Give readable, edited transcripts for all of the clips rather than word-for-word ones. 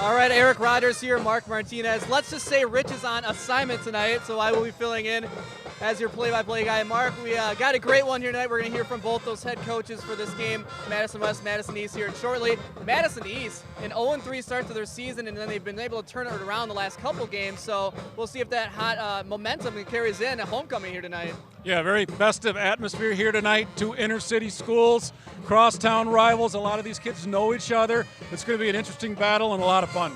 All right, Eric Rogers here, Mark Martinez. Let's just say Rich is on assignment tonight, so I will be filling in as your play-by-play guy. Mark, we got a great one here tonight. We're going to hear from both those head coaches for this game, Madison West, Madison East here shortly. Madison East, an 0-3 start to their season, and then they've been able to turn it around the last couple games, so we'll see if that hot momentum carries in at homecoming here tonight. Yeah, very festive atmosphere here tonight. Two inner-city schools, crosstown rivals. A lot of these kids know each other. It's going to be an interesting battle and a lot of fun.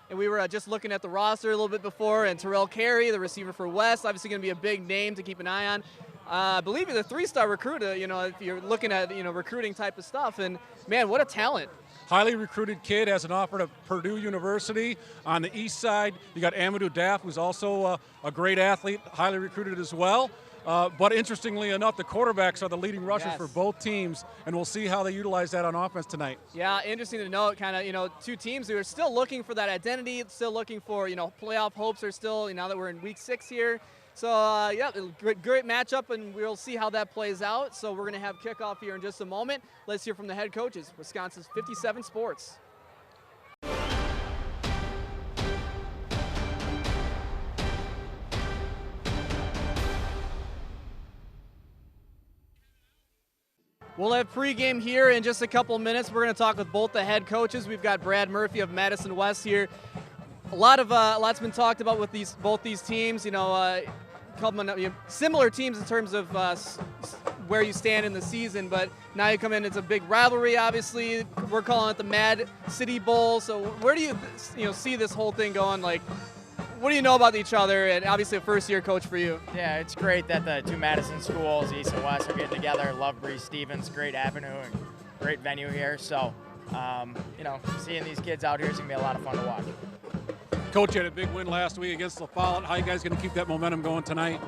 And we were just looking at the roster a little bit before, and Terrell Carey, the receiver for West, obviously going to be a big name to keep an eye on. I believe he's a 3-star recruit, if you're looking at, recruiting type of stuff. And, man, what a talent. Highly recruited kid, has an offer to Purdue University. On the east side, you got Amadou Daff, who's also a great athlete, highly recruited as well. But interestingly enough, the quarterbacks are the leading rushers for both teams, and we'll see how they utilize that on offense tonight. Yeah, interesting to note, two teams who are still looking for that identity, still looking for, playoff hopes are still, now that we're in week 6 here. So, great matchup, and we'll see how that plays out. So we're going to have kickoff here in just a moment. Let's hear from the head coaches, Wisconsin's 57 Sports. We'll have pregame here in just a couple minutes. We're going to talk with both the head coaches. We've got Brad Murphy of Madison West here. Lots been talked about with both these teams. Similar teams in terms of where you stand in the season, but now you come in. It's a big rivalry. Obviously, we're calling it the Mad City Bowl. So where do you see this whole thing going? Like, what do you know about each other, and obviously a first-year coach for you? Yeah, it's great that the two Madison schools, East and West, are getting together. Love Breeze Stevens, great avenue and great venue here. So, seeing these kids out here is going to be a lot of fun to watch. Coach had a big win last week against LaFollette. How are you guys going to keep that momentum going tonight?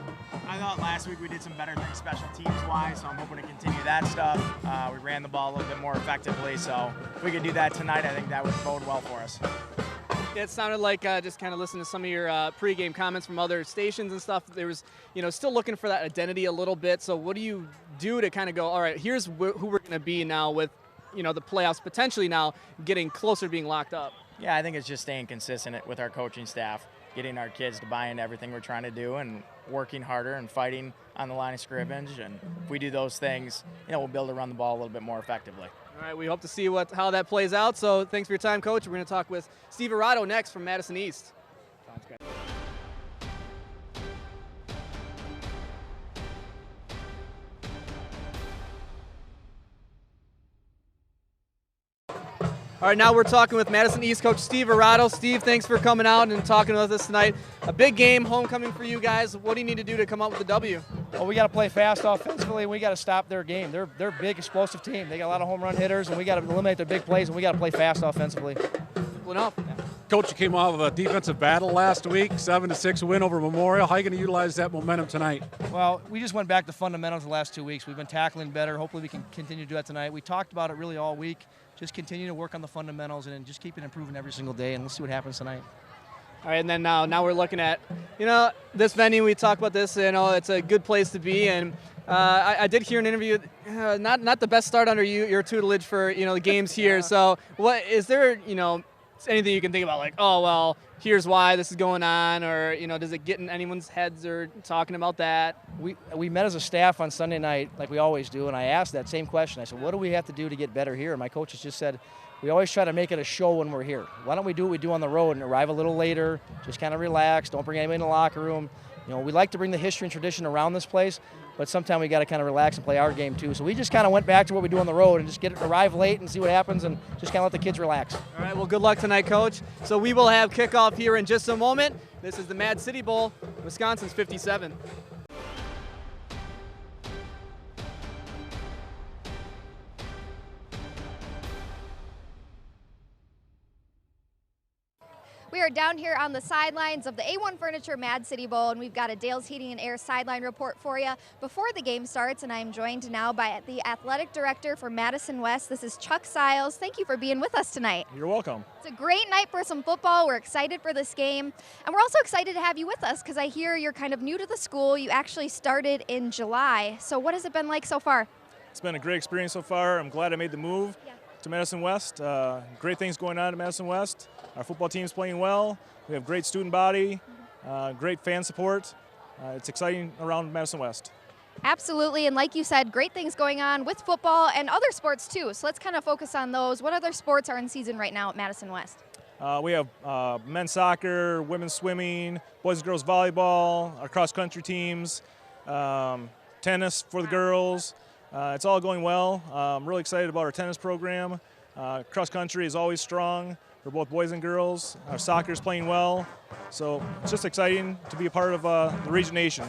I thought last week we did some better things special teams-wise, so I'm hoping to continue that stuff. We ran the ball a little bit more effectively, so if we could do that tonight, I think that would bode well for us. It sounded like just kind of listening to some of your pregame comments from other stations and stuff. There was, still looking for that identity a little bit. So what do you do to kind of go, all right, here's who we're going to be now with, the playoffs potentially now getting closer to being locked up? Yeah, I think it's just staying consistent with our coaching staff, getting our kids to buy into everything we're trying to do and working harder and fighting on the line of scrimmage. And if we do those things, we'll be able to run the ball a little bit more effectively. All right, we hope to see how that plays out. So thanks for your time, Coach. We're going to talk with Steve Arado next from Madison East. Sounds good. All right, now we're talking with Madison East coach Steve Arado. Steve, thanks for coming out and talking with us tonight. A big game, homecoming for you guys. What do you need to do to come up with a W? Well, we got to play fast offensively, and we got to stop their game. They're a big, explosive team. They got a lot of home run hitters, and we got to eliminate their big plays, and we got to play fast offensively. Simple enough. Yeah. Coach, you came off of a defensive battle last week, 7-6 win over Memorial. How are you going to utilize that momentum tonight? Well, we just went back to fundamentals the last 2 weeks. We've been tackling better. Hopefully we can continue to do that tonight. We talked about it really all week. Just continue to work on the fundamentals and just keep it improving every single day, and let's see what happens tonight. All right, and then now we're looking at, this venue. We talked about this. It's a good place to be, and I did hear an interview. Not the best start under your tutelage for the games here. Yeah. So, what is there? Anything you can think about, like, oh well, here's why this is going on, or does it get in anyone's heads or talking about that? We met as a staff on Sunday night, like we always do, and I asked that same question. I said, what do we have to do to get better here? And my coaches just said, we always try to make it a show when we're here. Why don't we do what we do on the road and arrive a little later, just kind of relax, don't bring anybody in the locker room. We like to bring the history and tradition around this place, but sometimes we got to kind of relax and play our game too. So we just kind of went back to what we do on the road and just arrive late and see what happens and just kind of let the kids relax. All right, well, good luck tonight, Coach. So we will have kickoff here in just a moment. This is the Mad City Bowl, Wisconsin's 57. We are down here on the sidelines of the A-1 Furniture Mad City Bowl, and we've got a Dale's Heating and Air sideline report for you before the game starts, and I'm joined now by the athletic director for Madison West. This is Chuck Siles. Thank you for being with us tonight. You're welcome. It's a great night for some football. We're excited for this game, and we're also excited to have you with us because I hear you're kind of new to the school. You actually started in July. So what has it been like so far? It's been a great experience so far. I'm glad I made the move to Madison West. Great things going on at Madison West. Our football team's playing well. We have great student body, great fan support. It's exciting around Madison West. Absolutely, and like you said, great things going on with football and other sports too. So let's kind of focus on those. What other sports are in season right now at Madison West? We have men's soccer, women's swimming, boys and girls volleyball, our cross-country teams, tennis for the girls. It's all going well. I'm really excited about our tennis program. Cross-country is always strong for both boys and girls. Our soccer is playing well. So it's just exciting to be a part of the Region Nation.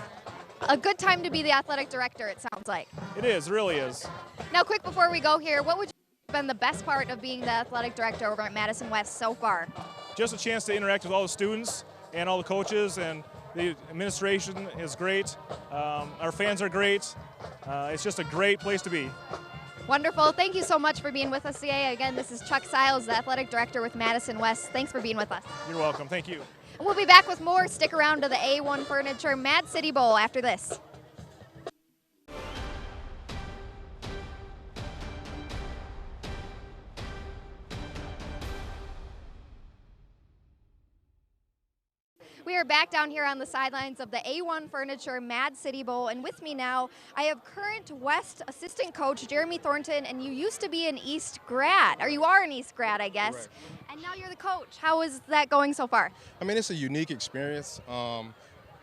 A good time to be the athletic director, it sounds like. It is, it really is. Now, quick before we go here, what would you have been the best part of being the athletic director over at Madison West so far? Just a chance to interact with all the students and all the coaches, and the administration is great. Our fans are great. It's just a great place to be. Wonderful. Thank you so much for being with us today. Again, this is Chuck Siles, the athletic director with Madison West. Thanks for being with us. You're welcome. Thank you. And we'll be back with more. Stick around to the A-1 Furniture Mad City Bowl after this. We are back down here on the sidelines of the A-1 Furniture Mad City Bowl, and with me now, I have current West assistant coach Jeremy Thornton, and you used to be an East grad, or you are an East grad, I guess, Correct. And now you're the coach. How is that going so far? I mean, it's a unique experience,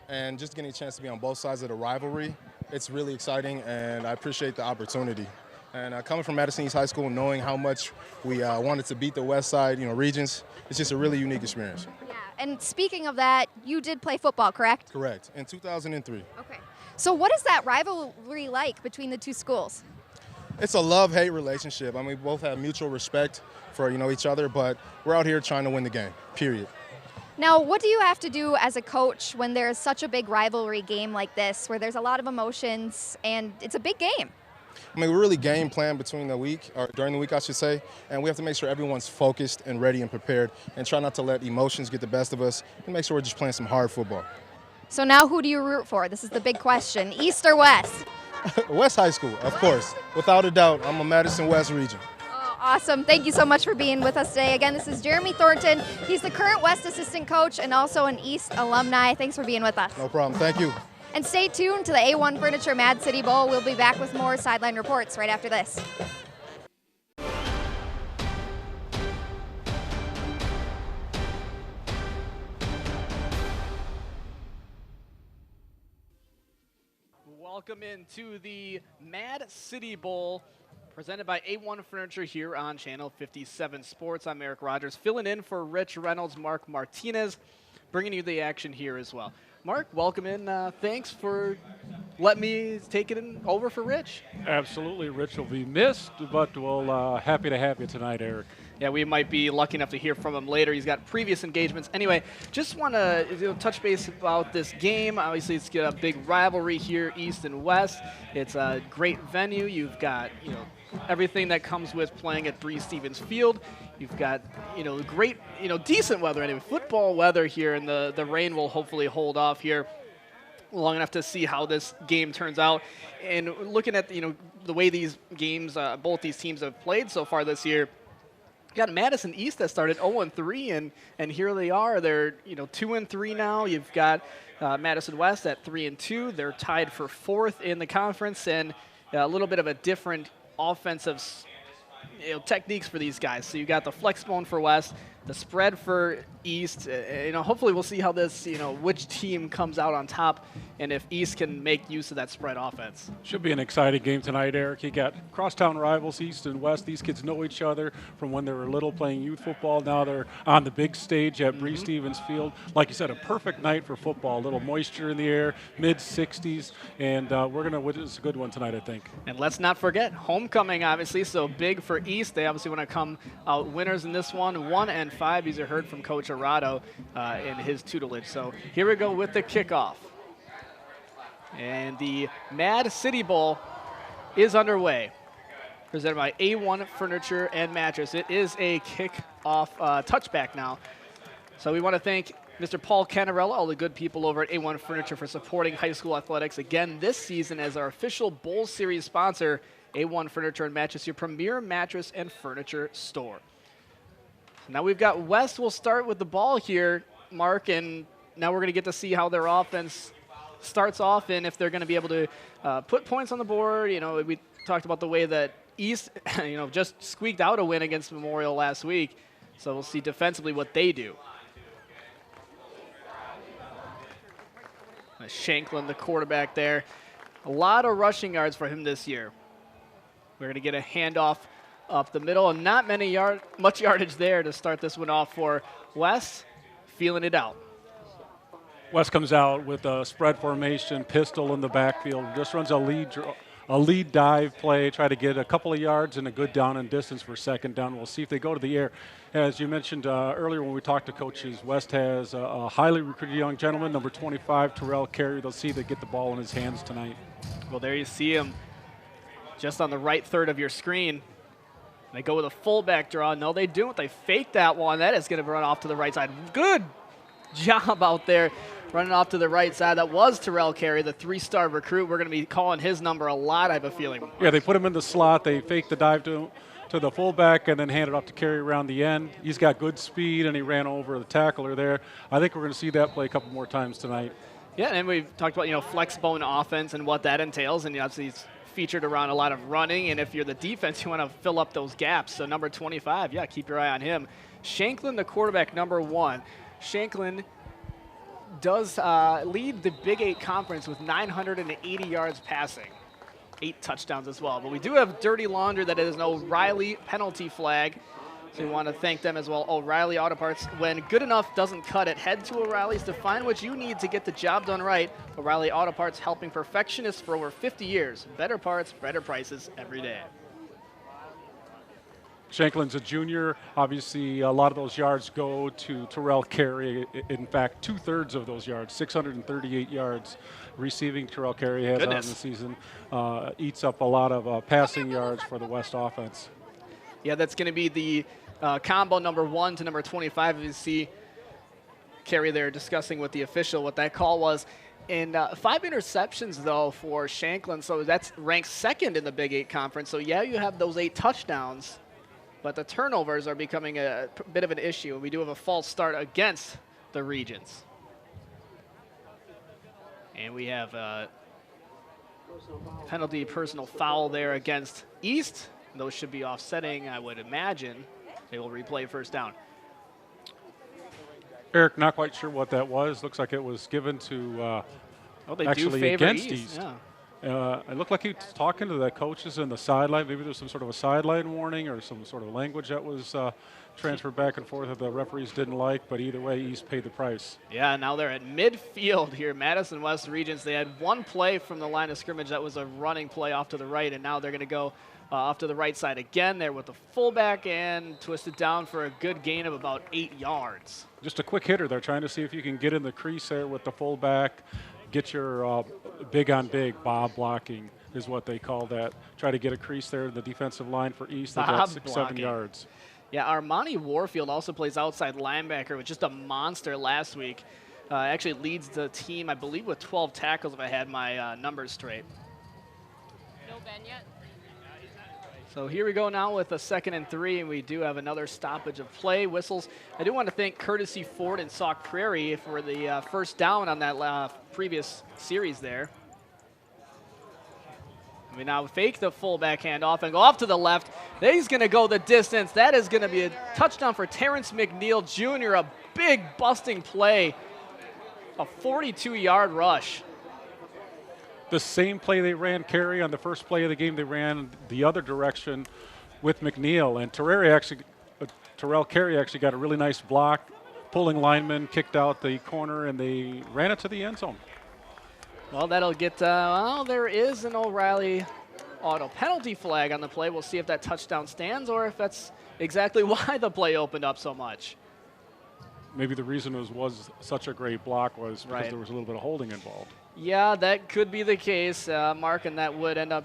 and just getting a chance to be on both sides of the rivalry, it's really exciting, and I appreciate the opportunity. And coming from Madison East High School, knowing how much we wanted to beat the West Side, regions, it's just a really unique experience. Yeah, and speaking of that, you did play football, correct? Correct, in 2003. Okay. So what is that rivalry like between the two schools? It's a love-hate relationship. I mean, we both have mutual respect for, each other, but we're out here trying to win the game, period. Now, what do you have to do as a coach when there's such a big rivalry game like this, where there's a lot of emotions and it's a big game? I mean, we really game plan between the week, or during the week, I should say, and we have to make sure everyone's focused and ready and prepared and try not to let emotions get the best of us and make sure we're just playing some hard football. So now who do you root for? This is the big question, East or West? West High School, of course. Without a doubt, I'm a Madison West region. Oh, awesome. Thank you so much for being with us today. Again, this is Jeremy Thornton. He's the current West assistant coach and also an East alumni. Thanks for being with us. No problem. Thank you. And stay tuned to the A-1 Furniture Mad City Bowl. We'll be back with more sideline reports right after this. Welcome into the Mad City Bowl, presented by A1 Furniture here on Channel 57 Sports. I'm Eric Rogers, filling in for Rich Reynolds, Mark Martinez, bringing you the action here as well. Mark, welcome in. Thanks for letting me take it over for Rich. Absolutely. Rich will be missed, but we'll happy to have you tonight, Eric. Yeah, we might be lucky enough to hear from him later. He's got previous engagements. Anyway, just want to touch base about this game. Obviously, it's got a big rivalry here, East and West. It's a great venue. You've got everything that comes with playing at Bree Stevens Field. You've got great decent weather anyway, football weather here, and the rain will hopefully hold off here long enough to see how this game turns out. And looking at the way these games, both these teams have played so far this year. You got Madison East that started 0-3, and here they are. They're 2-3 now. You've got Madison West at 3-2. They're tied for 4th in the conference, and a little bit of a different offensive techniques for these guys. So you got the flex bone for West, the spread for East. Hopefully we'll see how this, which team comes out on top, and if East can make use of that spread offense. Should be an exciting game tonight, Eric. You got crosstown rivals, East and West. These kids know each other from when they were little playing youth football. Now they're on the big stage at Bree Stevens Field. Like you said, a perfect night for football. A little moisture in the air, mid-60s, and we're going to witness a good one tonight, I think. And let's not forget, homecoming, obviously, so big for East. They obviously want to come out winners in this one, 1-5. These are heard from Coach Arado in his tutelage. So here we go with the kickoff. And the Mad City Bowl is underway, presented by A1 Furniture and Mattress. It is a kickoff touchback now. So we want to thank Mr. Paul Canarella, all the good people over at A-1 Furniture for supporting high school athletics again this season as our official Bowl Series sponsor. A-1 Furniture and Mattress, your premier mattress and furniture store. Now we've got West. We'll start with the ball here, Mark, and now we're going to get to see how their offense starts off and if they're going to be able to put points on the board. You know, we talked about the way that East, just squeaked out a win against Memorial last week. So we'll see defensively what they do. Shanklin, the quarterback there. A lot of rushing yards for him this year. We're going to get a handoff up the middle, and not much yardage there to start this one off for Wes. Feeling it out. West comes out with a spread formation, pistol in the backfield, just runs a lead dive play, try to get a couple of yards and a good down and distance for second down. We'll see if they go to the air. As you mentioned earlier when we talked to coaches, West has a highly recruited young gentleman, number 25, Terrell Carey. They'll see if they get the ball in his hands tonight. Well, there you see him just on the right third of your screen. They go with a fullback draw. No, they don't. They fake that one. That is going to run off to the right side. Good job out there running off to the right side. That was Terrell Carey, the 3-star recruit. We're going to be calling his number a lot, I have a feeling. Yeah, they put him in the slot. They fake the dive to the fullback and then hand it off to Carey around the end. He's got good speed, and he ran over the tackler there. I think we're going to see that play a couple more times tonight. Yeah, and we've talked about, flex bone offense and what that entails, and obviously he's featured around a lot of running, and if you're the defense, you want to fill up those gaps. So number 25, yeah, keep your eye on him. Shanklin, the quarterback, number 1. Shanklin does lead the Big 8 Conference with 980 yards passing. 8 touchdowns as well. But we do have dirty laundry. That is an O'Reilly penalty flag. So we want to thank them as well. O'Reilly Auto Parts. When good enough doesn't cut it, head to O'Reilly's to find what you need to get the job done right. O'Reilly Auto Parts, helping perfectionists for over 50 years. Better parts, better prices every day. Shanklin's a junior. Obviously, a lot of those yards go to Terrell Carey. In fact, 2/3 of those yards, 638 yards receiving, Terrell Carey has on the season. Eats up a lot of passing yards for the West offense. Yeah, that's going to be the combo number 1 to number 25. You see Carey there discussing with the official what that call was. And 5 interceptions, though, for Shanklin. So that's ranked 2nd in the Big 8 Conference. So, yeah, you have those 8 touchdowns. But the turnovers are becoming a bit of an issue. We do have a false start against the Regents. And we have a penalty personal foul there against East. Those should be offsetting, I would imagine. They will replay first down. Eric, not quite sure what that was. Looks like it was given to actually against East. Yeah. It looked like he was talking to the coaches in the sideline. Maybe there's some sort of a sideline warning or some sort of language that was transferred back and forth that the referees didn't like, but either way, East paid the price. Yeah, now they're at midfield here. Madison West Regents, they had one play from the line of scrimmage that was a running play off to the right, and now they're going to go off to the right side again there with the fullback and twist it down for a good gain of about 8 yards. Just a quick hitter. They're trying to see if you can get in the crease there with the fullback. Get your big on big, Bob blocking is what they call that. Try to get a crease there in the defensive line for East. They got 6-7 yards. Yeah, Armani Warfield also plays outside linebacker with just a monster last week. Actually leads the team, I believe, with 12 tackles if I had my numbers straight. No Ben yet? So here we go now with a 2nd and 3, and we do have another stoppage of play. Whistles. I do want to thank Courtesy Ford and Sauk Prairie for the first down on that previous series there. We now fake the fullback handoff and go off to the left. He's going to go the distance. That is going to be a touchdown for Terrence McNeil Jr., a big busting play, a 42-yard rush. The same play they ran, Carey, on the first play of the game, they ran the other direction with McNeil. And Terrell Carey actually got a really nice block, pulling lineman, kicked out the corner, and they ran it to the end zone. Well, that'll get, well, there is an O'Reilly auto penalty flag on the play. We'll see if that touchdown stands or if that's exactly why the play opened up so much. Maybe the reason it was such a great block was because there was a little bit of holding involved. Yeah, that could be the case, Mark, and that would end up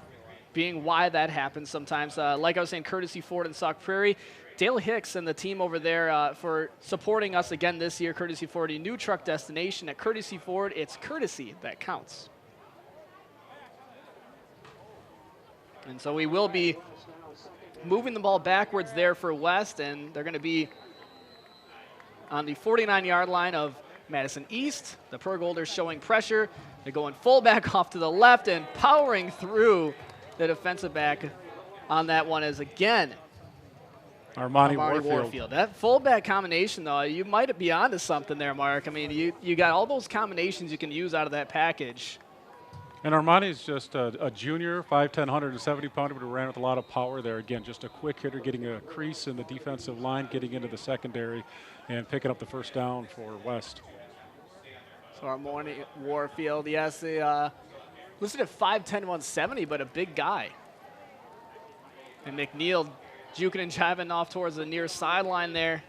being why that happens sometimes. Like I was saying, Courtesy Ford and Sauk Prairie. Dale Hicks and the team over there for supporting us again this year. Courtesy Ford, a new truck destination. At Courtesy Ford, it's courtesy that counts. And so we will be moving the ball backwards there for West, and they're going to be on the 49-yard line of Madison East. The Pergolders showing pressure. They're going fullback off to the left and powering through the defensive back on that one is again Armani Warfield. Warfield. That fullback combination, though, you might be onto something there, Mark. I mean, you got all those combinations you can use out of that package. And Armani's just a junior, 5'10", 170 pounder, but ran with a lot of power there. Again, just a quick hitter, getting a crease in the defensive line, getting into the secondary, and picking up the first down for West. So Armani Warfield, yes, they listed at 5'10", 170, but a big guy. And McNeil juking and jiving off towards the near sideline there.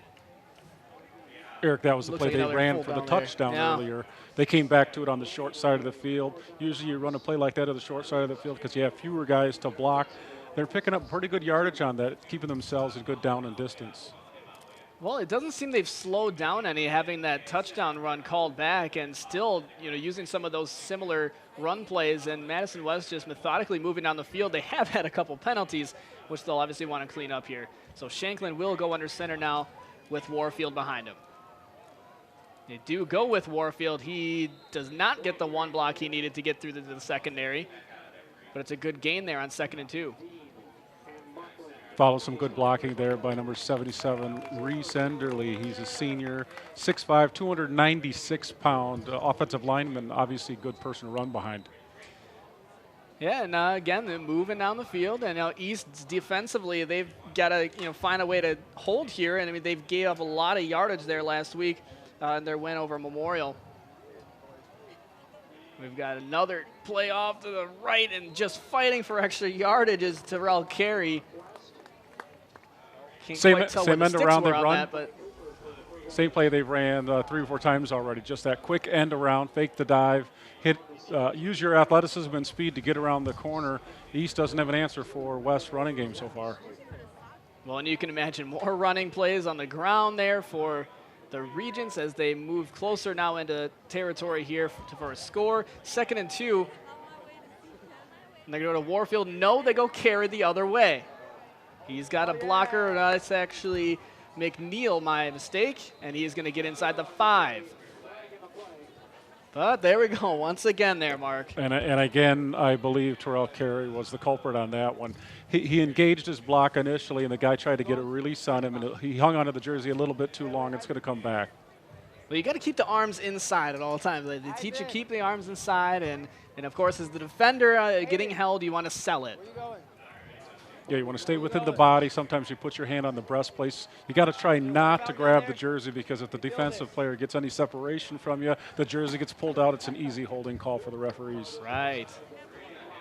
Eric, that was the Looks play like they ran pull for the down there. touchdown Yeah. earlier. They came back to it on the short side of the field. Usually you run a play like that on the short side of the field because you have fewer guys to block. They're picking up pretty good yardage on that, keeping themselves in good down and distance. Well, it doesn't seem they've slowed down any, having that touchdown run called back, and still, using some of those similar run plays. And Madison West just methodically moving down the field. They have had a couple penalties, which they'll obviously want to clean up here. So Shanklin will go under center now with Warfield behind him. They do go with Warfield. He does not get the one block he needed to get through to the secondary, but it's a good gain there on 2nd and 2. Follow some good blocking there by number 77, Reese Enderly. He's a senior, 6'5", 296-pound offensive lineman. Obviously, good person to run behind. Yeah, and again, they're moving down the field, and East defensively, they've got to find a way to hold here. And I mean, they've gave up a lot of yardage there last week in their win over Memorial. We've got another play off to the right, and just fighting for extra yardage is Terrell Carey. Can't quite tell where the sticks were on that, but same play they've ran 3 or 4 times already. Just that quick end around, fake the dive, hit. Use your athleticism and speed to get around the corner. East doesn't have an answer for West's running game so far. Well, and you can imagine more running plays on the ground there for the Regents as they move closer now into territory here for a score. 2nd and 2. And they go to Warfield. No, they go Carey the other way. He's got a blocker. It's actually McNeil, my mistake, and he's going to get inside the 5. But there we go, once again there, Mark. And again, I believe Terrell Carey was the culprit on that one. He engaged his block initially, and the guy tried to get a release on him, and he hung onto the jersey a little bit too long. It's going to come back. Well, you got to keep the arms inside at all times. They teach you keep the arms inside, and of course, as the defender getting held, you want to sell it. Yeah, you want to stay within the body. Sometimes you put your hand on the breastplate. You got to try not to grab the jersey, because if the defensive player gets any separation from you, the jersey gets pulled out. It's an easy holding call for the referees. Right.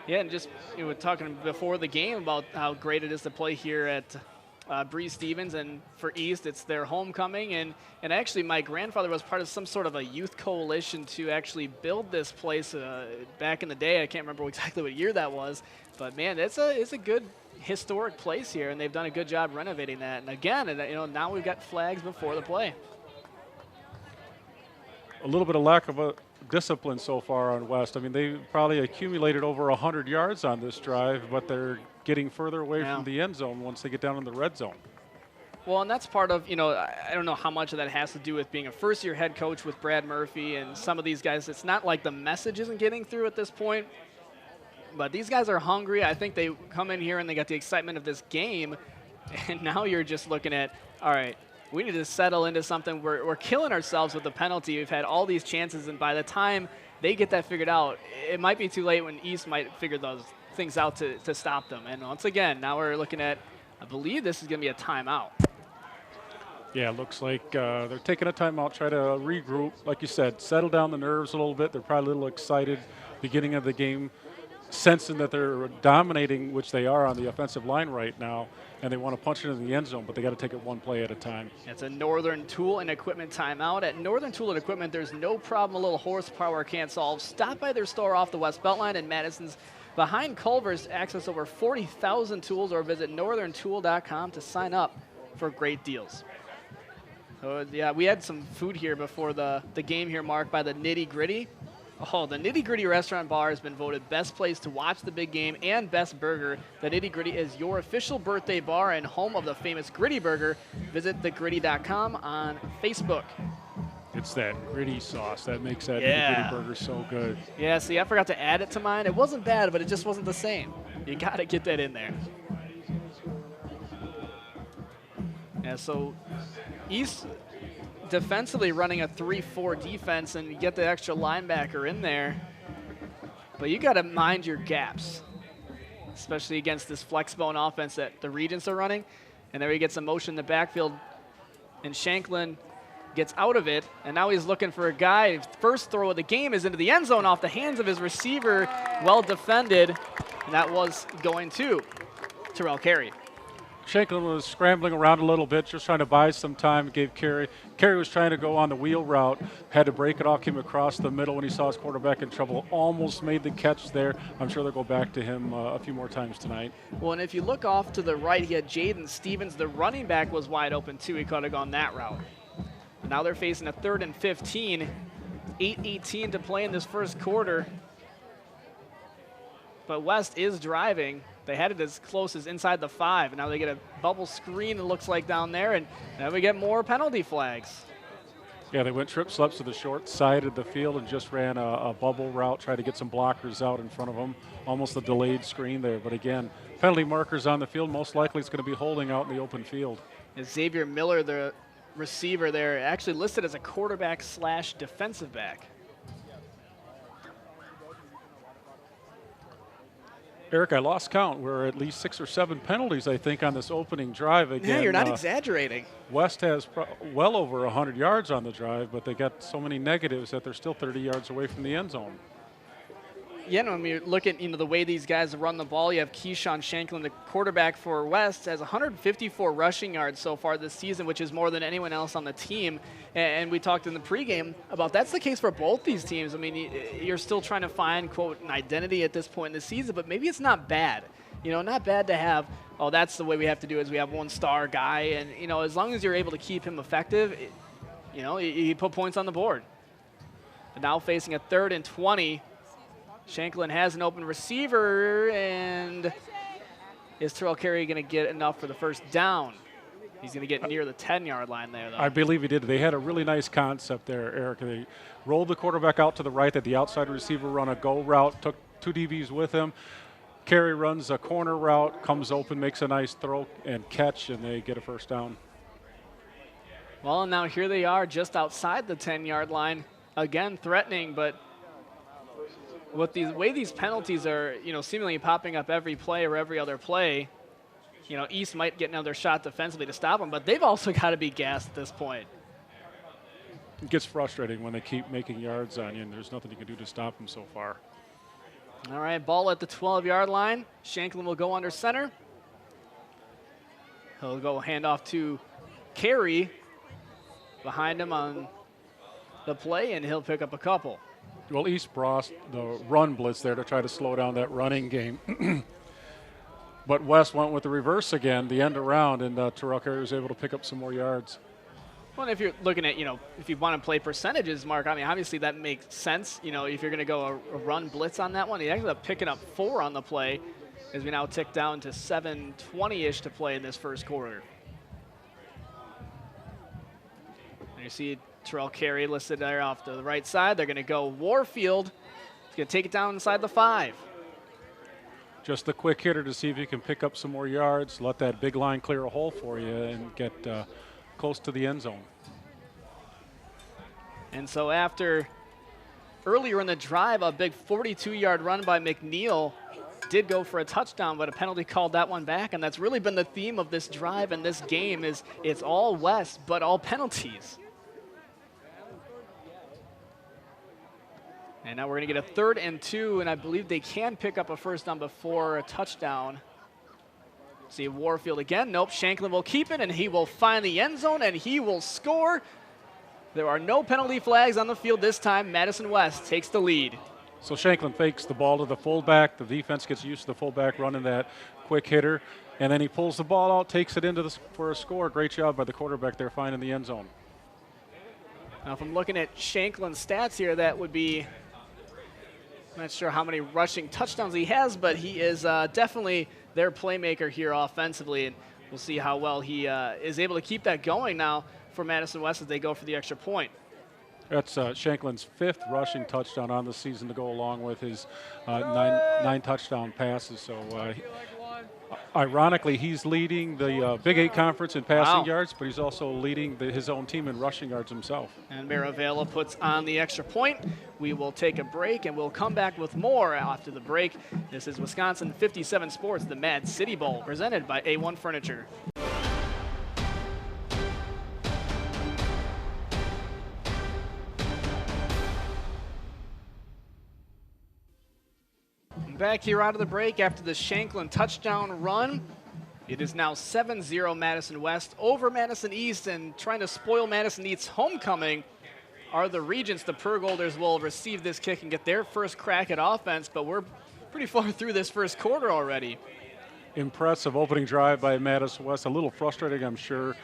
Yeah, and just we were talking before the game about how great it is to play here at Breeze Stevens, and for East, it's their homecoming. And actually, my grandfather was part of some sort of a youth coalition to actually build this place back in the day. I can't remember exactly what year that was, but man, it's a good historic place here, and they've done a good job renovating that. And again, now we've got flags before the play. A little bit of lack of discipline so far on West. I mean, they probably accumulated over 100 yards on this drive, but they're getting further away from the end zone once they get down in the red zone. Well, and that's part of, I don't know how much of that has to do with being a first-year head coach with Brad Murphy and some of these guys. It's not like the message isn't getting through at this point. But these guys are hungry. I think they come in here and they got the excitement of this game. And now you're just looking at, all right, we need to settle into something. We're killing ourselves with the penalty. We've had all these chances, and by the time they get that figured out, it might be too late when East might figure those things out to stop them. And once again, now we're looking at, I believe this is going to be a timeout. Yeah, it looks like they're taking a timeout, try to regroup. Like you said, settle down the nerves a little bit. They're probably a little excited beginning of the game, sensing that they're dominating, which they are on the offensive line right now, and they want to punch it in the end zone, but they got to take it one play at a time. It's a Northern Tool and Equipment timeout. At Northern Tool and Equipment, there's no problem a little horsepower can't solve. Stop by their store off the West Beltline in Madison's behind Culver's. Access over 40,000 tools, or visit northerntool.com to sign up for great deals. So yeah, we had some food here before the game here, Mark, by the Nitty Gritty. Oh, the Nitty Gritty Restaurant Bar has been voted best place to watch the big game and best burger. The Nitty Gritty is your official birthday bar and home of the famous Gritty Burger. Visit thegritty.com on Facebook. It's that gritty sauce that makes that Nitty Gritty burger so good. Yeah, see, I forgot to add it to mine. It wasn't bad, but it just wasn't the same. You got to get that in there. Yeah, so East defensively running a 3-4 defense, and you get the extra linebacker in there. But you got to mind your gaps, especially against this flex bone offense that the Regents are running. And there he gets a motion in the backfield, and Shanklin gets out of it, and now he's looking for a guy. First throw of the game is into the end zone off the hands of his receiver. Well defended, and that was going to Terrell Carey. Shanklin was scrambling around a little bit, just trying to buy some time, gave Carey. Carey was trying to go on the wheel route, had to break it off, came across the middle when he saw his quarterback in trouble, almost made the catch there. I'm sure they'll go back to him a few more times tonight. Well, and if you look off to the right, he had Jaden Stevens. The running back was wide open too. He could have gone that route. Now they're facing a 3rd and 15, 8:18 to play in this first quarter. But West is driving. They had it as close as inside the 5, and now they get a bubble screen, it looks like, down there, and now we get more penalty flags. Yeah, they went trip sleps to the short side of the field and just ran a bubble route, tried to get some blockers out in front of them. Almost a delayed screen there, but again, penalty markers on the field. Most likely it's going to be holding out in the open field. And Xavier Miller, the receiver there, actually listed as a quarterback / defensive back. Eric, I lost count. We're at least 6 or 7 penalties, I think, on this opening drive. Again, yeah, you're not exaggerating. West has well over 100 yards on the drive, but they got so many negatives that they're still 30 yards away from the end zone. Yeah, when you look at the way these guys run the ball, you have Keyshawn Shanklin, the quarterback for West, has 154 rushing yards so far this season, which is more than anyone else on the team. And we talked in the pregame about that's the case for both these teams. I mean, you're still trying to find, quote, an identity at this point in the season, but maybe it's not bad. Not bad to have, oh, that's the way we have to do it, is we have one star guy. And, as long as you're able to keep him effective, you put points on the board. But now facing a 3rd and 20. Shanklin has an open receiver, and is Terrell Carey going to get enough for the first down? He's going to get near the 10-yard line there, though. I believe he did. They had a really nice concept there, Eric. They rolled the quarterback out to the right, that the outside receiver run a go route, took 2 DBs with him. Carey runs a corner route, comes open, makes a nice throw and catch, and they get a first down. Well, and now here they are just outside the 10-yard line, again threatening, but with the way these penalties are, seemingly popping up every play or every other play, East might get another shot defensively to stop them, but they've also got to be gassed at this point. It gets frustrating when they keep making yards on you, and there's nothing you can do to stop them so far. All right, ball at the 12-yard line. Shanklin will go under center. He'll go handoff to Carey behind him on the play, and he'll pick up a couple. Well, East brought the run blitz there to try to slow down that running game. But West went with the reverse again, the end around, and Terrell Carey was able to pick up some more yards. Well, if you're looking at, if you want to play percentages, Mark, I mean, obviously that makes sense. If you're going to go a run blitz on that one, he ended up picking up 4 on the play as we now tick down to 7:20-ish to play in this first quarter. And you see Terrell Carey listed there off to the right side. They're going to go Warfield. He's going to take it down inside the 5. Just the quick hitter to see if you can pick up some more yards, let that big line clear a hole for you, and get close to the end zone. And so after earlier in the drive, a big 42-yard run by McNeil did go for a touchdown, but a penalty called that one back, and that's really been the theme of this drive and this game is it's all West, but all penalties. And now we're going to get a 3rd and 2, and I believe they can pick up a first down before a touchdown. See Warfield again. Nope, Shanklin will keep it, and he will find the end zone, and he will score. There are no penalty flags on the field this time. Madison West takes the lead. So Shanklin fakes the ball to the fullback. The defense gets used to the fullback running that quick hitter. And then he pulls the ball out, takes it into for a score. Great job by the quarterback there finding the end zone. Now, if I'm looking at Shanklin's stats here, that would be, I'm not sure how many rushing touchdowns he has, but he is definitely their playmaker here offensively. And we'll see how well he is able to keep that going now for Madison West as they go for the extra point. That's Shanklin's 5th rushing touchdown on the season to go along with his nine touchdown passes. So ironically, he's leading the Big 8 conference in passing yards, but he's also leading his own team in rushing yards himself. And Maravilla puts on the extra point. We will take a break, and we'll come back with more after the break. This is Wisconsin 57 Sports, the Mad City Bowl, presented by A-1 Furniture. Back here out of the break after the Shanklin touchdown run. It is now 7-0 Madison West over Madison East, and trying to spoil Madison East's homecoming are the Regents. The Pergolders will receive this kick and get their first crack at offense, but we're pretty far through this first quarter already. Impressive opening drive by Madison West. A little frustrating, I'm sure,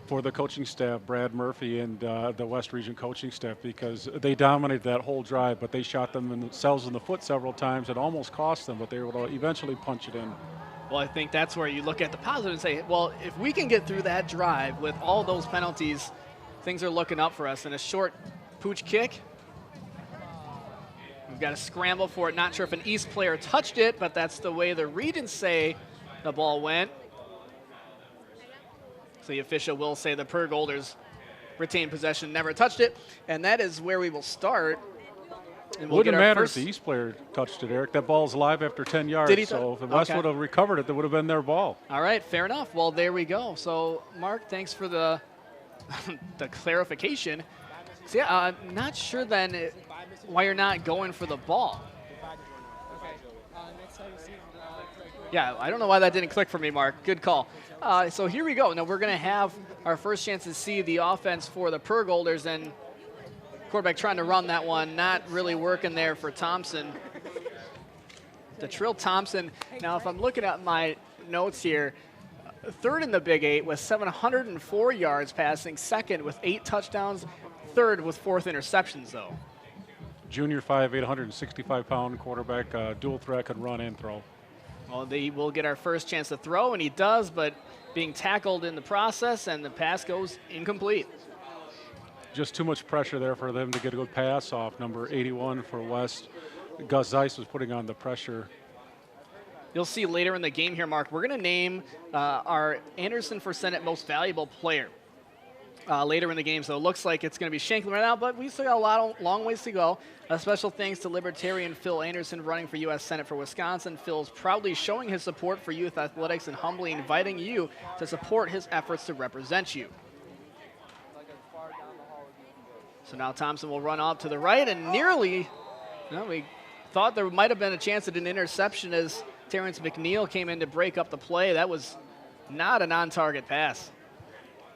for the coaching staff, Brad Murphy and the West Region coaching staff, because they dominated that whole drive, but they shot themselves in the foot several times. It almost cost them, but they were able to eventually punch it in. Well, I think that's where you look at the positive and say, well, if we can get through that drive with all those penalties, things are looking up for us. And a short pooch kick. We've got to scramble for it. Not sure if an East player touched it, but that's the way the Regents say the ball went. So the official will say the Pergolders retained possession, never touched it. And that is where we will start. And we'll Wouldn't matter if the East player touched it, Eric. That ball's live after 10 yards. Did he so if the West would have recovered it, that would have been their ball. All right, fair enough. Well, there we go. So, Mark, thanks for the the clarification. So, yeah, I'm not sure then why you're not going for the ball. Yeah, I don't know why that didn't click for me, Mark. Good call. So here we go. Now we're going to have our first chance to see the offense for the Pergolders, and quarterback trying to run that one, not really working there for Thompson. Detrill Thompson. Now, if I'm looking at my notes here, third in the Big 8 with 704 yards passing, second with 8 touchdowns, third with 4th interceptions, though. Junior 5'8", 165-pound quarterback, dual threat, could run and throw. Well, they will get our first chance to throw, and he does, but being tackled in the process, and the pass goes incomplete. Just too much pressure there for them to get a good pass off. Number 81 for West, Gus Zeiss, was putting on the pressure. You'll see later in the game here, Mark, we're going to name our Anderson for Senate Most Valuable Player later in the game. So it looks like it's going to be Shanklin right now, but we still got a long ways to go. Special thanks to Libertarian Phil Anderson running for U.S. Senate for Wisconsin. Phil's proudly showing his support for youth athletics and humbly inviting you to support his efforts to represent you. So now Thompson will run off to the right, and nearly, we thought there might have been a chance at an interception as Terrence McNeil came in to break up the play. That was not a non-target pass.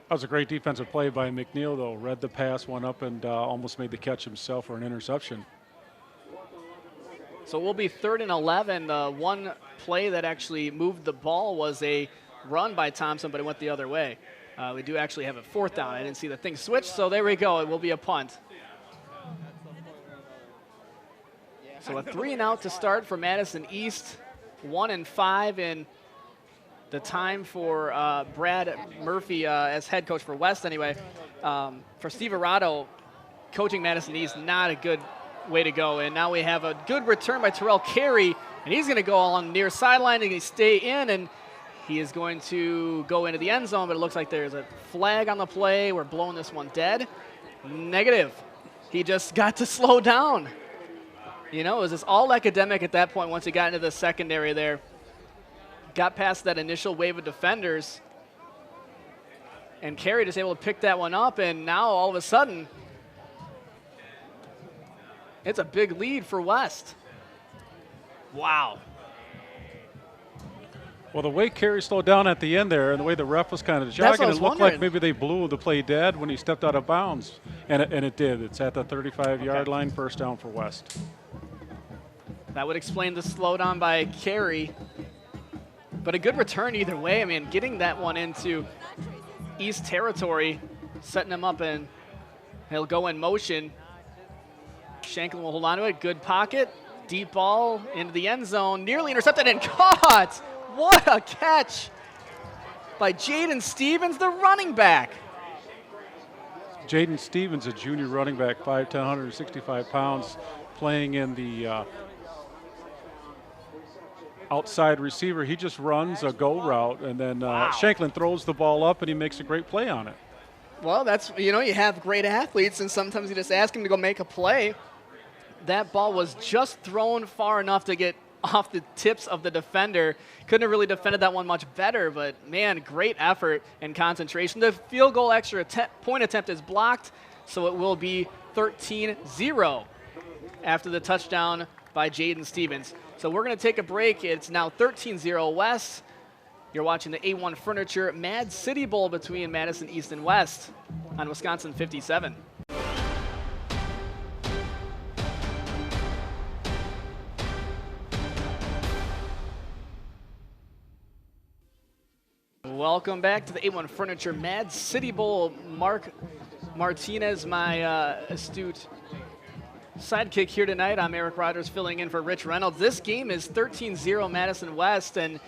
That was a great defensive play by McNeil, though. Read the pass, went up, and almost made the catch himself for an interception. So we'll be 3rd and 11. The one play that actually moved the ball was a run by Thompson, but it went the other way. We do actually have a 4th down. I didn't see the thing switch, so there we go. It will be a punt. So a 3-and-out to start for Madison East. 1-5 in the time for Brad Murphy as head coach for West anyway. For Steve Arado, coaching Madison East, not a good way to go. And now we have a good return by Terrell Carey, and he's going to go along the near sideline and stay in, and he is going to go into the end zone, but it looks like there's a flag on the play. We're blowing this one dead. Negative. He just got to slow down. You know, it was just all academic at that point once he got into the secondary there. Got past that initial wave of defenders, and Carey just able to pick that one up, and now all of a sudden, it's a big lead for West. Wow. Well, the way Carey slowed down at the end there and the way the ref was kind of jogging, it looked like maybe they blew the play dead when he stepped out of bounds, and it did. It's at the 35-yard line, first down for West. That would explain the slowdown by Carey. But a good return either way. I mean, getting that one into East territory, setting him up, and he'll go in motion. Shanklin will hold on to it. Good pocket. Deep ball into the end zone. Nearly intercepted and caught. What a catch by Jaden Stevens, the running back. Jaden Stevens, a junior running back, 5'10", 165 pounds, playing in the outside receiver. He just runs a go route, and then Shanklin throws the ball up, and he makes a great play on it. Well, that's, you know, you have great athletes, and sometimes you just ask him to go make a play. That ball was just thrown far enough to get off the tips of the defender. Couldn't have really defended that one much better, but man, great effort and concentration. The field goal extra point attempt is blocked, so it will be 13-0 after the touchdown by Jaden Stevens. So we're going to take a break. It's now 13-0 West. You're watching the A-1 Furniture Mad City Bowl between Madison East and West on Wisconsin 57. Welcome back to the A1 Furniture Mad City Bowl. Mark Martinez, my astute sidekick here tonight. I'm Eric Rogers filling in for Rich Reynolds. This game is 13-0 Madison West, and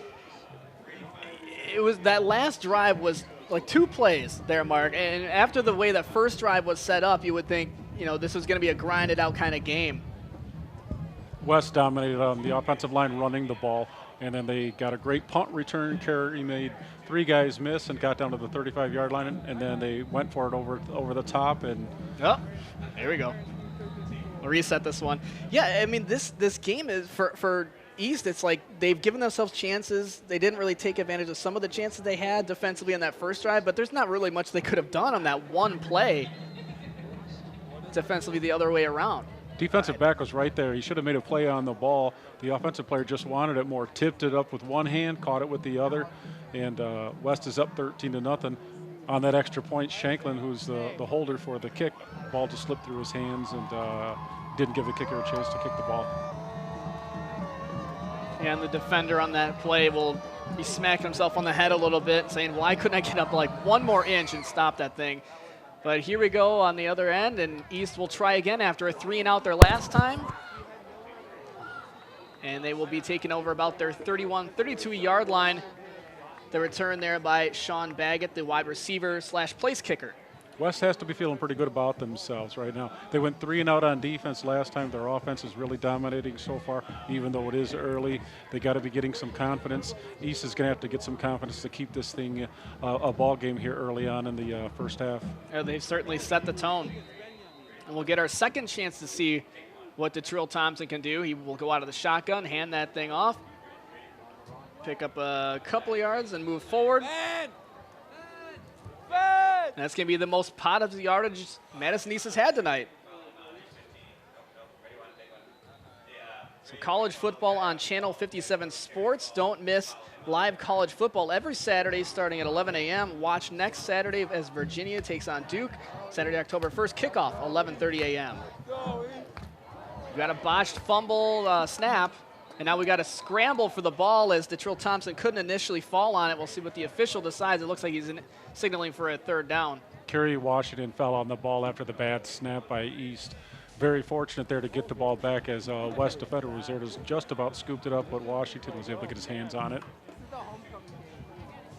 it was that last drive was like 2 plays there, Mark. And after the way that first drive was set up, you would think, you know, this was going to be a grinded out kind of game. West dominated on the offensive line running the ball, and then they got a great punt return. Carey made 3 guys miss and got down to the 35-yard line, and then they went for it over the top. And oh, there we go. We'll reset this one. Yeah, I mean, this game is for East, it's like they've given themselves chances. They didn't really take advantage of some of the chances they had defensively on that first drive, but there's not really much they could have done on that one play defensively the other way around. Defensive back was right there. He should have made a play on the ball. The offensive player just wanted it more, tipped it up with one hand, caught it with the other, and West is up 13-0. On that extra point, Shanklin, who's the holder for the kick, ball just slipped through his hands and didn't give the kicker a chance to kick the ball. And the defender on that play will be smacking himself on the head a little bit, saying, why couldn't I get up like 1 more inch and stop that thing? But here we go on the other end, and East will try again after a 3-and-out their last time. And they will be taking over about their 32-yard line. The return there by Sean Baggett, the wide receiver / place kicker. West has to be feeling pretty good about themselves right now. They went 3-and-out on defense last time. Their offense is really dominating so far, even though it is early. They got to be getting some confidence. East is going to have to get some confidence to keep this thing a ball game here early on in the first half. Yeah, they've certainly set the tone. And we'll get our second chance to see what Detrill Thompson can do. He will go out of the shotgun, hand that thing off, pick up a couple of yards and move forward. That's going to be the most positive yardage Madison East has had tonight. So college football on Channel 57 Sports. Don't miss live college football every Saturday starting at 11 a.m. Watch next Saturday as Virginia takes on Duke. Saturday, October 1st, kickoff, 11:30 a.m. We got a botched fumble snap, and now we got a scramble for the ball as Detrill Thompson couldn't initially fall on it. We'll see what the official decides. It looks like he's signaling for a 3rd down. Kerry Washington fell on the ball after the bad snap by East. Very fortunate there to get the ball back as West defender was there to just about scooped it up, but Washington was able to get his hands on it.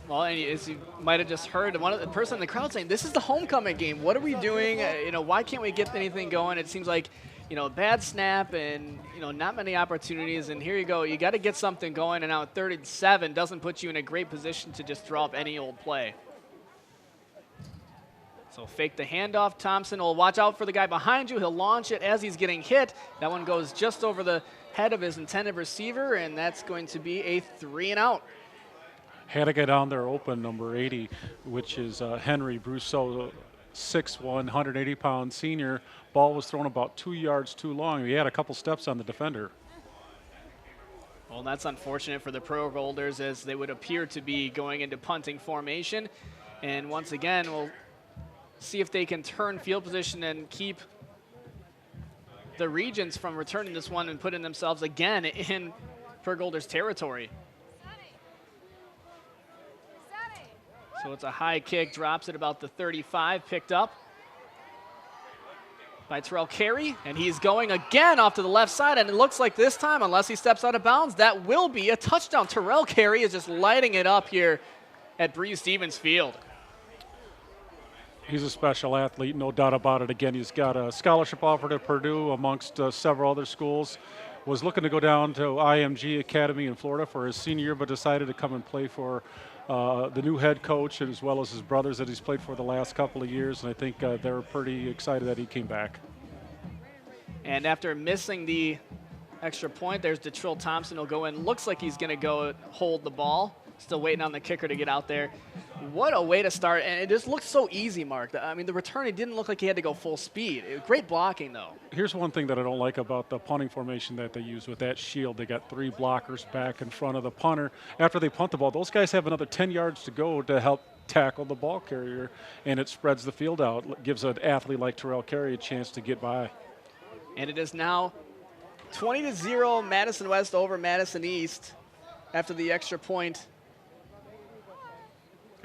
Well, and as you might have just heard, the person in the crowd saying, this is the homecoming game. What are we doing? Why can't we get anything going? It seems like, a bad snap and, not many opportunities. And here you go. You got to get something going. And now 3rd and 7 doesn't put you in a great position to just draw up any old play. So fake the handoff. Thompson will watch out for the guy behind you. He'll launch it as he's getting hit. That one goes just over the head of his intended receiver, and that's going to be a 3-and-out. Had to get down there open, number 80, which is Henry Brousseau, 6'1", 180-pound senior. Ball was thrown about 2 yards too long. He had a couple steps on the defender. Well, that's unfortunate for the Pro Golders as they would appear to be going into punting formation. And once again, we'll see if they can turn field position and keep the Regents from returning this one and putting themselves again in Burgolder's territory. So it's a high kick, drops at about the 35, picked up by Terrell Carey, and he's going again off to the left side, and it looks like this time, unless he steps out of bounds, that will be a touchdown. Terrell Carey is just lighting it up here at Breese Stevens Field. He's a special athlete, no doubt about it. Again, he's got a scholarship offer at Purdue amongst several other schools. Was looking to go down to IMG Academy in Florida for his senior year, but decided to come and play for the new head coach, and as well as his brothers that he's played for the last couple of years, and I think they're pretty excited that he came back. And after missing the extra point, there's Detrill Thompson. He'll go in. Looks like he's going to go hold the ball. Still waiting on the kicker to get out there. What a way to start, and it just looked so easy, Mark. I mean, the return, it didn't look like he had to go full speed. Great blocking, though. Here's one thing that I don't like about the punting formation that they use with that shield. They got 3 blockers back in front of the punter. After they punt the ball, those guys have another 10 yards to go to help tackle the ball carrier, and it spreads the field out. Gives an athlete like Terrell Carey a chance to get by. And it is now 20-0 Madison West over Madison East after the extra point.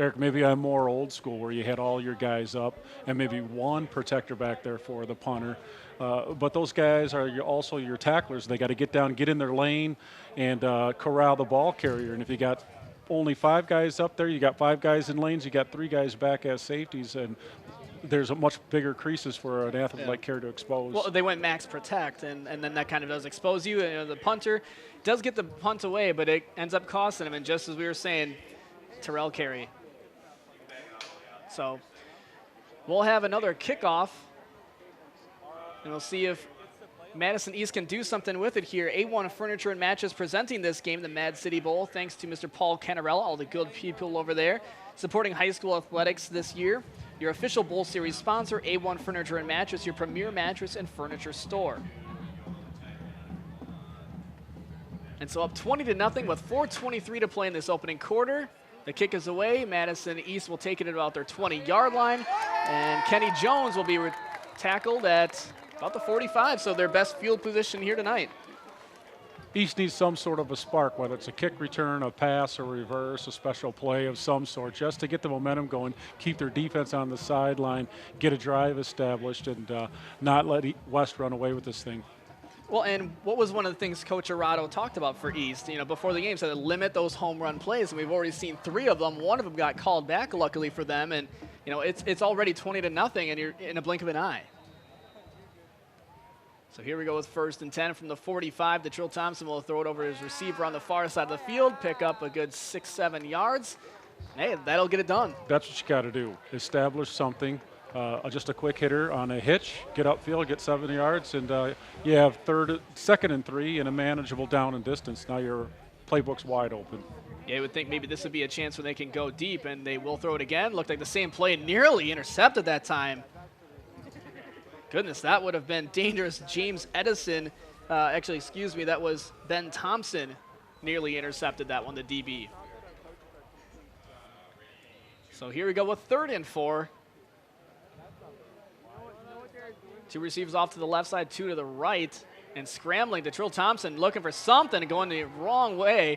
Eric, maybe I'm more old school where you had all your guys up and maybe one protector back there for the punter. But those guys are also your tacklers. They got to get down, get in their lane, and corral the ball carrier. And if you got only 5 guys up there, you got 5 guys in lanes, you got 3 guys back as safeties, and there's a much bigger creases for an athlete like Carey to expose. Well, they went max protect, and then that kind of does expose you. The punter does get the punt away, but it ends up costing him. And just as we were saying, Terrell Carey. So we'll have another kickoff, and we'll see if Madison East can do something with it here. A-1 Furniture and Matches presenting this game, the Mad City Bowl, thanks to Mr. Paul Canarella, all the good people over there supporting high school athletics this year. Your official Bowl Series sponsor, A-1 Furniture and Mattress, your premier mattress and furniture store. And so up 20-0 with 4:23 to play in this opening quarter. The kick is away. Madison East will take it at about their 20-yard line. And Kenny Jones will be tackled at about the 45, so their best field position here tonight. East needs some sort of a spark, whether it's a kick return, a pass, a reverse, a special play of some sort, just to get the momentum going, keep their defense on the sideline, get a drive established, and not let West run away with this thing. Well, and what was one of the things Coach Arado talked about for East, before the game, said limit those home run plays, and we've already seen 3 of them. One of them got called back, luckily for them, and it's already 20-0, and you're in a blink of an eye. So here we go with 1st and 10 from the 45. Detrill Thompson will throw it over his receiver on the far side of the field, pick up a good 6-7 yards. Hey, that'll get it done. That's what you got to do. Establish something. Just a quick hitter on a hitch, get upfield, get 7 yards, and you have 2nd and 3 and a manageable down and distance. Now your playbook's wide open. Yeah, you would think maybe this would be a chance when they can go deep, and they will throw it again. Looked like the same play, nearly intercepted that time. Goodness, that would have been dangerous. James Edison, that was Ben Thompson nearly intercepted that one, the DB. So here we go with 3rd and 4. 2 receivers off to the left side, 2 to the right, and scrambling. Detrill Thompson looking for something, going the wrong way.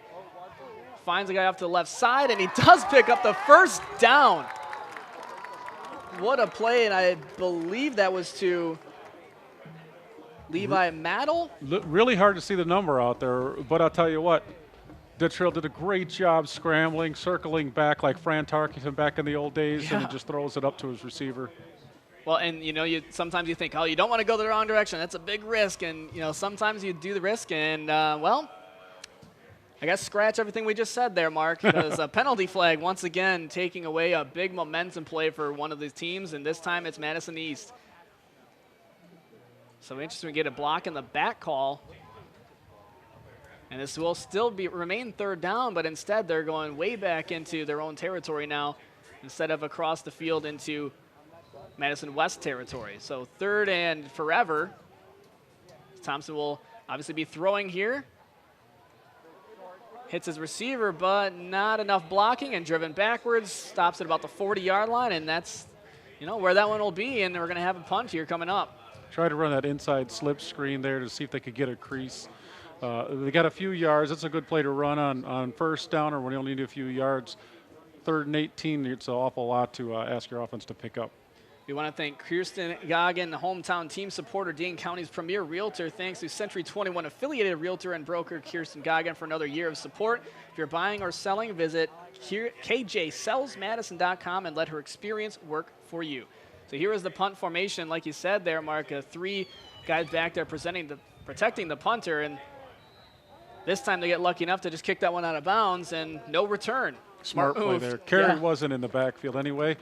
Finds a guy off to the left side, and he does pick up the 1st down. What a play, and I believe that was to Levi Maddle. Really hard to see the number out there, but I'll tell you what, Detrill did a great job scrambling, circling back like Fran Tarkenton back in the old days, and he just throws it up to his receiver. Well, and sometimes you think, oh, you don't want to go the wrong direction. That's a big risk, and sometimes you do the risk, and I guess scratch everything we just said there, Mark, because a penalty flag once again taking away a big momentum play for one of these teams, and this time it's Madison East. So interesting to get a block in the back call. And this will still remain 3rd down, but instead they're going way back into their own territory now instead of across the field into Madison West territory. So 3rd and forever. Thompson will obviously be throwing here. Hits his receiver, but not enough blocking and driven backwards. Stops at about the 40-yard line, and that's where that one will be, and we're going to have a punt here coming up. Try to run that inside slip screen there to see if they could get a crease. They got a few yards. That's a good play to run on first down or when you only need a few yards. 3rd and 18, it's an awful lot to ask your offense to pick up. We want to thank Kirsten Goggin, the hometown team supporter, Dane County's premier realtor. Thanks to Century 21 affiliated realtor and broker Kirsten Goggin for another year of support. If you're buying or selling, visit kjsellsmadison.com and let her experience work for you. So here is the punt formation, like you said there, Mark. 3 guys back there protecting the punter, and this time they get lucky enough to just kick that one out of bounds and no return. Smart play there. Carey wasn't in the backfield anyway,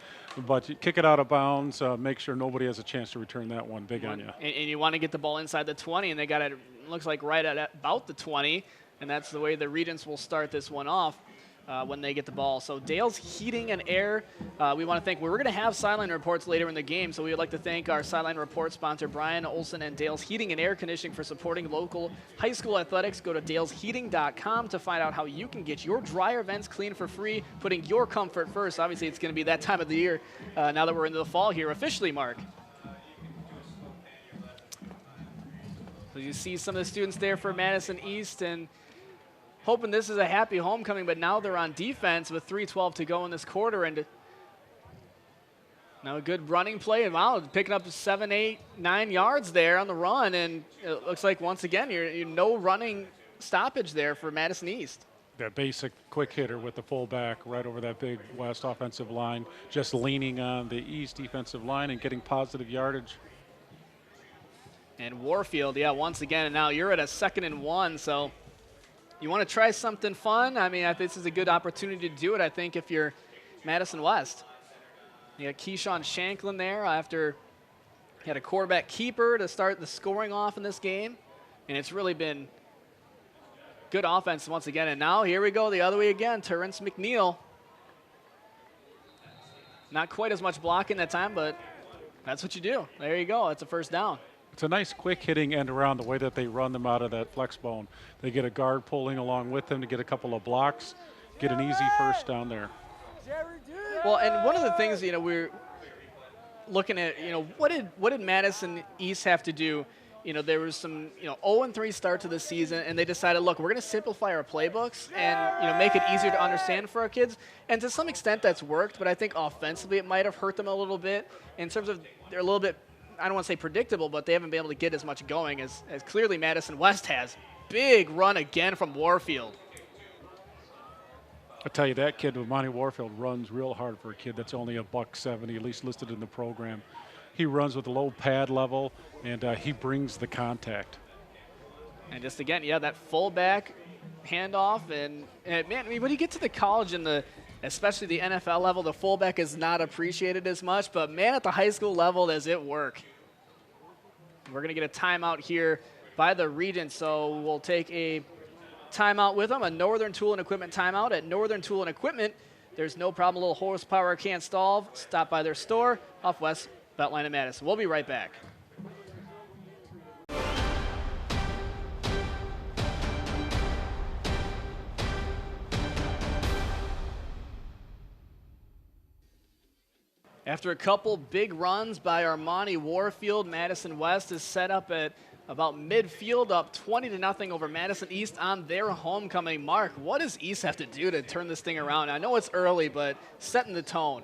but you kick it out of bounds, make sure nobody has a chance to return that one. Big on you. And you want to get the ball inside the 20, and they got it, looks like right at about the 20, and that's the way the Regents will start this one off when they get the ball. So Dale's Heating and Air, we want to thank, we're going to have sideline reports later in the game, so we would like to thank our sideline report sponsor, Brian Olson and Dale's Heating and Air Conditioning, for supporting local high school athletics. Go to dalesheating.com to find out how you can get your dryer vents clean for free, putting your comfort first. Obviously, it's going to be that time of the year now that we're into the fall here officially, Mark. So you see some of the students there for Madison East, and hoping this is a happy homecoming, but now they're on defense with 3:12 to go in this quarter. And now a good running play. And wow, picking up 7, 8, 9 yards there on the run. And it looks like, once again, you're no running stoppage there for Madison East. That basic quick hitter with the fullback right over that big West offensive line, just leaning on the East defensive line and getting positive yardage. And Warfield, yeah, once again, and now you're at a 2nd and 1, so you want to try something fun? I mean, this is a good opportunity to do it, I think, if you're Madison West. You got Keyshawn Shanklin there after he had a quarterback keeper to start the scoring off in this game. And it's really been good offense once again. And now here we go the other way again. Terrence McNeil. Not quite as much blocking that time, but that's what you do. There you go. That's a first down. It's a nice quick hitting end around the way that they run them out of that flex bone. They get a guard pulling along with them to get a couple of blocks, get an easy first down there. Well, and one of the things, we're looking at, what did Madison East have to do? There was some, 0-3 start to the season, and they decided, look, we're going to simplify our playbooks and, make it easier to understand for our kids. And to some extent that's worked, but I think offensively it might have hurt them a little bit in terms of they're a little bit, I don't want to say predictable, but they haven't been able to get as much going as clearly Madison West has. Big run again from Warfield. I tell you, that kid with Monty Warfield runs real hard for a kid that's only $170, at least listed in the program. He runs with a low pad level, and he brings the contact. And just again, that fullback handoff, and man, I mean, when you get to the college and especially the NFL level, the fullback is not appreciated as much, but man, at the high school level, does it work. We're going to get a timeout here by the Regents, so we'll take a timeout with them, a Northern Tool and Equipment timeout. At Northern Tool and Equipment, there's no problem, a little horsepower can't stall. Stop by their store off West Beltline in Madison. We'll be right back. After a couple big runs by Armani Warfield, Madison West is set up at about midfield, up 20-0 over Madison East on their homecoming. Mark, what does East have to do to turn this thing around? I know it's early, but setting the tone.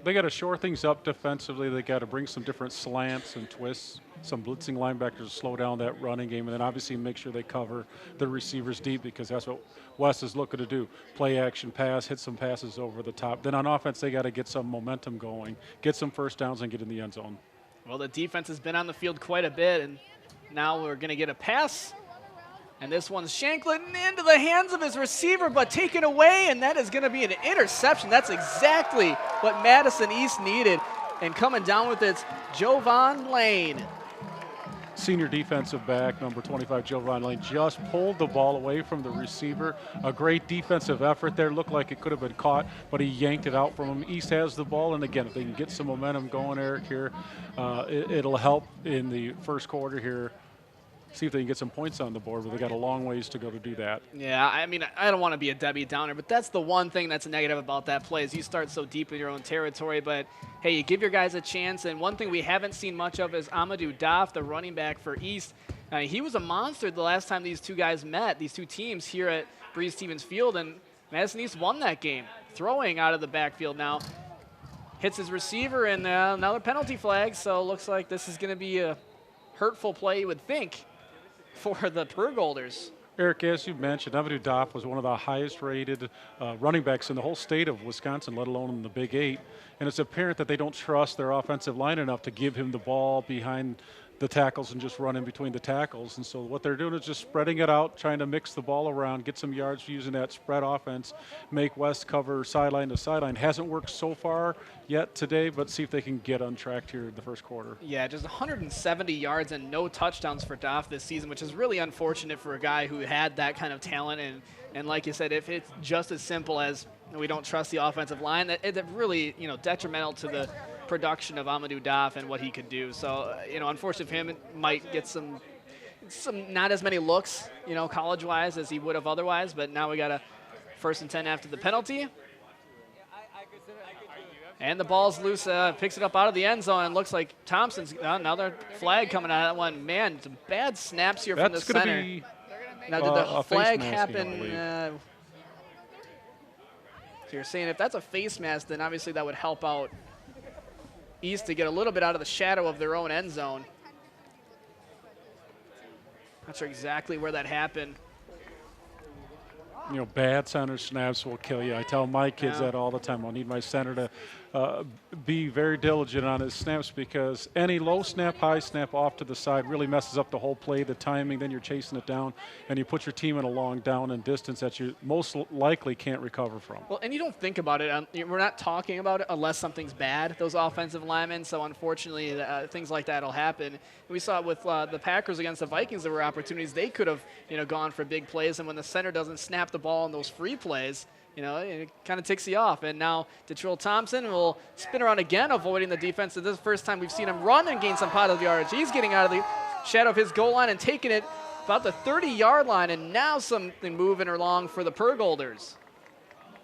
They got to shore things up defensively. They got to bring some different slants and twists, some blitzing linebackers to slow down that running game, and then obviously make sure they cover the receivers deep, because that's what West is looking to do. Play action pass, hit some passes over the top. Then on offense, they got to get some momentum going, get some first downs, and get in the end zone. Well, the defense has been on the field quite a bit, and now we're going to get a pass. And this one's Shanklin into the hands of his receiver, but taken away, and that is going to be an interception. That's exactly what Madison East needed. And coming down with it's Jovan Lane. Senior defensive back, number 25, Jovan Lane, just pulled the ball away from the receiver. A great defensive effort there. Looked like it could have been caught, but he yanked it out from him. East has the ball, and again, if they can get some momentum going, Eric, here, it'll help in the first quarter here. see if they can get some points on the board, but they got a long ways to go to do that. Yeah, I mean, I don't want to be a Debbie Downer, but that's the one thing that's negative about that play is you start so deep in your own territory. But, hey, you give your guys a chance. And one thing we haven't seen much of is Amadou Daf, the running back for East. He was a monster the last time these two guys met, these two teams here at Breese-Stevens Field. And Madison East won that game, throwing out of the backfield now. Hits his receiver, and another penalty flag. So it looks like this is going to be a hurtful play, you would think, for the Burgolders. Eric, as you mentioned, Amadou Daf was one of the highest-rated running backs in the whole state of Wisconsin, let alone in the Big Eight. And it's apparent that they don't trust their offensive line enough to give him the ball behind the tackles and just run in between the tackles. And so what they're doing is just spreading it out, trying to mix the ball around, get some yards using that spread offense, make West cover sideline to sideline. Hasn't worked so far yet today, but see if they can get untracked here in the first quarter. Yeah, just 170 yards and no touchdowns for Doff this season, which is really unfortunate for a guy who had that kind of talent. And like you said, if it's just as simple as we don't trust the offensive line, it's really, detrimental to the production of Amadou Daf and what he could do. So, unfortunately for him, it might get some not as many looks, college-wise as he would have otherwise. But now we got a 1st and 10 after the penalty. And the ball's loose, picks it up out of the end zone, and looks like Thompson's another flag coming out of that one. Man, some bad snaps here from the center. Be, now, did the flag happen? So you're saying if that's a face mask, then obviously that would help out East to get a little bit out of the shadow of their own end zone. Not sure exactly where that happened. Bad center snaps will kill you. I tell my kids that all the time. I'll need my center to be very diligent on his snaps because any low snap, high snap off to the side really messes up the whole play, the timing. Then you're chasing it down, and you put your team in a long down and distance that you most likely can't recover from. Well, and you don't think about it. We're not talking about it unless something's bad, those offensive linemen. So, unfortunately, things like that will happen. We saw it with the Packers against the Vikings. There were opportunities they could have, gone for big plays. And when the center doesn't snap the ball in those free plays, it kind of ticks you off. And now Detrill Thompson will spin around again, avoiding the defense. And this is the first time we've seen him run and gain some positive yardage. He's getting out of the shadow of his goal line and taking it about the 30-yard line. And now something moving along for the Burgolders.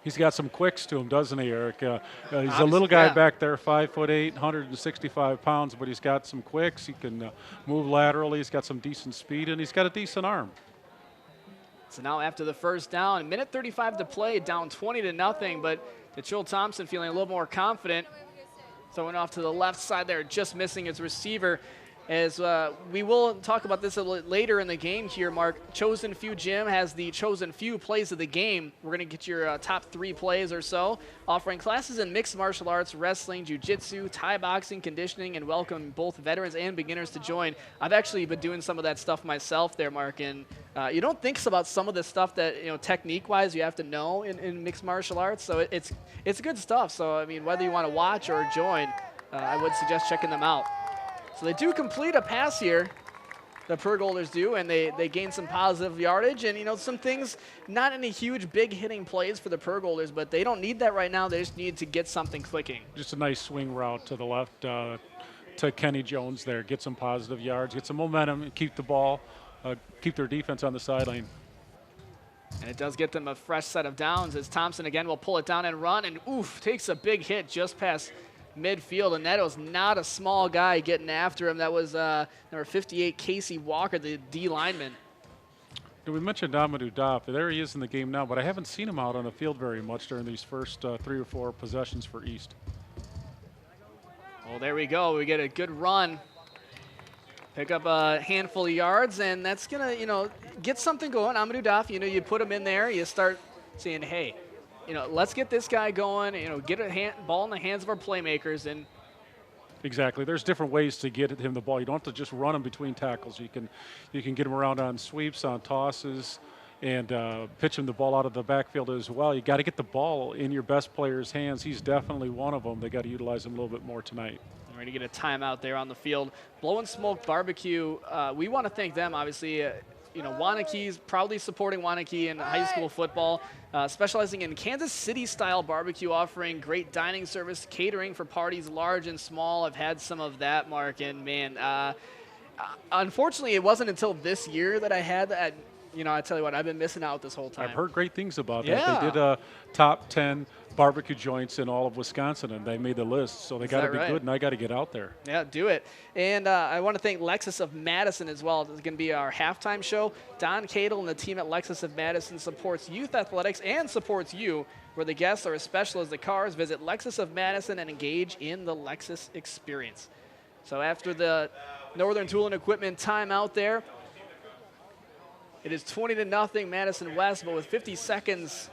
He's got some quicks to him, doesn't he, Eric? He's a little guy back there, 5'8", 165 pounds, but he's got some quicks. He can move laterally. He's got some decent speed, and he's got a decent arm. So now after the first down, minute 35 to play, down 20-0, but Detrill Thompson feeling a little more confident. Throwing off to the left side there, just missing his receiver. As we will talk about this a little later in the game here, Mark. Chosen Few Gym has the Chosen Few plays of the game. We're going to get your top 3 plays or so, offering classes in mixed martial arts, wrestling, jiu-jitsu, Thai boxing, conditioning, and welcome both veterans and beginners to join. I've actually been doing some of that stuff myself there, Mark, and you don't think about some of the stuff that, technique-wise you have to know in mixed martial arts, so it's good stuff. So, I mean, whether you want to watch or join, I would suggest checking them out. So they do complete a pass here, the Burgolders do, and they gain some positive yardage. And, some things, not any huge, big hitting plays for the Burgolders, but they don't need that right now. They just need to get something clicking. Just a nice swing route to the left to Kenny Jones there. Get some positive yards, get some momentum, and keep the ball, keep their defense on the sideline. And it does get them a fresh set of downs as Thompson again will pull it down and run, and takes a big hit just past midfield, and that was not a small guy getting after him. That was number 58, Casey Walker, the D lineman. We mentioned Amadou Daf. There he is in the game now, but I haven't seen him out on the field very much during these first 3 or 4 possessions for East. Well, there we go. We get a good run. Pick up a handful of yards, and that's going to, get something going. Amadou Daf, you put him in there, you start saying, hey, let's get this guy going, get a ball in the hands of our playmakers. And exactly. There's different ways to get him the ball. You don't have to just run him between tackles. You can get him around on sweeps, on tosses, and pitch him the ball out of the backfield as well. You got to get the ball in your best player's hands. He's definitely one of them. They got to utilize him a little bit more tonight. We're going to get a timeout there on the field. Blow and Smoke Barbecue, we want to thank them, obviously. Wanakee's proudly supporting Wanakee in high school football, specializing in Kansas City-style barbecue, offering great dining service, catering for parties large and small. I've had some of that, Mark, and man, unfortunately, it wasn't until this year that I had that. You know, I tell you what, I've been missing out this whole time. I've heard great things about Yeah. that. They did top 10 barbecue joints in all of Wisconsin, and they made the list. So they got to be right? good, and I got to get out there. Yeah, do it. And I want to thank Lexus of Madison as well. This is going to be our halftime show. Don Cadle and the team at Lexus of Madison supports youth athletics and supports you, where the guests are as special as the cars. Visit Lexus of Madison and engage in the Lexus experience. So after the Northern Tool and Equipment timeout there, it is 20-0 Madison West, but with 50 seconds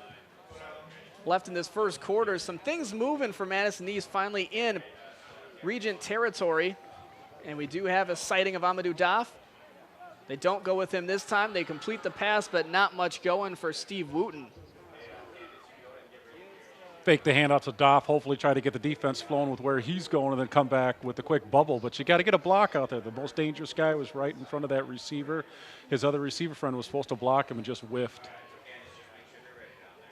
left in this first quarter, some things moving for Madison East, finally in Regent territory. And we do have a sighting of Amadou Daf. They don't go with him this time. They complete the pass, but not much going for Steve Wooten. Fake the handoff to Doff, hopefully try to get the defense flowing with where he's going and then come back with a quick bubble. But you got to get a block out there. The most dangerous guy was right in front of that receiver. His other receiver friend was supposed to block him and just whiffed.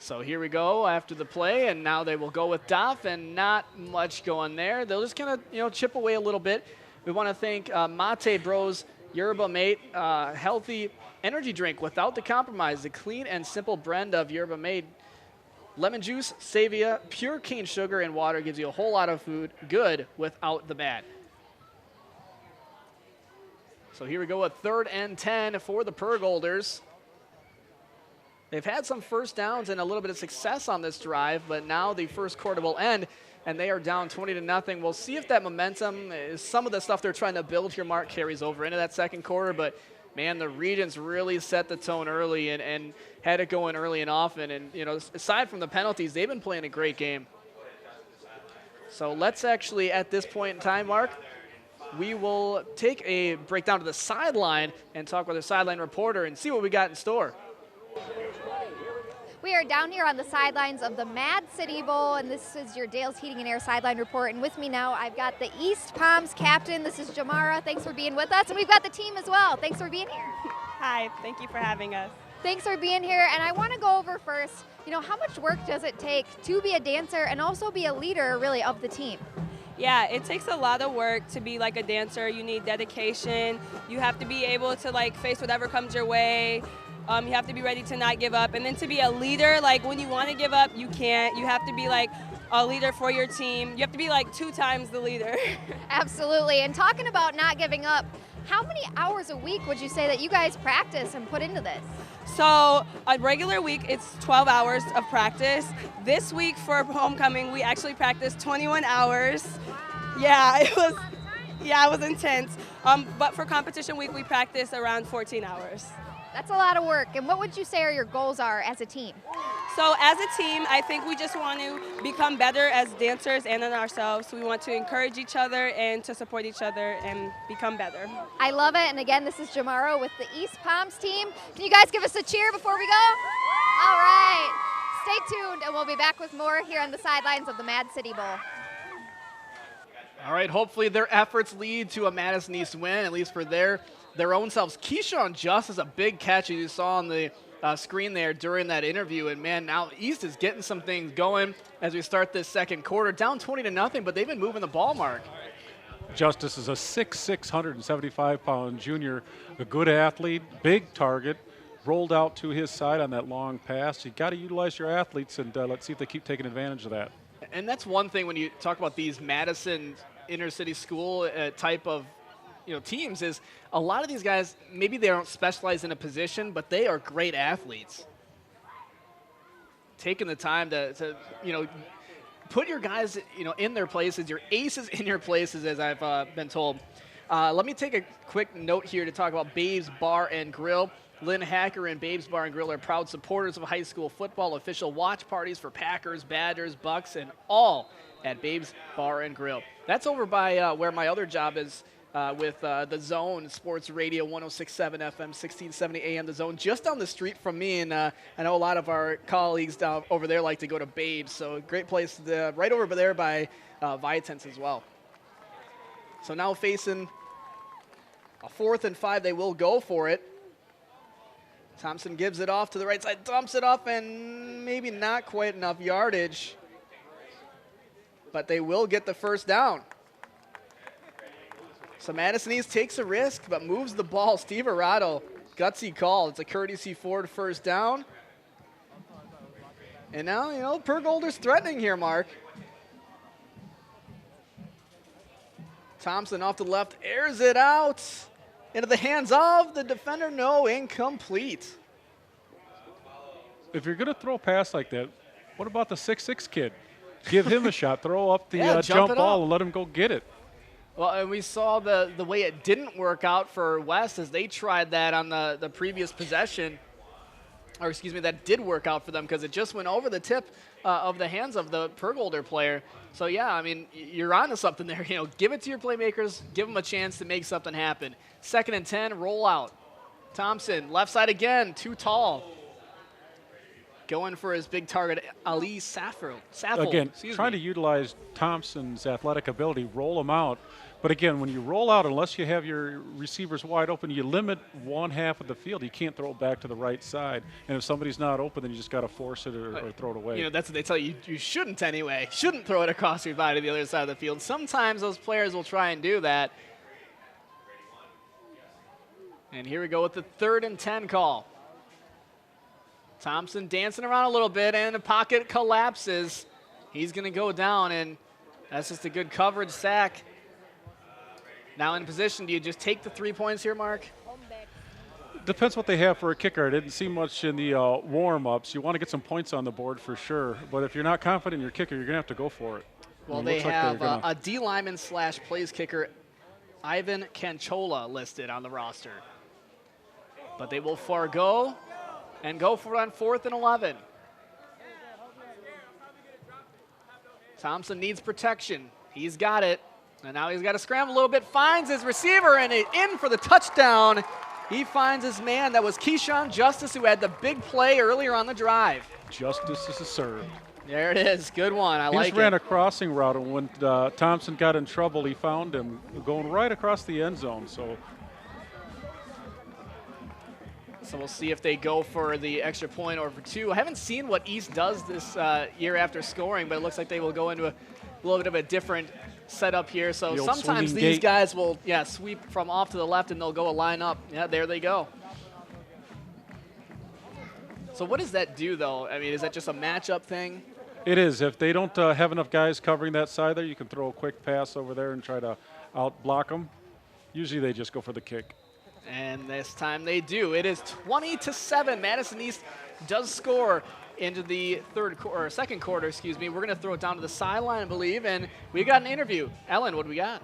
So here we go after the play, and now they will go with Doff, and not much going there. They'll just kind of chip away a little bit. We want to thank Mate Bros Yerba Mate, healthy energy drink without the compromise. The clean and simple blend of Yerba Mate. Lemon juice, Savia, pure cane sugar, and water gives you a whole lot of food good without the bad. So here we go with 3rd and 10 for the Pergolders. They've had some first downs and a little bit of success on this drive, but now the first quarter will end, and they are down 20-0. We'll see if that momentum, some of the stuff they're trying to build here, Mark, carries over into that second quarter, but man, the Regents really set the tone early and had it going early and often. And, aside from the penalties, they've been playing a great game. So let's actually, at this point in time, Mark, we will take a break down to the sideline and talk with our sideline reporter and see what we got in store. We are down here on the sidelines of the Mad City Bowl, and this is your Dale's Heating and Air sideline report. And with me now, I've got the East Palms captain. This is Jamara. Thanks for being with us. And we've got the team as well. Thanks for being here. Hi, thank you for having us. Thanks for being here. And I want to go over first, how much work does it take to be a dancer and also be a leader, really, of the team? Yeah, it takes a lot of work to be like a dancer. You need dedication. You have to be able to face whatever comes your way. You have to be ready to not give up. And then to be a leader, when you want to give up, you can't. You have to be a leader for your team. You have to be 2 times the leader. Absolutely. And talking about not giving up, how many hours a week would you say that you guys practice and put into this? So a regular week, it's 12 hours of practice. This week for homecoming, we actually practiced 21 hours. Yeah, it was intense. But for competition week, we practice around 14 hours. That's a lot of work. And what would you say your goals are as a team? So as a team, I think we just want to become better as dancers and in ourselves. We want to encourage each other and to support each other and become better. I love it. And again, this is Jamaro with the East Palms team. Can you guys give us a cheer before we go? All right. Stay tuned, and we'll be back with more here on the sidelines of the Mad City Bowl. All right, hopefully their efforts lead to a Madison East win, at least for their own selves. Keyshawn Justice, a big catch as you saw on the screen there during that interview. And, man, now East is getting some things going as we start this second quarter. Down 20-0, but they've been moving the ball, Mark. Justice is a 6'6", 175-pound junior, a good athlete, big target, rolled out to his side on that long pass. You got to utilize your athletes, and let's see if they keep taking advantage of that. And that's one thing when you talk about these Madison inner city school type of teams, is a lot of these guys, maybe they don't specialize in a position, but they are great athletes. Taking the time to put your guys in their places, your aces in your places, as I've been told. Let me take a quick note here to talk about Babes Bar and Grill. Lynn Hacker and Babes Bar and Grill are proud supporters of high school football. Official watch parties for Packers, Badgers, Bucks, and all at Babes Bar and Grill. That's over by where my other job is, with The Zone, Sports Radio 106.7 FM, 1670 AM, The Zone, just down the street from me. And I know a lot of our colleagues down over there like to go to Babes. So great place, right over there by Vitens as well. So now facing a 4th and 5, they will go for it. Thompson gives it off to the right side, dumps it off, and maybe not quite enough yardage. But they will get the first down. So Madison East takes a risk, but moves the ball. Steve Arado, gutsy call. It's a courtesy Ford first down. And now, you know, Pergolder's threatening here, Mark. Thompson off to the left, airs it out into the hands of the defender. No, incomplete. If you're going to throw a pass like that, what about the 6'6" kid? Give him a shot. Throw up the jump ball and let him go get it. Well, and we saw the way it didn't work out for West as they tried that on the previous possession. Or excuse me, that did work out for them because it just went over the tip of the hands of the Pergolder player. So, yeah, I mean, you're onto something there. You know, give it to your playmakers. Give them a chance to make something happen. 2nd and 10, roll out. Thompson, left side again, too tall. Going for his big target, Ali Saffel. Again, trying to utilize Thompson's athletic ability, roll him out. But again, when you roll out, unless you have your receivers wide open, you limit one half of the field. You can't throw it back to the right side. And if somebody's not open, then you just got to force it or throw it away. You know, that's what they tell you. You shouldn't anyway. Shouldn't throw it across your body to the other side of the field. Sometimes those players will try and do that. And here we go with the 3rd and 10 call. Thompson dancing around a little bit, and the pocket collapses. He's going to go down, and that's just a good coverage sack. Now in position, do you just take the 3 points here, Mark? Depends what they have for a kicker. I didn't see much in the warm-ups. You want to get some points on the board for sure, but if you're not confident in your kicker, you're going to have to go for it. Well, they have a D lineman / plays kicker, Ivan Canchola, listed on the roster. But they will forego and go for it on 4th and 11. Thompson needs protection. He's got it. And now he's got to scramble a little bit. Finds his receiver and in for the touchdown. He finds his man. That was Keyshawn Justice, who had the big play earlier on the drive. Justice is served. There it is. Good one. I like it. He just ran a crossing route, and when Thompson got in trouble, he found him going right across the end zone. So we'll see if they go for the extra point or for 2. I haven't seen what East does this year after scoring, but it looks like they will go into a little bit of a different setup here. So sometimes these guys will, sweep from off to the left, and they'll go a line up. Yeah, there they go. So what does that do, though? I mean, is that just a matchup thing? It is. If they don't have enough guys covering that side there, you can throw a quick pass over there and try to out-block them. Usually they just go for the kick. And this time they do. It is 20-7. Madison East does score into the second quarter, excuse me. We're going to throw it down to the sideline, I believe, and we got an interview. Ellen, what do we got?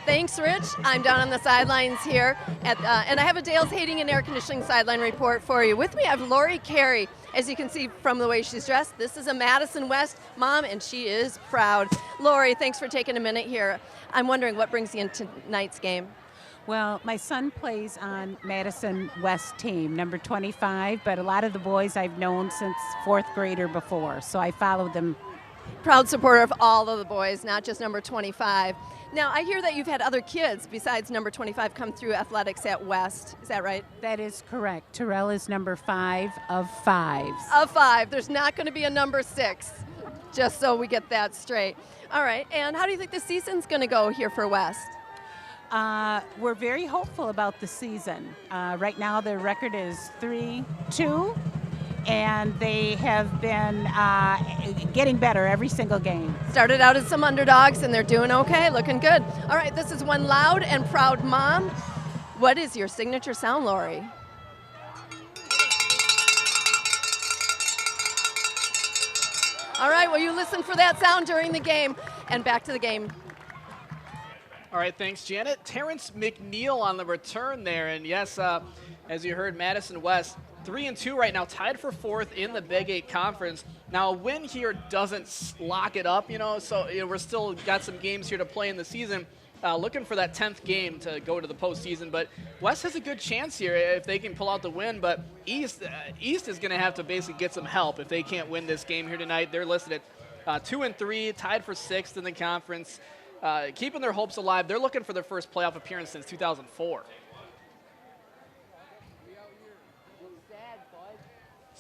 Thanks, Rich. I'm down on the sidelines here, and I have a Dale's Heating and Air Conditioning sideline report for you. With me, I have Lori Carey. As you can see from the way she's dressed, this is a Madison West mom, and she is proud. Lori, thanks for taking a minute here. I'm wondering what brings you into tonight's game. Well, my son plays on Madison West team, number 25, but a lot of the boys I've known since 4th grade or before, so I followed them. Proud supporter of all of the boys, not just number 25. Now, I hear that you've had other kids besides number 25 come through athletics at West. Is that right? That is correct. Terrell is number 5 of 5. Of 5. There's not going to be a number 6, just so we get that straight. All right, and how do you think the season's going to go here for West? We're very hopeful about the season. Right now their record is 3-2, and they have been getting better every single game. Started out as some underdogs, and they're doing okay, looking good. All right, this is one loud and proud mom. What is your signature sound, Lori? All right, well, you listen for that sound during the game, and back to the game. All right, thanks, Janet. Terrence McNeil on the return there. And yes, as you heard, Madison West 3-2 right now, tied for 4th in the Big 8 Conference. Now, a win here doesn't lock it up, so we're still got some games here to play in the season. Looking for that 10th game to go to the postseason. But West has a good chance here if they can pull out the win. But East is going to have to basically get some help if they can't win this game here tonight. They're listed at 2-3, tied for 6th in the conference. Keeping their hopes alive. They're looking for their first playoff appearance since 2004.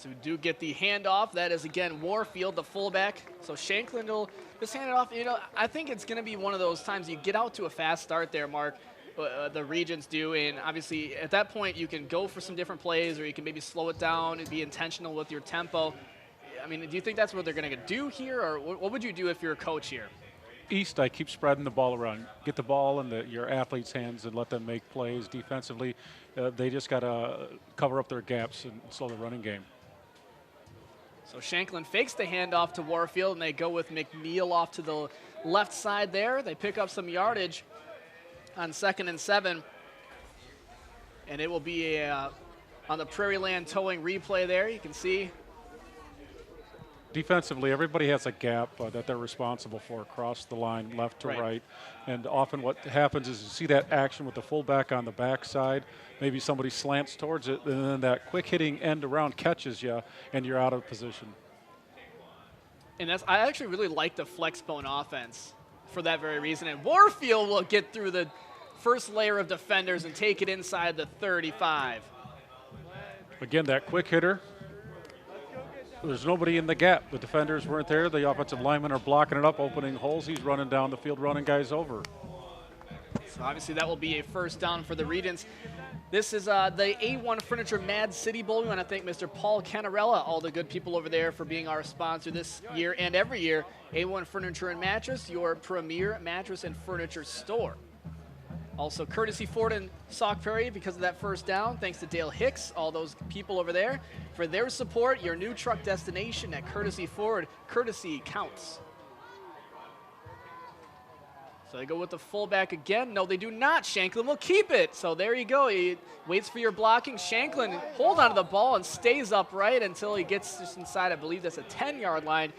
So we do get the handoff. That is, again, Warfield, the fullback. So Shanklin will just hand it off. You know, I think it's going to be one of those times you get out to a fast start there, Mark. The Regents do, and obviously at that point you can go for some different plays, or you can maybe slow it down and be intentional with your tempo. I mean, do you think that's what they're going to do here, or what would you do if you're a coach here? East, I keep spreading the ball around. Get the ball in your athletes' hands and let them make plays. Defensively, they just got to cover up their gaps and slow the running game. So Shanklin fakes the handoff to Warfield, and they go with McNeil off to the left side there. They pick up some yardage on 2nd and 7. And it will be on the Prairie Land towing replay there. You can see. Defensively, everybody has a gap that they're responsible for across the line, left to right. And often what happens is you see that action with the fullback on the backside. Maybe somebody slants towards it, and then that quick hitting end around catches you, and you're out of position. And I actually really like the flex bone offense for that very reason. And Warfield will get through the first layer of defenders and take it inside the 35. Again, that quick hitter. There's nobody in the gap. The defenders weren't there. The offensive linemen are blocking it up, opening holes. He's running down the field, running guys over. So obviously that will be a first down for the Regents. This is the A-1 Furniture Mad City Bowl. We want to thank Mr. Paul Canarella, all the good people over there, for being our sponsor this year and every year. A-1 Furniture and Mattress, your premier mattress and furniture store. Also, courtesy Ford and Sauk Prairie because of that first down. Thanks to Dale Hicks, all those people over there, for their support. Your new truck destination at Courtesy Ford. Courtesy counts. So they go with the fullback again. No, they do not. Shanklin will keep it. So there you go. He waits for your blocking. Shanklin hold on to the ball and stays upright until he gets just inside, I believe that's a 10-yard line.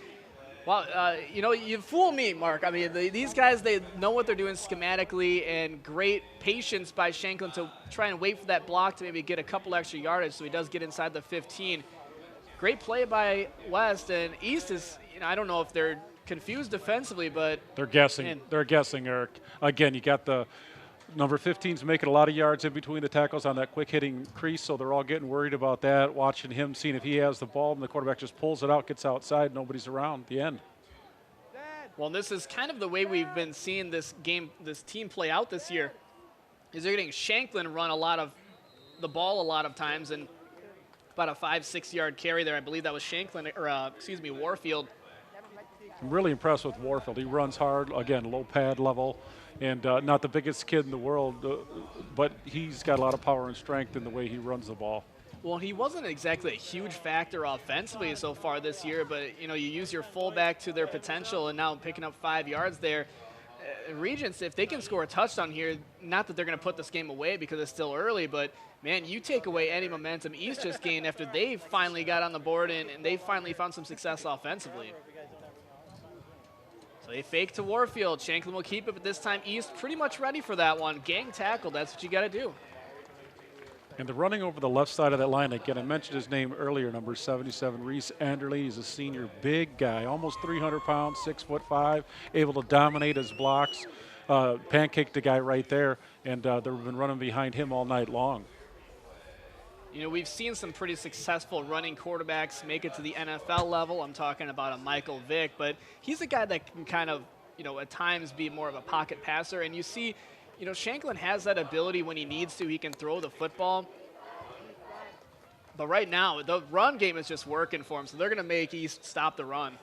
Well, you know, you fool me, Mark. I mean, these guys, they know what they're doing schematically, and great patience by Shanklin to try and wait for that block to maybe get a couple extra yardage, so he does get inside the 15. Great play by West, and East is, you know, I don't know if they're confused defensively, but they're guessing. They're guessing, Eric. Again, you got the number 15's making a lot of yards in between the tackles on that quick hitting crease, so they're all getting worried about that, watching him, seeing if he has the ball, and the quarterback just pulls it out, gets outside, nobody's around at the end. Well, this is kind of the way we've been seeing this team play out this year, is they're getting Shanklin run the ball a lot of times, and about a 5-6 yard carry there. I believe that was Shanklin, or Warfield. I'm really impressed with Warfield. He runs hard, again, low pad level, and not the biggest kid in the world, but he's got a lot of power and strength in the way he runs the ball. Well, he wasn't exactly a huge factor offensively so far this year, but, you know, you use your fullback to their potential, and now picking up 5 yards there. Regents, if they can score a touchdown here, not that they're going to put this game away because it's still early, but, man, you take away any momentum East just gained after they finally got on the board and they finally found some success offensively. So they fake to Warfield. Shanklin will keep it, but this time East pretty much ready for that one. Gang tackle, that's what you got to do. And the running over the left side of that line, again, I mentioned his name earlier, number 77, Reese Anderley. He's a senior, big guy, almost 300 pounds, 6'5", able to dominate his blocks, pancake the guy right there, and they've been running behind him all night long. You know, we've seen some pretty successful running quarterbacks make it to the NFL level. I'm talking about a Michael Vick, but he's a guy that can kind of, you know, at times be more of a pocket passer. And you see, you know, Shanklin has that ability when he needs to. He can throw the football. But right now, the run game is just working for him, so they're going to make East stop the run.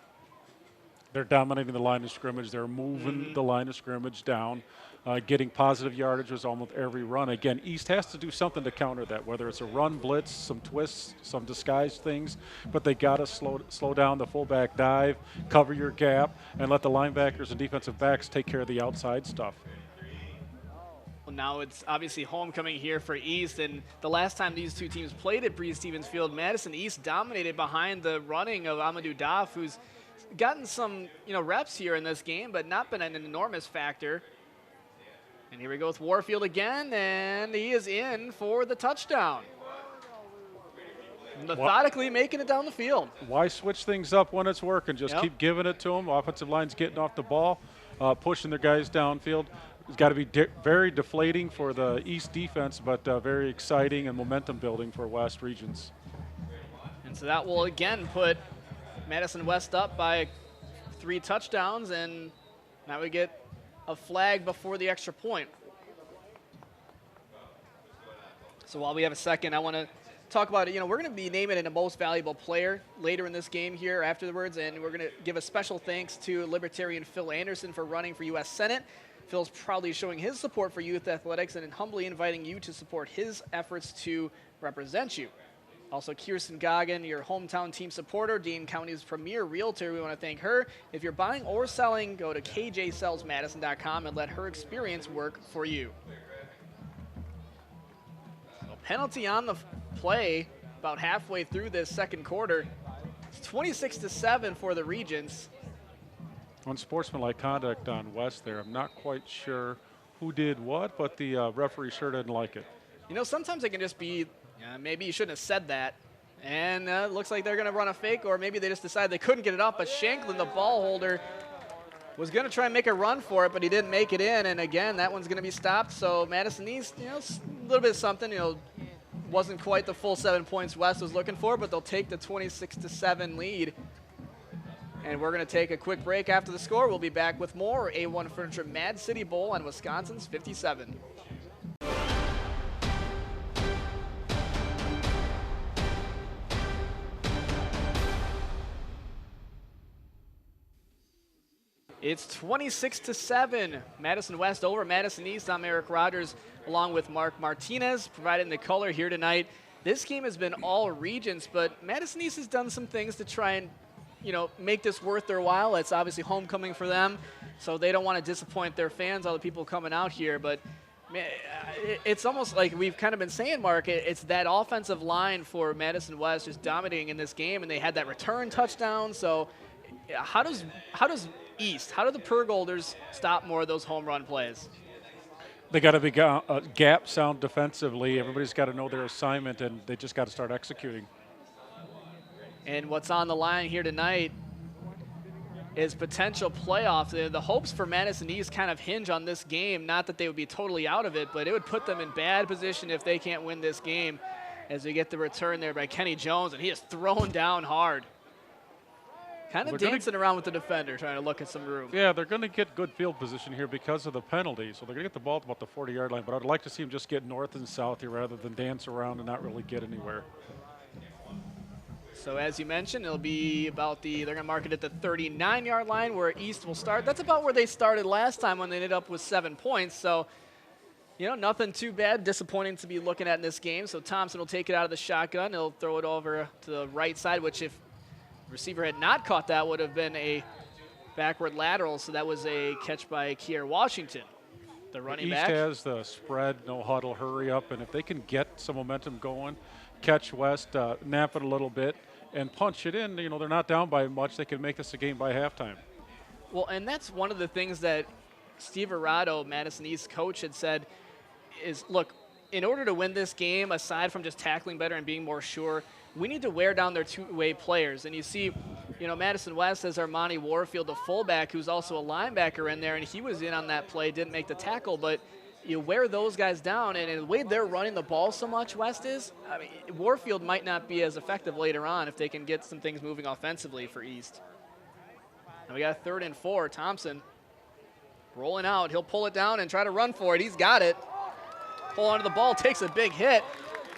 They're dominating the line of scrimmage. They're moving the line of scrimmage down. Getting positive yardage was almost every run. Again, East has to do something to counter that, whether it's a run blitz, some twists, some disguised things, but they got to slow down the fullback dive, cover your gap, and let the linebackers and defensive backs take care of the outside stuff. Well, now it's obviously homecoming here for East, and the last time these two teams played at Breeze-Stevens Field, Madison East dominated behind the running of Amadou Daf, who's gotten some, you know, reps here in this game, but not been an enormous factor. And here we go with Warfield again, and he is in for the touchdown. Methodically making it down the field. Why switch things up when it's working? Just keep giving it to them. Offensive line's getting off the ball, pushing their guys downfield. It's got to be very deflating for the East defense, but very exciting and momentum building for West Regents. And so that will again put Madison West up by 3 touchdowns, and now we get a flag before the extra point. So while we have a second, I want to talk about it. You know, we're going to be naming it a most valuable player later in this game here afterwards, and we're going to give a special thanks to Libertarian Phil Anderson for running for U.S. Senate. Phil's proudly showing his support for youth athletics and humbly inviting you to support his efforts to represent you. Also, Kirsten Goggin, your hometown team supporter, Dane County's premier realtor. We want to thank her. If you're buying or selling, go to kjsellsmadison.com and let her experience work for you. So penalty on the play about halfway through this second quarter. It's 26-7 for the Regents. Unsportsmanlike conduct on West there. I'm not quite sure who did what, but the referee sure didn't like it. You know, sometimes it can just be, maybe you shouldn't have said that. And it looks like they're going to run a fake, or maybe they just decided they couldn't get it up. But Shanklin, the ball holder, was going to try and make a run for it, but he didn't make it in. And again, that one's going to be stopped. So Madison needs, a little bit of something. Wasn't quite the full 7 points West was looking for, but they'll take the 26-7 lead. And we're going to take a quick break after the score. We'll be back with more A-1 Furniture Mad City Bowl on Wisconsin's 57. It's 26-7. Madison West over Madison East. I'm Eric Rogers along with Mark Martinez providing the color here tonight. This game has been all Regents, but Madison East has done some things to try and make this worth their while. It's obviously homecoming for them, so they don't want to disappoint their fans, all the people coming out here. But man, it's almost like we've kind of been saying, Mark, it's that offensive line for Madison West just dominating in this game, and they had that return touchdown. So how does East, how do the Pergolders stop more of those home run plays? They got to be gap sound defensively. Everybody's got to know their assignment, and they just got to start executing. And what's on the line here tonight is potential playoffs. The hopes for Madison East kind of hinge on this game. Not that they would be totally out of it, but it would put them in bad position if they can't win this game, as we get the return there by Kenny Jones, and he is thrown down hard. Kind of dancing around with the defender, trying to look at some room. Yeah, they're going to get good field position here because of the penalty. So they're going to get the ball at about the 40-yard line, but I'd like to see them just get north and south here rather than dance around and not really get anywhere. So as you mentioned, it'll be about they're going to mark it at the 39-yard line where East will start. That's about where they started last time when they ended up with 7 points. So, nothing too bad, disappointing to be looking at in this game. So Thompson will take it out of the shotgun. He'll throw it over to the right side, which if the receiver had not caught that would have been a backward lateral. So that was a catch by Kier Washington, the running back. East has the spread, no huddle, hurry up. And if they can get some momentum going, catch West, nap it a little bit, and punch it in, they're not down by much. They can make this a game by halftime. Well, and that's one of the things that Steve Arado, Madison East coach, had said is, look, in order to win this game, aside from just tackling better and being more sure, we need to wear down their two-way players. And you see, Madison West has Armani Warfield, a fullback, who's also a linebacker in there, and he was in on that play, didn't make the tackle, but you wear those guys down, and the way they're running the ball so much, West is, Warfield might not be as effective later on if they can get some things moving offensively for East. And we got a 3rd and 4. Thompson rolling out. He'll pull it down and try to run for it. He's got it. Pull onto the ball, takes a big hit,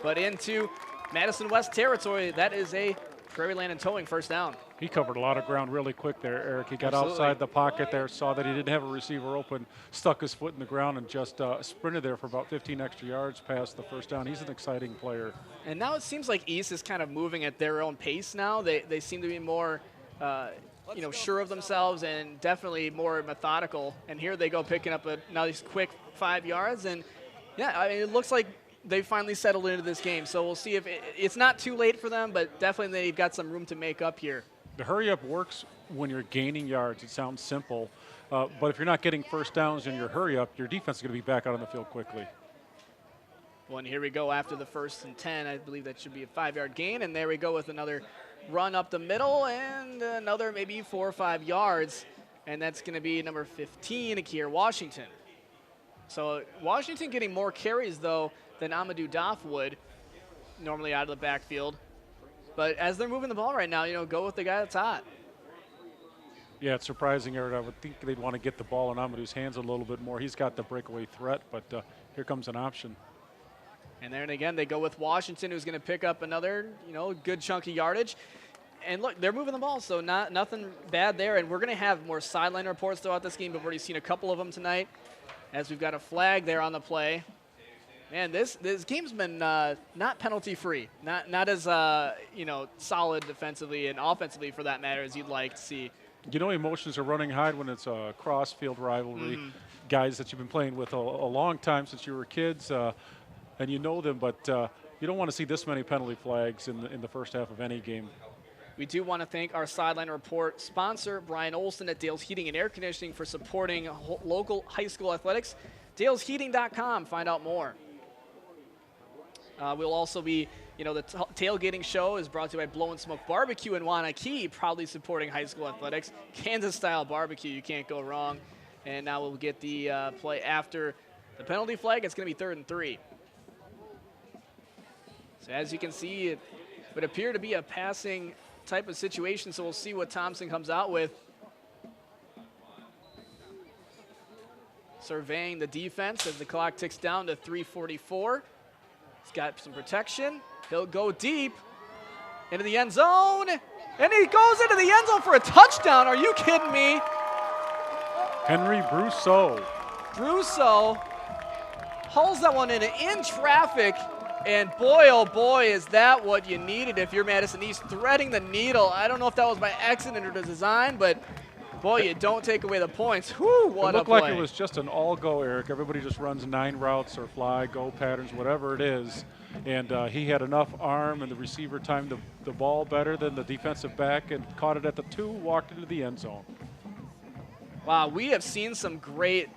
but into Madison West territory. That is a Prairie Land and Towing first down. He covered a lot of ground really quick there, Eric. He got outside the pocket there, saw that he didn't have a receiver open, stuck his foot in the ground, and just sprinted there for about 15 extra yards past the first down. He's an exciting player. And now it seems like East is kind of moving at their own pace now. They seem to be more sure of themselves and definitely more methodical. And here they go picking up a nice quick 5 yards. And, it looks like they finally settled into this game. So we'll see if it's not too late for them, but definitely they've got some room to make up here. The hurry-up works when you're gaining yards. It sounds simple, but if you're not getting first downs in your hurry-up, your defense is going to be back out on the field quickly. Well, and here we go after the 1st and 10. I believe that should be a 5-yard gain, and there we go with another run up the middle and another maybe 4 or 5 yards, and that's going to be number 15, Kier Washington. So Washington getting more carries, though, than Amadou Doff would normally out of the backfield. But as they're moving the ball right now, go with the guy that's hot. Yeah, it's surprising, Eric. I would think they'd want to get the ball in Amadou's hands a little bit more. He's got the breakaway threat, but here comes an option. And then again, they go with Washington, who's going to pick up another, good chunky yardage. And look, they're moving the ball, so nothing bad there. And we're going to have more sideline reports throughout this game. We've already seen a couple of them tonight, as we've got a flag there on the play. Man, this game's been not penalty-free, not as solid defensively and offensively for that matter as you'd like to see. Emotions are running high when it's a cross-field rivalry. Guys that you've been playing with a long time since you were kids, and you know them, but you don't want to see this many penalty flags in the first half of any game. We do want to thank our Sideline Report sponsor, Brian Olson at Dale's Heating and Air Conditioning, for supporting local high school athletics. Dale'sHeating.com, find out more. We'll also be, the tailgating show is brought to you by Blow and Smoke Barbecue in Wanakee, proudly supporting high school athletics. Kansas-style barbecue, you can't go wrong. And now we'll get the play after the penalty flag. It's going to be 3rd and 3. So as you can see, it would appear to be a passing type of situation, so we'll see what Thompson comes out with. Surveying the defense as the clock ticks down to 3:44. He's got some protection. He'll go deep into the end zone, and he goes into the end zone for a touchdown. Are you kidding me? Henry Brousseau hauls that one in traffic, and boy, oh boy, is that what you needed if you're Madison East, threading the needle. I don't know if that was by accident or design, but boy, you don't take away the points. Whew, what a play. It looked like it was just an all-go, Eric. Everybody just runs 9 routes or fly, go patterns, whatever it is. And he had enough arm, and the receiver timed the ball better than the defensive back and caught it at the 2, walked into the end zone. Wow, we have seen some great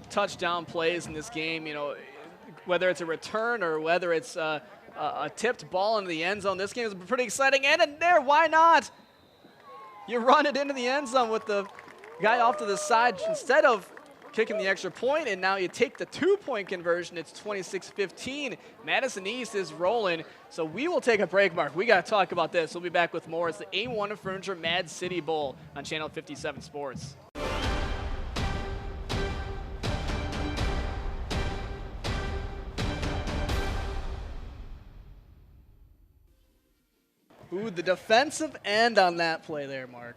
touchdown plays in this game, whether it's a return or whether it's a tipped ball into the end zone. This game is pretty exciting. And in there, why not? You run it into the end zone with the guy off to the side instead of kicking the extra point, and now you take the 2-point conversion. It's 26-15. Madison East is rolling, so we will take a break, Mark. We got to talk about this. We'll be back with more. It's the A-1 Furniture Mad City Bowl on Channel 57 Sports. Ooh, the defensive end on that play there, Mark.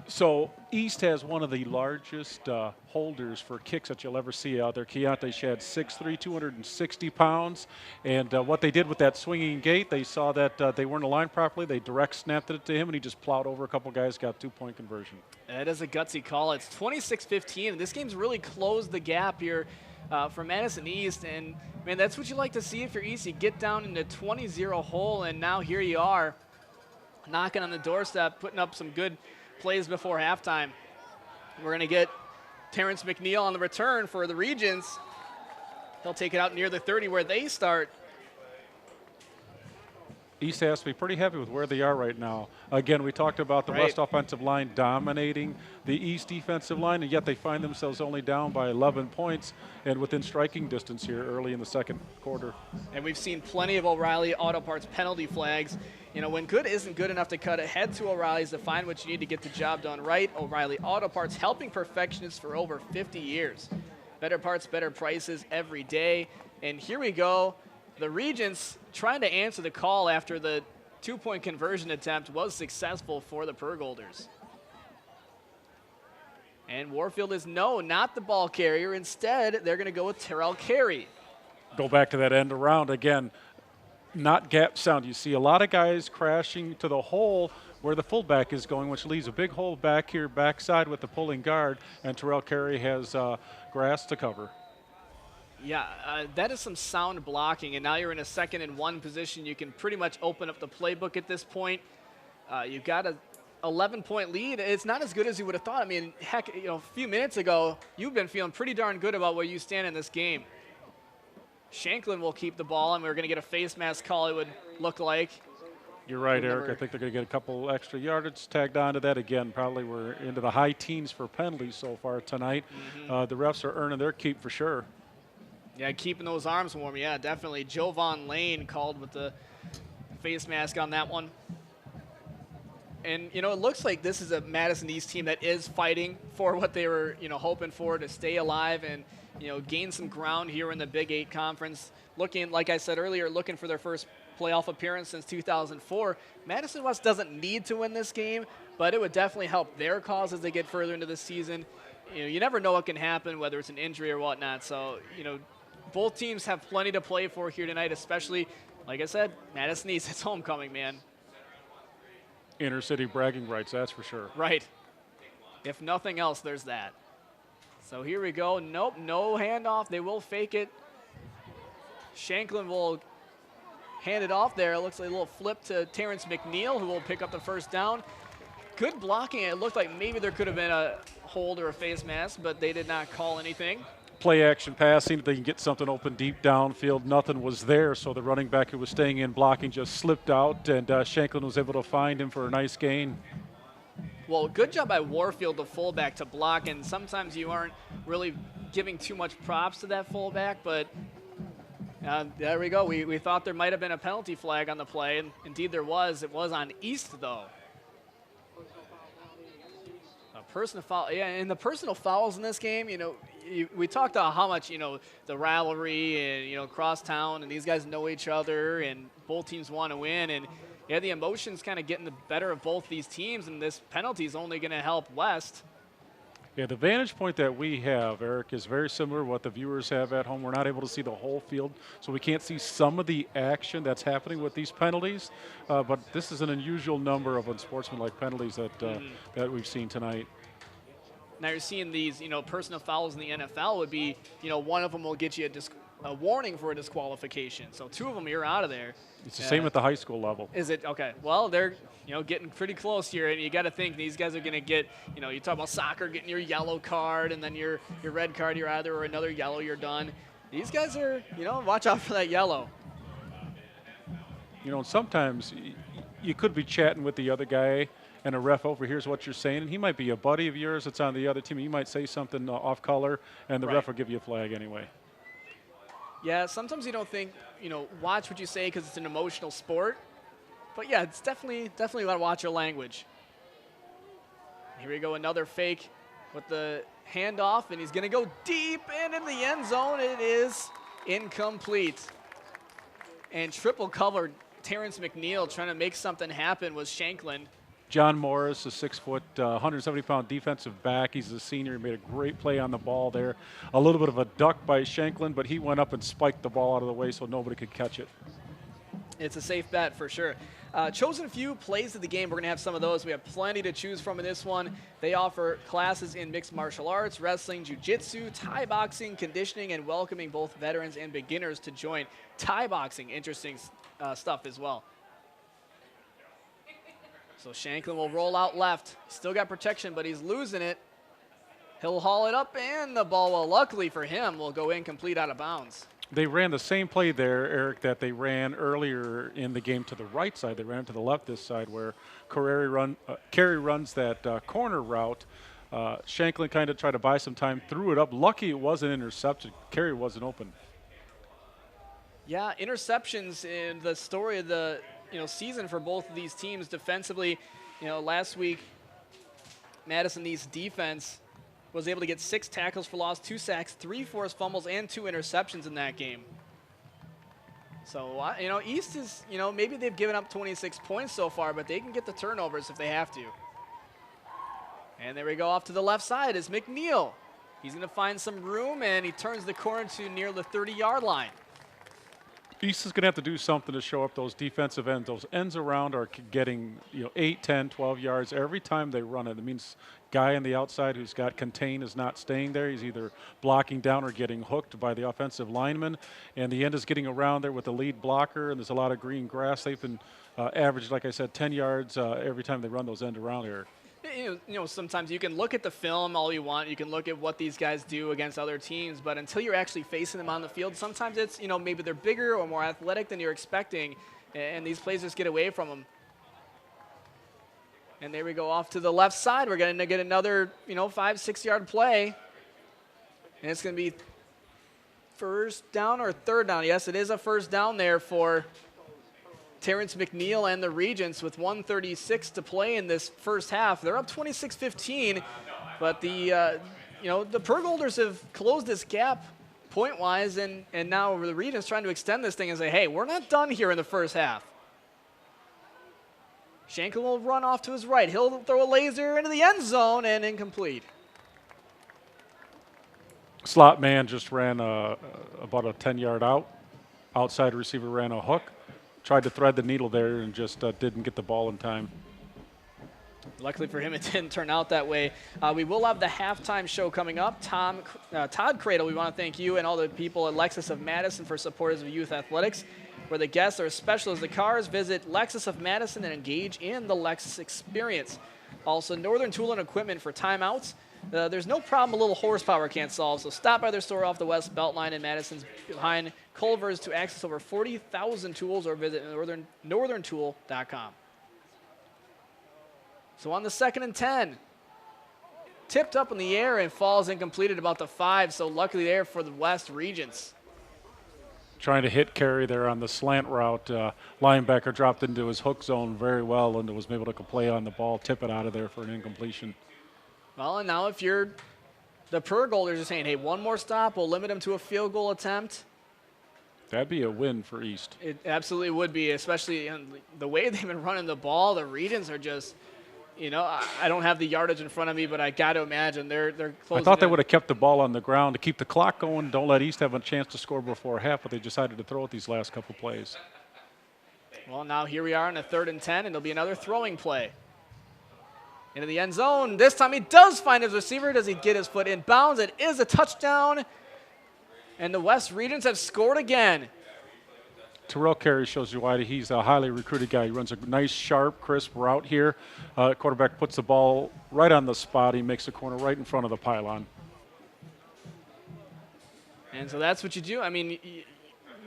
So East has one of the largest holders for kicks that you'll ever see out there. Keontae Shad, 6'3", 260 pounds. And what they did with that swinging gait, they saw that they weren't aligned properly. They direct snapped it to him, and he just plowed over a couple guys, got 2-point conversion. That is a gutsy call. It's 26-15, and this game's really closed the gap here for Madison East. And, man, that's what you like to see if you're East. You get down in the 20-0 hole, and now here you are knocking on the doorstep, putting up some good plays before halftime. We're going to get Terrence McNeil on the return for the Regions. He'll take it out near the 30 where they start. East has to be pretty happy with where they are right now. Again, we talked about the West offensive line dominating the East defensive line, and yet they find themselves only down by 11 points and within striking distance here early in the second quarter. And we've seen plenty of O'Reilly Auto Parts penalty flags. When good isn't good enough to cut ahead to O'Reilly's to find what you need to get the job done right. O'Reilly Auto Parts, helping perfectionists for over 50 years. Better parts, better prices every day. And here we go. The Regents trying to answer the call after the 2-point conversion attempt was successful for the Pergolders. And Warfield is not the ball carrier. Instead, they're going to go with Terrell Carey. Go back to that end around again. Not gap sound. You see a lot of guys crashing to the hole where the fullback is going, which leaves a big hole back here, backside with the pulling guard, and Terrell Carey has grass to cover. Yeah, that is some sound blocking, and now you're in a 2nd and 1 position. You can pretty much open up the playbook at this point. You've got a 11-point lead. It's not as good as you would have thought. I mean, heck, a few minutes ago, you've been feeling pretty darn good about where you stand in this game. Shanklin will keep the ball, and we're going to get a face mask call, it would look like. You're right, Eric. I think they're going to get a couple extra yardage tagged onto that. Again, probably we're into the high teens for penalties so far tonight. The refs are earning their keep for sure. Yeah, keeping those arms warm. Yeah, definitely. Jovan Lane called with the face mask on that one. And, it looks like this is a Madison East team that is fighting for what they were, hoping for, to stay alive and, gain some ground here in the Big 8 Conference. Looking, like I said earlier, looking for their first playoff appearance since 2004. Madison West doesn't need to win this game, but it would definitely help their cause as they get further into the season. You never know what can happen, whether it's an injury or whatnot. So, both teams have plenty to play for here tonight, especially, like I said, Madison East, it's homecoming, man. Inner city bragging rights, that's for sure. Right. If nothing else, there's that. So here we go. Nope, no handoff. They will fake it. Shanklin will hand it off there. It looks like a little flip to Terrence McNeil, who will pick up the first down. Good blocking. It looked like maybe there could have been a hold or a face mask, but they did not call anything. Play action passing, if they can get something open deep downfield. Nothing was there, so the running back who was staying in blocking just slipped out, and Shanklin was able to find him for a nice gain. Well, good job by Warfield, the fullback, to block, and sometimes you aren't really giving too much props to that fullback, but there we go. We thought there might have been a penalty flag on the play, and indeed there was. It was on East, though. A personal foul. Yeah, and the personal fouls in this game, we talked about how much, the rivalry and, crosstown, and these guys know each other, and both teams want to win. And, yeah, the emotions kind of getting the better of both these teams, and this penalty is only going to help West. Yeah, the vantage point that we have, Eric, is very similar to what the viewers have at home. We're not able to see the whole field, so we can't see some of the action that's happening with these penalties. But this is an unusual number of unsportsmanlike penalties that we've seen tonight. Now you're seeing these, personal fouls in the NFL would be, one of them will get you a warning for a disqualification. So 2 of them, you're out of there. It's the same at the high school level. Is it? Okay. Well, they're, getting pretty close here, and you got to think these guys are going to get, you talk about soccer, getting your yellow card, and then your red card, you're either, or another yellow, you're done. These guys are, watch out for that yellow. Sometimes you could be chatting with the other guy, and a ref overhears what you're saying, and he might be a buddy of yours that's on the other team. You might say something off color, and the ref will give you a flag anyway. Yeah, sometimes you don't think, watch what you say because it's an emotional sport. But, yeah, it's definitely got to watch your language. Here we go, another fake with the handoff, and he's going to go deep and in the end zone. It is incomplete. And triple covered Terrence McNeil trying to make something happen was Shanklin. John Morris, a 6-foot, 170-pound defensive back. He's a senior. He made a great play on the ball there. A little bit of a duck by Shanklin, but he went up and spiked the ball out of the way so nobody could catch it. It's a safe bet for sure. Chosen few plays of the game. We're going to have some of those. We have plenty to choose from in this one. They offer classes in mixed martial arts, wrestling, jiu-jitsu, Thai boxing, conditioning, and welcoming both veterans and beginners to join. Thai boxing, interesting stuff as well. So Shanklin will roll out left. Still got protection, but he's losing it. He'll haul it up, and the ball, well, luckily for him, will go incomplete out of bounds. They ran the same play there, Eric, that they ran earlier in the game to the right side. They ran to the left this side where Carey runs that corner route. Shanklin kind of tried to buy some time, threw it up. Lucky it wasn't intercepted. Carey wasn't open. Yeah, interceptions in the story of the season for both of these teams defensively. Last week, Madison East defense was able to get 6 tackles for loss, 2 sacks, 3 forced fumbles, and 2 interceptions in that game. So, East is, maybe they've given up 26 points so far, but they can get the turnovers if they have to. And there we go, off to the left side is McNeil. He's going to find some room, and he turns the corner to near the 30-yard line. East is going to have to do something to show up those defensive ends. Those ends around are getting 8, 10, 12 yards every time they run it. It means guy on the outside who's got contain is not staying there. He's either blocking down or getting hooked by the offensive lineman. And the end is getting around there with the lead blocker, and there's a lot of green grass. They've been averaged, like I said, 10 yards every time they run those end around here. Sometimes you can look at the film all you want. You can look at what these guys do against other teams, but until you're actually facing them on the field, sometimes it's, maybe they're bigger or more athletic than you're expecting, and these plays just get away from them. And there we go off to the left side. We're going to get another, 5-6 yard play. And it's going to be first down or third down. Yes, it is a first down there for Terrence McNeil and the Regents with 1:36 to play in this first half. They're up 26-15, but the the Pergolders have closed this gap point-wise, and now the Regents trying to extend this thing and say, hey, we're not done here in the first half. Schenkel will run off to his right. He'll throw a laser into the end zone and incomplete. Slot man just ran about a 10-yard out. Outside receiver ran a hook. Tried to thread the needle there and just didn't get the ball in time. Luckily for him, it didn't turn out that way. We will have the halftime show coming up. Todd Cradle, we want to thank you and all the people at Lexus of Madison for supporters of youth athletics. Where the guests are as special as the cars, visit Lexus of Madison and engage in the Lexus experience. Also, Northern Tool and Equipment for timeouts. There's no problem a little horsepower can't solve, so stop by their store off the West Beltline in Madison's behind Culver's to access over 40,000 tools or visit northerntool.com. So on the 2nd and 10, tipped up in the air and falls incomplete at about the 5, so luckily there for the West Regents. Trying to hit Carey there on the slant route. Linebacker dropped into his hook zone very well and was able to play on the ball, tip it out of there for an incompletion. Well, and now if you're the Pergolders are saying, hey, one more stop, we'll limit them to a field goal attempt. That'd be a win for East. It absolutely would be, especially in the way they've been running the ball. The Regents are just, I don't have the yardage in front of me, but I got to imagine they're closing. I thought they would have kept the ball on the ground to keep the clock going. Don't let East have a chance to score before half, but they decided to throw it these last couple plays. Well, now here we are in a 3rd and 10, and there'll be another throwing play. Into the end zone. This time he does find his receiver. Does he get his foot in bounds? It is a touchdown. And the West Regents have scored again. Terrell Carey shows you why he's a highly recruited guy. He runs a nice, sharp, crisp route here. Quarterback puts the ball right on the spot. He makes the corner right in front of the pylon. And so that's what you do. I mean,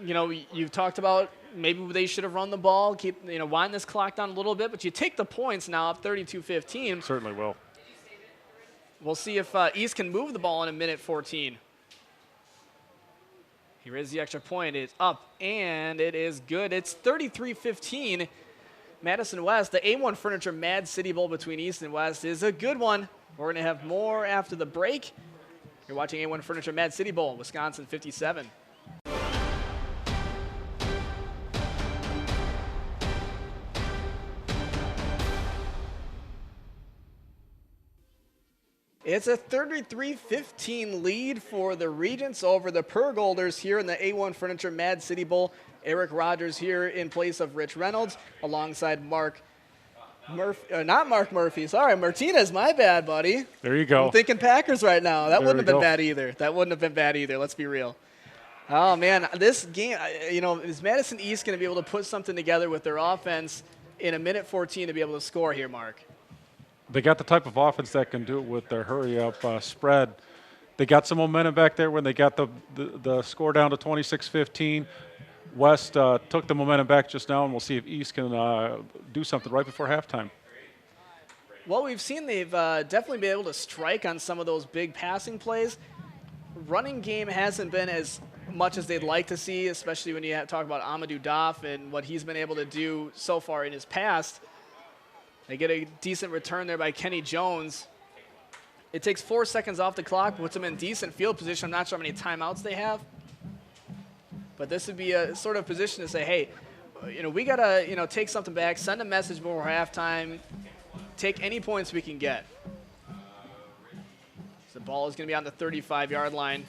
you've talked about maybe they should have run the ball, wind this clock down a little bit, but you take the points now up 32-15. Certainly will. We'll see if East can move the ball in a minute 14. Here is the extra point. It's up, and it is good. It's 33-15. Madison West, the A1 Furniture Mad City Bowl between East and West is a good one. We're going to have more after the break. You're watching A1 Furniture Mad City Bowl, Wisconsin 57. It's a 33-15 lead for the Regents over the Pergolders here in the A1 Furniture Mad City Bowl. Eric Rogers here in place of Rich Reynolds alongside Martinez, my bad, buddy. There you go. I'm thinking Packers right now. That wouldn't have been bad either. Let's be real. Oh, man, this game, is Madison East going to be able to put something together with their offense in a minute 14 to be able to score here, Mark? They got the type of offense that can do it with their hurry-up spread. They got some momentum back there when they got the score down to 26-15. West took the momentum back just now, and we'll see if East can do something right before halftime. Well, we've seen they've definitely been able to strike on some of those big passing plays. Running game hasn't been as much as they'd like to see, especially when you talk about Amadou Daf and what he's been able to do so far in his past. They get a decent return there by Kenny Jones. It takes 4 seconds off the clock, puts them in decent field position. I'm not sure how many timeouts they have. But this would be a sort of position to say, hey, we got to, take something back, send a message before halftime, take any points we can get. So the ball is going to be on the 35-yard line.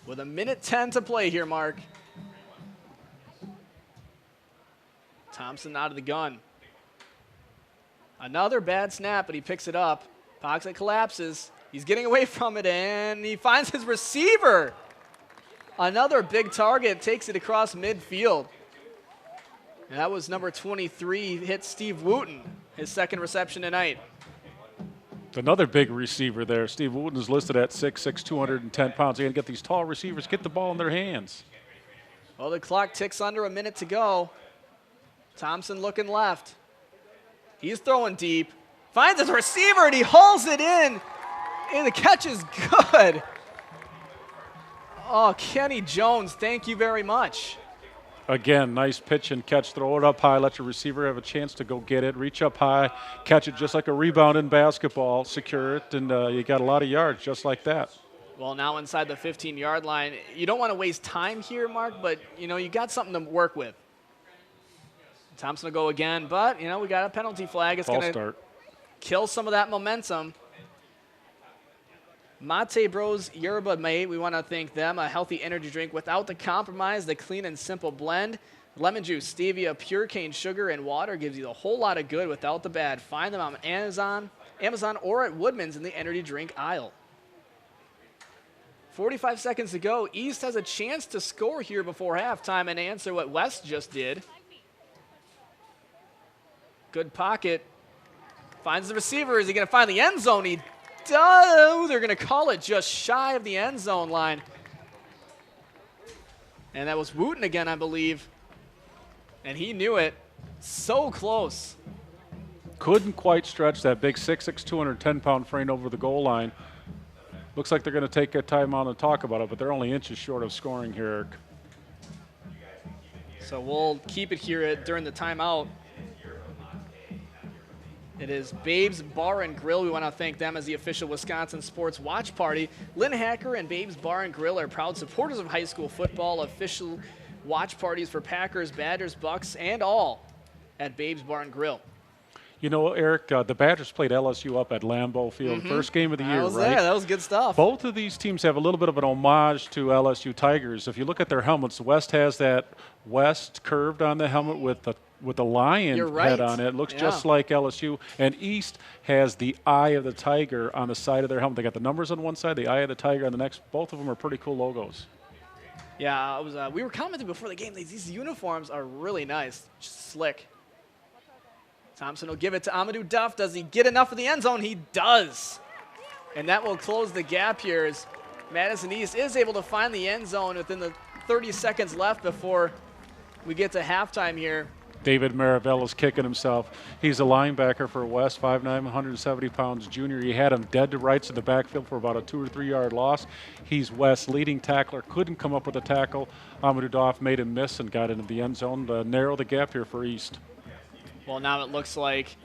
With a minute 10 to play here, Mark. Thompson out of the gun. Another bad snap, but he picks it up. Pocket collapses. He's getting away from it, and he finds his receiver. Another big target, takes it across midfield. And that was number 23, hit Steve Wooten, his second reception tonight. Another big receiver there. Steve Wooten is listed at 6'6", 210 pounds. They're going to get these tall receivers, get the ball in their hands. Well, the clock ticks under a minute to go. Thompson looking left. He's throwing deep. Finds his receiver, and he hauls it in. And the catch is good. Oh, Kenny Jones, thank you very much. Again, nice pitch and catch. Throw it up high. Let your receiver have a chance to go get it. Reach up high. Catch it just like a rebound in basketball. Secure it, and you got a lot of yards just like that. Well, now inside the 15-yard line. You don't want to waste time here, Mark, but, you got something to work with. Thompson will go again, but, we got a penalty flag. It's going to kill some of that momentum. Mate Bros Yerba Mate, we want to thank them. A healthy energy drink without the compromise, the clean and simple blend. Lemon juice, stevia, pure cane sugar, and water gives you a whole lot of good without the bad. Find them on Amazon or at Woodman's in the energy drink aisle. 45 seconds to go. East has a chance to score here before halftime and answer what West just did. Good pocket. Finds the receiver. Is he going to find the end zone? He does. They're going to call it just shy of the end zone line. And that was Wooten again, I believe. And he knew it. So close. Couldn't quite stretch that big 6'6", 210-pound frame over the goal line. Looks like they're going to take a timeout and talk about it, but they're only inches short of scoring here, Eric. So we'll keep it here during the timeout. It is Babe's Bar and Grill. We want to thank them as the official Wisconsin sports watch party. Lynn Hacker and Babe's Bar and Grill are proud supporters of high school football. Official watch parties for Packers, Badgers, Bucks, and all at Babe's Bar and Grill. Eric, the Badgers played LSU up at Lambeau Field. First game of the year, right? That was good stuff. Both of these teams have a little bit of an homage to LSU Tigers. If you look at their helmets, West has that West curved on the helmet with the lion head on it. It looks just like LSU. And East has the eye of the tiger on the side of their helmet. They got the numbers on one side, the eye of the tiger on the next. Both of them are pretty cool logos. Yeah, we were commenting before the game. These uniforms are really nice, just slick. Thompson will give it to Amadou Duff. Does he get enough of the end zone? He does. And that will close the gap here as Madison East is able to find the end zone within the 30 seconds left before we get to halftime here. David Maravella's kicking himself. He's a linebacker for West, 5'9", 170 pounds junior. He had him dead to rights in the backfield for about a 2 or 3 yard loss. He's West's leading tackler. Couldn't come up with a tackle. Amadou Duff made him miss and got into the end zone to narrow the gap here for East. Well, now it looks like,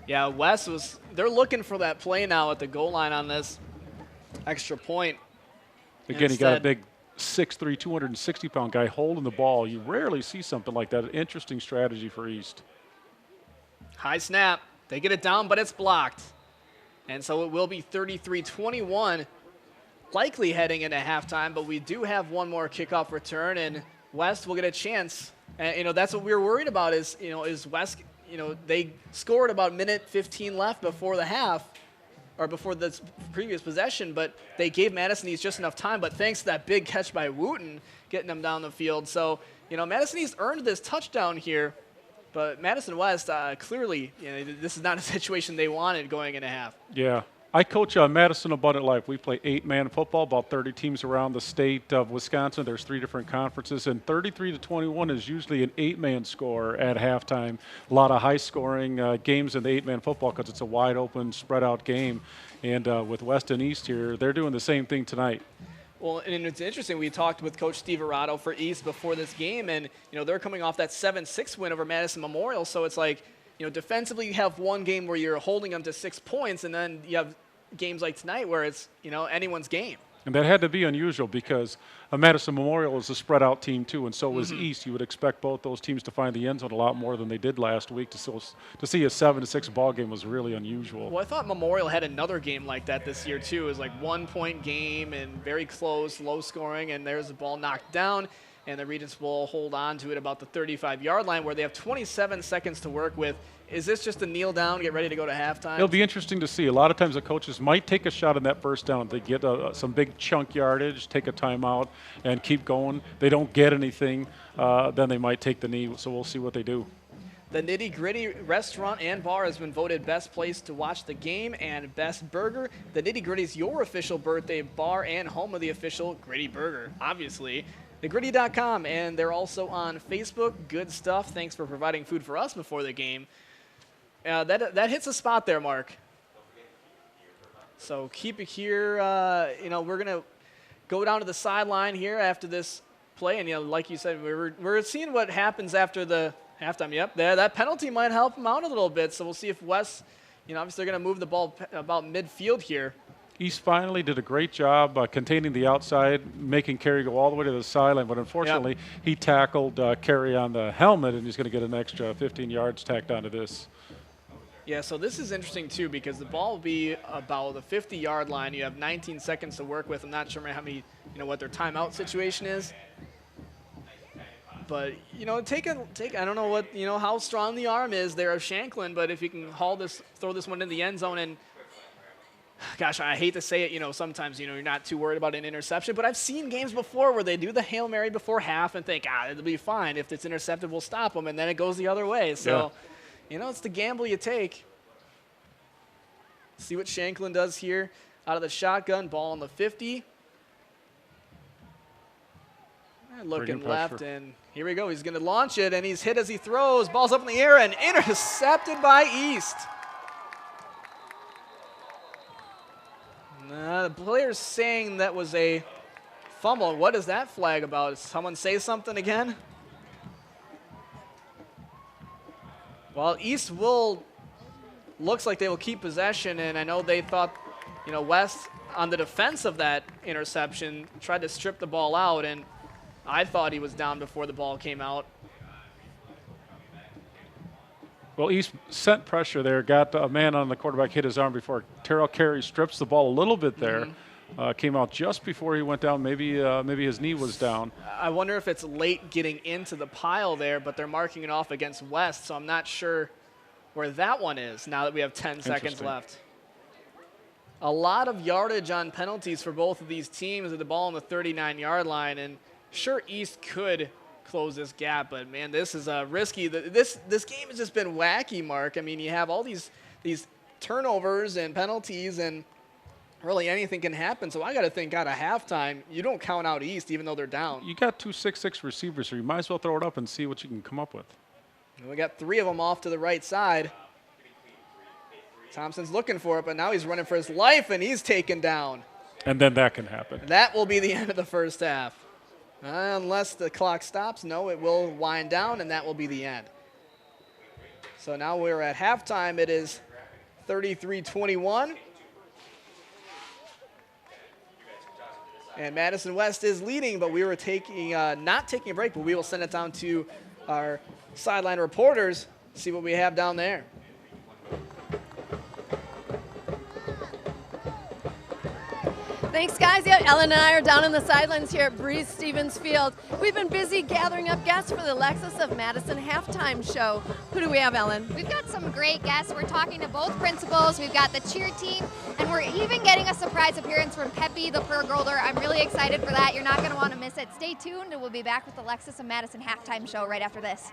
West they're looking for that play now at the goal line on this extra point. Again, he got a big 6'3", 260-pound guy holding the ball. You rarely see something like that. An interesting strategy for East. High snap. They get it down, but it's blocked. And so it will be 33-21, likely heading into halftime, but we do have one more kickoff return, and West will get a chance. And, that's what we were worried about is West, they scored about minute 15 left before the half, or before the previous possession, but they gave Madison East just enough time. But thanks to that big catch by Wooten, getting them down the field. So, Madison East earned this touchdown here, but Madison West, clearly, this is not a situation they wanted going into half. Yeah. I coach Madison Abundant Life. We play 8-man football, about 30 teams around the state of Wisconsin. There's 3 different conferences, and 33-21 is usually an 8-man score at halftime. A lot of high-scoring games in the 8-man football because it's a wide-open, spread-out game. And with West and East here, they're doing the same thing tonight. Well, and it's interesting. We talked with Coach Steve Arado for East before this game, and they're coming off that 7-6 win over Madison Memorial. So it's like, defensively you have one game where you're holding them to 6 points, and then you have games like tonight where it's anyone's game. And that had to be unusual because Madison Memorial is a spread out team too, and so was East. You would expect both those teams to find the end zone a lot more than they did last week. To see a 7-6 ball game was really unusual. Well, I thought Memorial had another game like that this year too. It was like 1-point game and very close, low scoring, and there's the ball knocked down, and the Regents will hold on to it about the 35-yard line where they have 27 seconds to work with. Is this just a kneel down, get ready to go to halftime? It'll be interesting to see. A lot of times the coaches might take a shot on that first down. They get some big chunk yardage, take a timeout, and keep going. They don't get anything, then they might take the knee, so we'll see what they do. The Nitty Gritty Restaurant and Bar has been voted best place to watch the game and best burger. The Nitty Gritty is your official birthday bar and home of the official Gritty Burger, obviously. TheGritty.com, and they're also on Facebook. Good stuff. Thanks for providing food for us before the game. That hits a spot there, Mark. So keep it here. We're going to go down to the sideline here after this play. And, like you said, we're seeing what happens after the halftime. Yep, that penalty might help them out a little bit. So we'll see if West, obviously they're going to move the ball about midfield here. East finally did a great job containing the outside, making Carey go all the way to the sideline. But unfortunately, he tackled Carey on the helmet, and he's going to get an extra 15 yards tacked onto this. Yeah, so this is interesting, too, because the ball will be about the 50-yard line. You have 19 seconds to work with. I'm not sure how many, what their timeout situation is. But, I don't know what, how strong the arm is there of Shanklin, but if you can throw this one in the end zone, and gosh, I hate to say it, sometimes, you're not too worried about an interception, but I've seen games before where they do the Hail Mary before half and think, it'll be fine. If it's intercepted, we'll stop them, and then it goes the other way. So, it's the gamble you take. See what Shanklin does here out of the shotgun, ball on the 50. Looking left, and here we go. He's going to launch it, and he's hit as he throws. Ball's up in the air and intercepted by East. The player's saying that was a fumble. What is that flag about? Did someone say something again? Well, East looks like they will keep possession, and I know they thought, West on the defense of that interception tried to strip the ball out, and I thought he was down before the ball came out. Well, East sent pressure there, got a man on the quarterback, hit his arm before Terrell Carey strips the ball a little bit there. Came out just before he went down. Maybe his knee was down. I wonder if it's late getting into the pile there, but they're marking it off against West, so I'm not sure where that one is now that we have 10 seconds left. A lot of yardage on penalties for both of these teams with the ball on the 39-yard line, and sure, East could close this gap, but man, this is risky. This game has just been wacky, Mark. I mean, you have all these turnovers and penalties, and really anything can happen. So I got to think out of halftime, you don't count out East even though they're down. You got 2 6'6" receivers, so you might as well throw it up and see what you can come up with. And we got 3 of them off to the right side. Thompson's looking for it, but now he's running for his life, and he's taken down. And then that can happen. That will be the end of the first half. Unless the clock stops, no, it will wind down, and that will be the end. So now we're at halftime. It is 33-21. And Madison West is leading, but we were not taking a break, but we will send it down to our sideline reporters, see what we have down there. Thanks, guys. Yeah, Ellen and I are down on the sidelines here at Breeze Stevens Field. We've been busy gathering up guests for the Lexus of Madison halftime show. Who do we have, Ellen? We've got some great guests. We're talking to both principals. We've got the cheer team, and we're even getting a surprise appearance from Peppy, the pergolder. I'm really excited for that. You're not going to want to miss it. Stay tuned, and we'll be back with the Lexus of Madison halftime show right after this.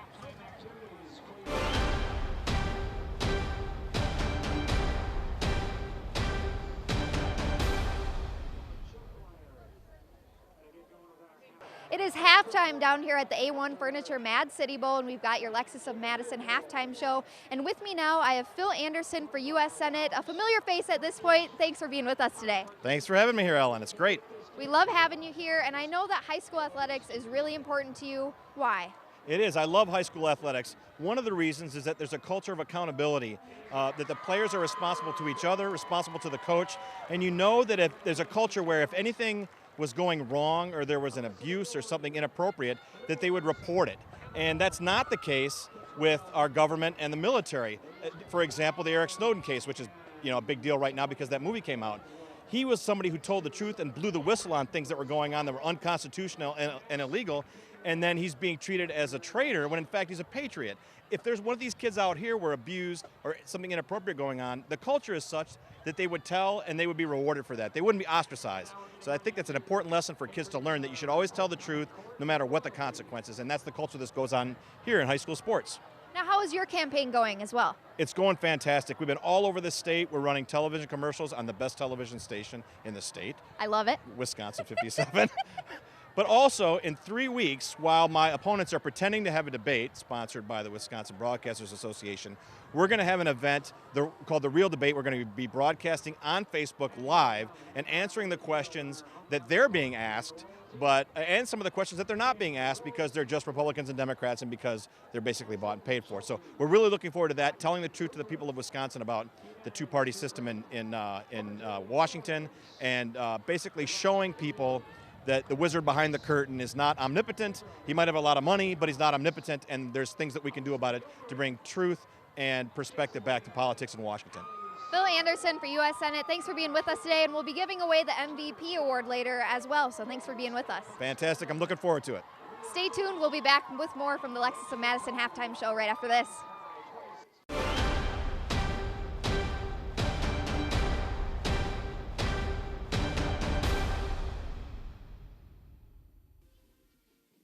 It is halftime down here at the A-1 Furniture Mad City Bowl, and we've got your Lexus of Madison halftime show. And with me now, I have Phil Anderson for U.S. Senate, a familiar face at this point. Thanks for being with us today. Thanks for having me here, Ellen. It's great. We love having you here, and I know that high school athletics is really important to you. Why? It is. I love high school athletics. One of the reasons is that there's a culture of accountability, that the players are responsible to each other, responsible to the coach, and you know that if there's a culture where if anything was going wrong or there was an abuse or something inappropriate, that they would report it. And that's not the case with our government and the military. For example, the Eric Snowden case, which is a big deal right now because that movie came out. He was somebody who told the truth and blew the whistle on things that were going on that were unconstitutional and illegal, and then he's being treated as a traitor when in fact he's a patriot. If there's one of these kids out here were abused or something inappropriate going on, the culture is such that they would tell and they would be rewarded for that. They wouldn't be ostracized. So I think that's an important lesson for kids to learn, that you should always tell the truth no matter what the consequences, and that's the culture that goes on here in high school sports. Now, how is your campaign going as well? It's going fantastic. We've been all over the state. We're running television commercials on the best television station in the state. I love it. Wisconsin 57. But also, in 3 weeks, while my opponents are pretending to have a debate, sponsored by the Wisconsin Broadcasters Association, we're going to have an event called The Real Debate. We're going to be broadcasting on Facebook Live and answering the questions that they're being asked but and some of the questions that they're not being asked because they're just Republicans and Democrats and because they're basically bought and paid for. So we're really looking forward to that, telling the truth to the people of Wisconsin about the two-party system in Washington, and basically showing people that the wizard behind the curtain is not omnipotent. He might have a lot of money, but he's not omnipotent, and there's things that we can do about it to bring truth and perspective back to politics in Washington. Bill Anderson for U.S. Senate, thanks for being with us today, and we'll be giving away the MVP award later as well, so thanks for being with us. Fantastic. I'm looking forward to it. Stay tuned. We'll be back with more from the Lexus of Madison halftime show right after this.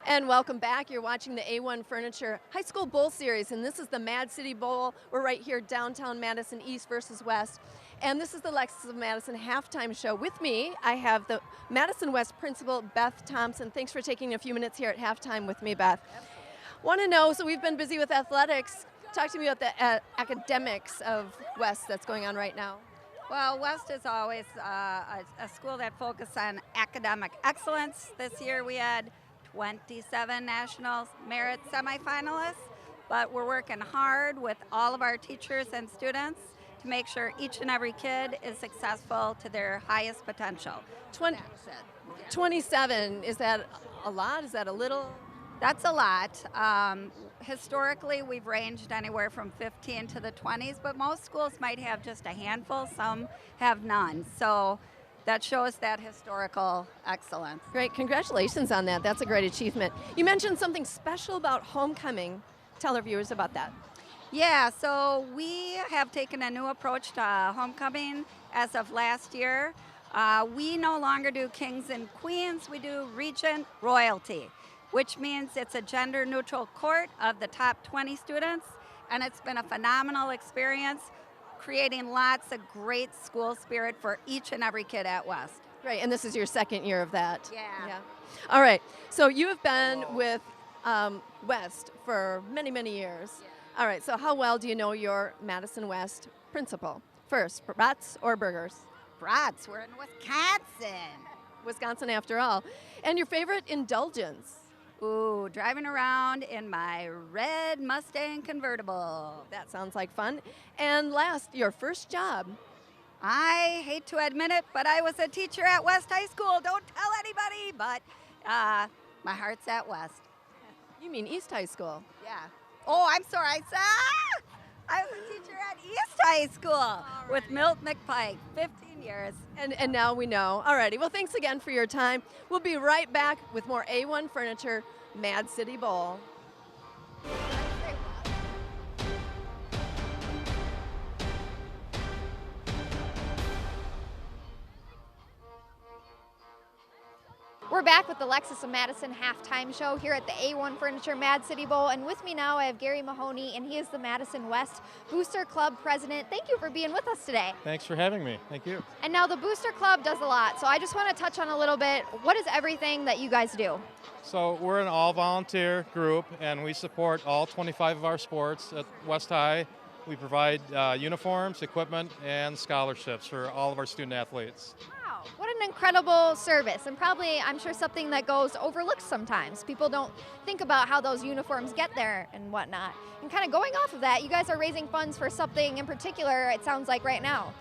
And welcome back. You're watching the A-1 Furniture High School Bowl Series, and this is the Mad City Bowl. We're right here downtown Madison, East versus West. And this is the Lexus of Madison halftime show. With me, I have the Madison West principal, Beth Thompson. Thanks for taking a few minutes here at halftime with me, Beth. Want to know, so we've been busy with athletics. Talk to me about the academics of West that's going on right now. Well, West is always a school that focuses on academic excellence. This year we had 27 national merit semifinalists, but we're working hard with all of our teachers and students to make sure each and every kid is successful to their highest potential. 27, is that a lot? Is that a little? That's a lot. Historically, we've ranged anywhere from 15 to the 20s, but most schools might have just a handful, some have none. So that shows that historical excellence. Great, congratulations on that. That's a great achievement. You mentioned something special about homecoming. Tell our viewers about that. Yeah, so we have taken a new approach to homecoming as of last year. We no longer do kings and queens, we do regent royalty, which means it's a gender-neutral court of the top 20 students, and it's been a phenomenal experience, creating lots of great school spirit for each and every kid at West. Great, and this is your second year of that. Yeah. All right, so you have been with West for many, many years. Yeah. All right, so how well do you know your Madison West principal? First, brats or burgers? Brats, we're in Wisconsin. Wisconsin after all. And your favorite indulgence? Ooh, driving around in my red Mustang convertible. That sounds like fun. And last, your first job? I hate to admit it, but I was a teacher at West High School. Don't tell anybody, but my heart's at West. You mean East High School? Yeah. Oh, I'm sorry. I was a teacher at East High School with Milt McPike, 15 years. And now we know. All righty. Well, thanks again for your time. We'll be right back with more A-1 Furniture Mad City Bowl. We're back with the Lexus of Madison halftime show here at the A-1 Furniture Mad City Bowl, and with me now I have Gary Mahoney, and he is the Madison West Booster Club president. Thank you for being with us today. Thanks for having me. Thank you. And now the Booster Club does a lot, so I just want to touch on a little bit. What is everything that you guys do? So we're an all-volunteer group, and we support all 25 of our sports at West High. We provide uniforms, equipment, and scholarships for all of our student athletes. Wow, what an incredible service, and probably, I'm sure, something that goes overlooked sometimes. People don't think about how those uniforms get there and whatnot. And kind of going off of that, you guys are raising funds for something in particular, it sounds like, right now.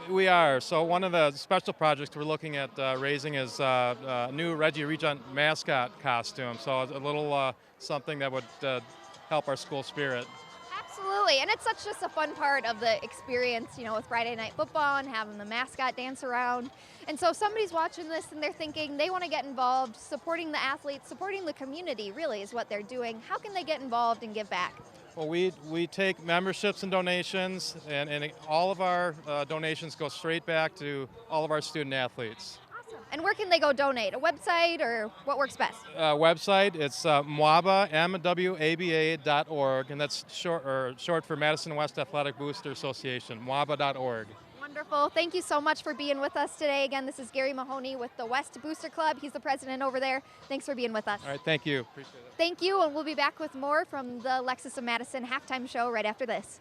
We are. So one of the special projects we're looking at raising is a new Reggie Regent mascot costume. So a little something that would help our school spirit. Absolutely, and it's such just a fun part of the experience, you know, with Friday Night Football and having the mascot dance around. And so if somebody's watching this and they're thinking they want to get involved, supporting the athletes, supporting the community really is what they're doing. How can they get involved and give back? Well, we take memberships and donations, and all of our donations go straight back to all of our student athletes. And where can they go donate? A website or what works best? Website, it's MWABA, MWABA.org, and that's short for Madison West Athletic Booster Association, MWABA.org. Wonderful. Thank you so much for being with us today. Again, this is Gary Mahoney with the West Booster Club. He's the president over there. Thanks for being with us. All right, thank you. Appreciate it. Thank you, and we'll be back with more from the Lexus of Madison halftime show right after this.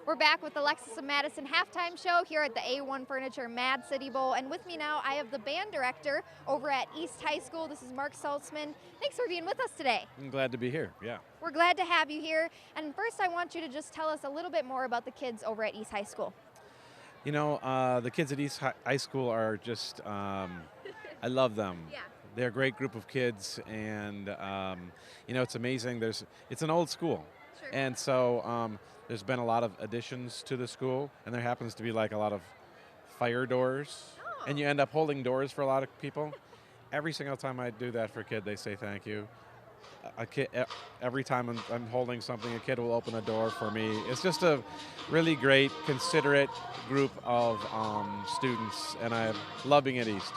We're back with the Lexus of Madison halftime show here at the A-1 Furniture Mad City Bowl. And with me now, I have the band director over at East High School. This is Mark Saltzman. Thanks for being with us today. I'm glad to be here, yeah. We're glad to have you here. And first, I want you to just tell us a little bit more about the kids over at East High School. You know, the kids at East High School are just, I love them. Yeah. They're a great group of kids, and, you know, it's amazing. It's an old school. Sure. And so there's been a lot of additions to the school, and there happens to be like a lot of fire doors, and you end up holding doors for a lot of people. Every single time I do that for a kid, they say thank you. Every time I'm holding something, a kid will open a door for me. It's just a really great, considerate group of students, and I love being at East.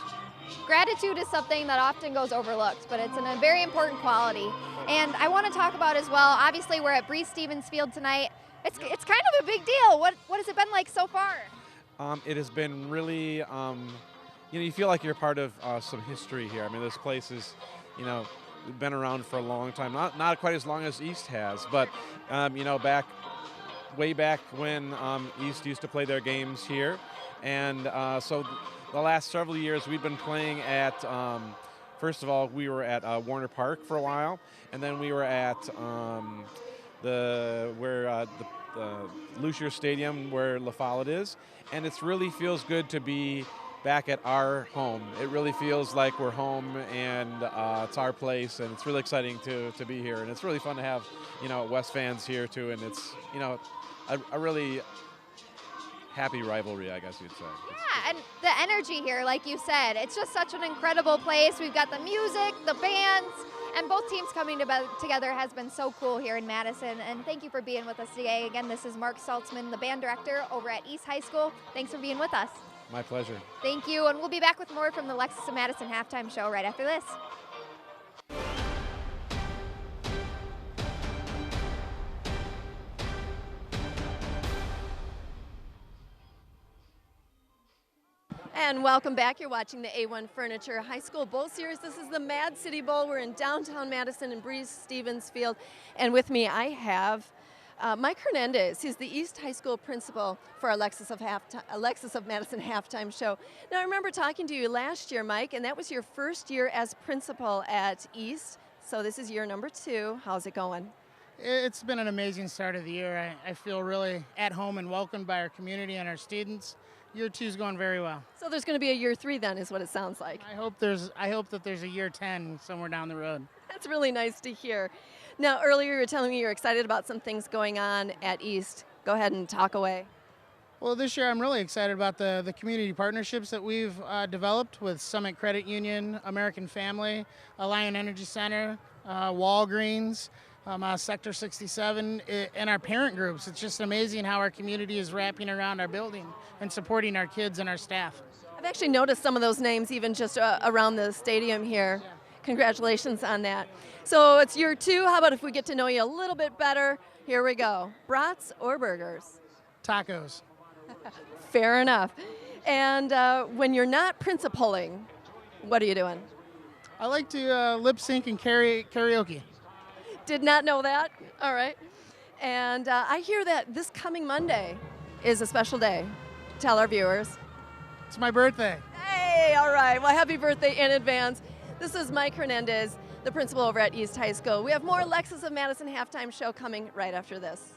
Gratitude is something that often goes overlooked, but it's a very important quality. And I want to talk about as well, obviously we're at Breese-Stevens Field tonight. It's kind of a big deal. What has it been like so far? It has been really, you know, you feel like you're part of some history here. I mean, this place is, you know, been around for a long time. Not quite as long as East has, but, you know, way back when East used to play their games here. And so the last several years we've been playing at, first of all, we were at Warner Park for a while, and then we were at the Lucier Stadium where La Follette is, and it really feels good to be back at our home. It really feels like we're home, and it's our place, and it's really exciting to be here, and it's really fun to have, you know, West fans here too, and it's, you know, a really happy rivalry, I guess you'd say. Yeah, and the energy here, like you said, it's just such an incredible place. We've got the music, the bands, and both teams coming together has been so cool here in Madison. And thank you for being with us today. Again, this is Mark Saltzman, the band director over at East High School. Thanks for being with us. My pleasure. Thank you, and we'll be back with more from the Lexus of Madison halftime show right after this. And welcome back. You're watching the A-1 Furniture High School Bowl Series. This is the Mad City Bowl. We're in downtown Madison in Breese-Stevens Field. And with me, I have Mike Hernandez. He's the East High School principal for our Lexus of Madison halftime show. Now, I remember talking to you last year, Mike, and that was your first year as principal at East. So this is year number 2. How's it going? It's been an amazing start of the year. I feel really at home and welcomed by our community and our students. Year 2 is going very well. So there's going to be a year 3 then, is what it sounds like. I hope that there's a year 10 somewhere down the road. That's really nice to hear. Now, earlier you were telling me you're excited about some things going on at East. Go ahead and talk away. Well, this year I'm really excited about the community partnerships that we've developed with Summit Credit Union, American Family, Alliant Energy Center, Walgreens, Sector 67, and our parent groups. It's just amazing how our community is wrapping around our building and supporting our kids and our staff. I've actually noticed some of those names even just around the stadium here. Yeah. Congratulations on that. So it's year 2. How about if we get to know you a little bit better? Here we go. Brats or burgers? Tacos. Fair enough. And when you're not principaling, what are you doing? I like to lip sync and karaoke. Did not know that. All right. And I hear that this coming Monday is a special day. Tell our viewers. It's my birthday. Hey, all right. Well, happy birthday in advance. This is Mike Hernandez, the principal over at East High School. We have more Lexus of Madison halftime show coming right after this.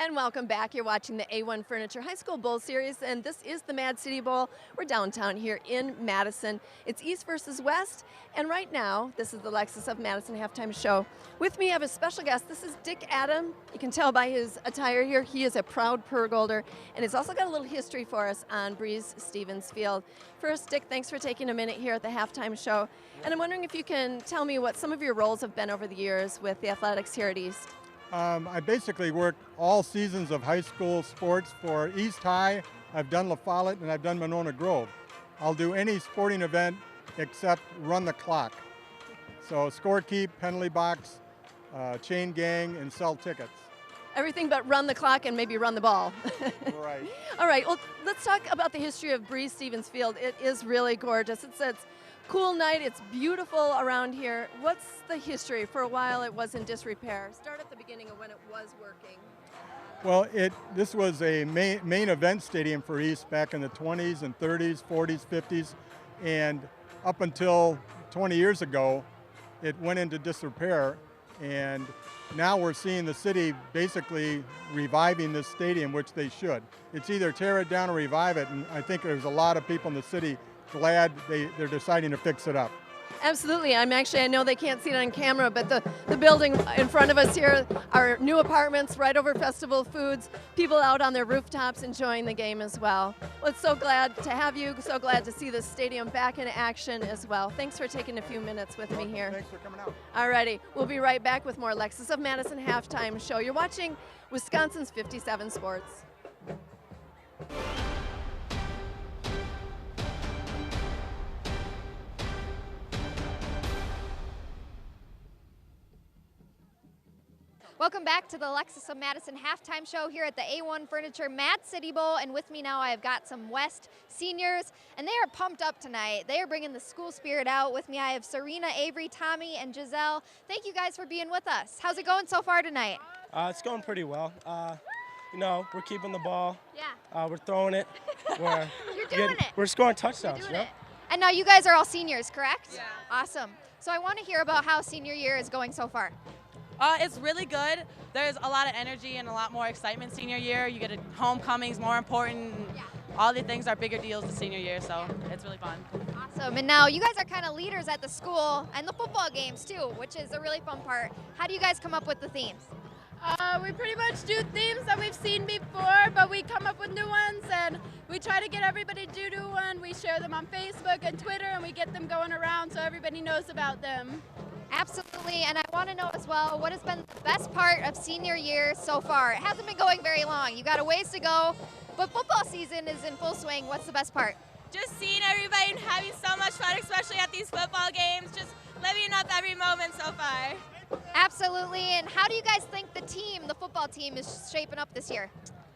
And welcome back. You're watching the A-1 Furniture High School Bowl Series, and this is the Mad City Bowl. We're downtown here in Madison. It's East versus West, and right now, this is the Lexus of Madison halftime show. With me, I have a special guest. This is Dick Adam. You can tell by his attire here, he is a proud Purgolder, and he's also got a little history for us on Breese-Stevens Field. First, Dick, thanks for taking a minute here at the halftime show, and I'm wondering if you can tell me what some of your roles have been over the years with the athletics here at East. I basically work all seasons of high school sports for East High. I've done La Follette and I've done Monona Grove. I'll do any sporting event except run the clock. So score keep, penalty box, chain gang, and sell tickets. everything but run the clock and maybe run the ball. Right. All right, well, let's talk about the history of Breeze Stevens Field. It is really gorgeous. It's a cool night. It's beautiful around here. What's the history? For a while, it was in disrepair. Start at the beginning of when it was working. Well, this was a main event stadium for East back in the 20s and 30s, 40s, 50s, and up until 20 years ago, it went into disrepair, and now we're seeing the city basically reviving this stadium, which they should. It's either tear it down or revive it, and I think there's a lot of people in the city glad they're deciding to fix it up. Absolutely. I know they can't see it on camera, but the building in front of us here are new apartments right over Festival Foods, people out on their rooftops enjoying the game as well. Well, it's so glad to have you, so glad to see the stadium back in action as well. Thanks for taking a few minutes with me here. Thanks for coming out. Alrighty, we'll be right back with more Lexus of Madison Halftime Show. You're watching Wisconsin's 57 Sports. Welcome back to the Lexus of Madison halftime show here at the A-1 Furniture Mad City Bowl. And with me now, I have got some West seniors, and they are pumped up tonight. They are bringing the school spirit out. With me, I have Serena, Avery, Tommy, and Giselle. Thank you guys for being with us. How's it going so far tonight? It's going pretty well. We're keeping the ball. Yeah. We're throwing it. You're doing it. We're scoring touchdowns. You're doing it. And now you guys are all seniors, correct? Yeah. Awesome. So I want to hear about how senior year is going so far. It's really good. There's a lot of energy and a lot more excitement senior year. You get homecoming's more important. Yeah. All the things are bigger deals the senior year, so it's really fun. Awesome. And now you guys are kind of leaders at the school and the football games too, which is a really fun part. How do you guys come up with the themes? We pretty much do themes that we've seen before, but we come up with new ones, and we try to get everybody to do one. We share them on Facebook and Twitter, and we get them going around so everybody knows about them. Absolutely, and I want to know as well, what has been the best part of senior year so far? It hasn't been going very long. You got a ways to go, but football season is in full swing. What's the best part? Just seeing everybody and having so much fun, especially at these football games, just living up every moment so far. Absolutely, and how do you guys think the football team is shaping up this year?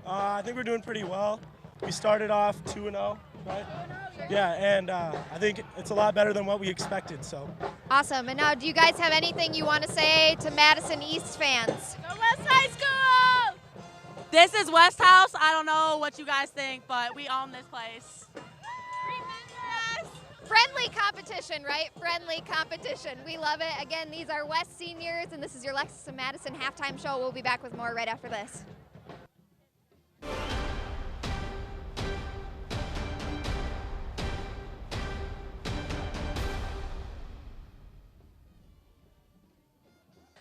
I think we're doing pretty well. We started off 2-0, right? Yeah, and I think it's a lot better than what we expected. So. Awesome. And now, do you guys have anything you want to say to Madison East fans? Go West High School! This is West House. I don't know what you guys think, but we own this place. Remember us. Friendly competition, right? Friendly competition. We love it. Again, these are West seniors, and this is your Lexus of Madison halftime show. We'll be back with more right after this.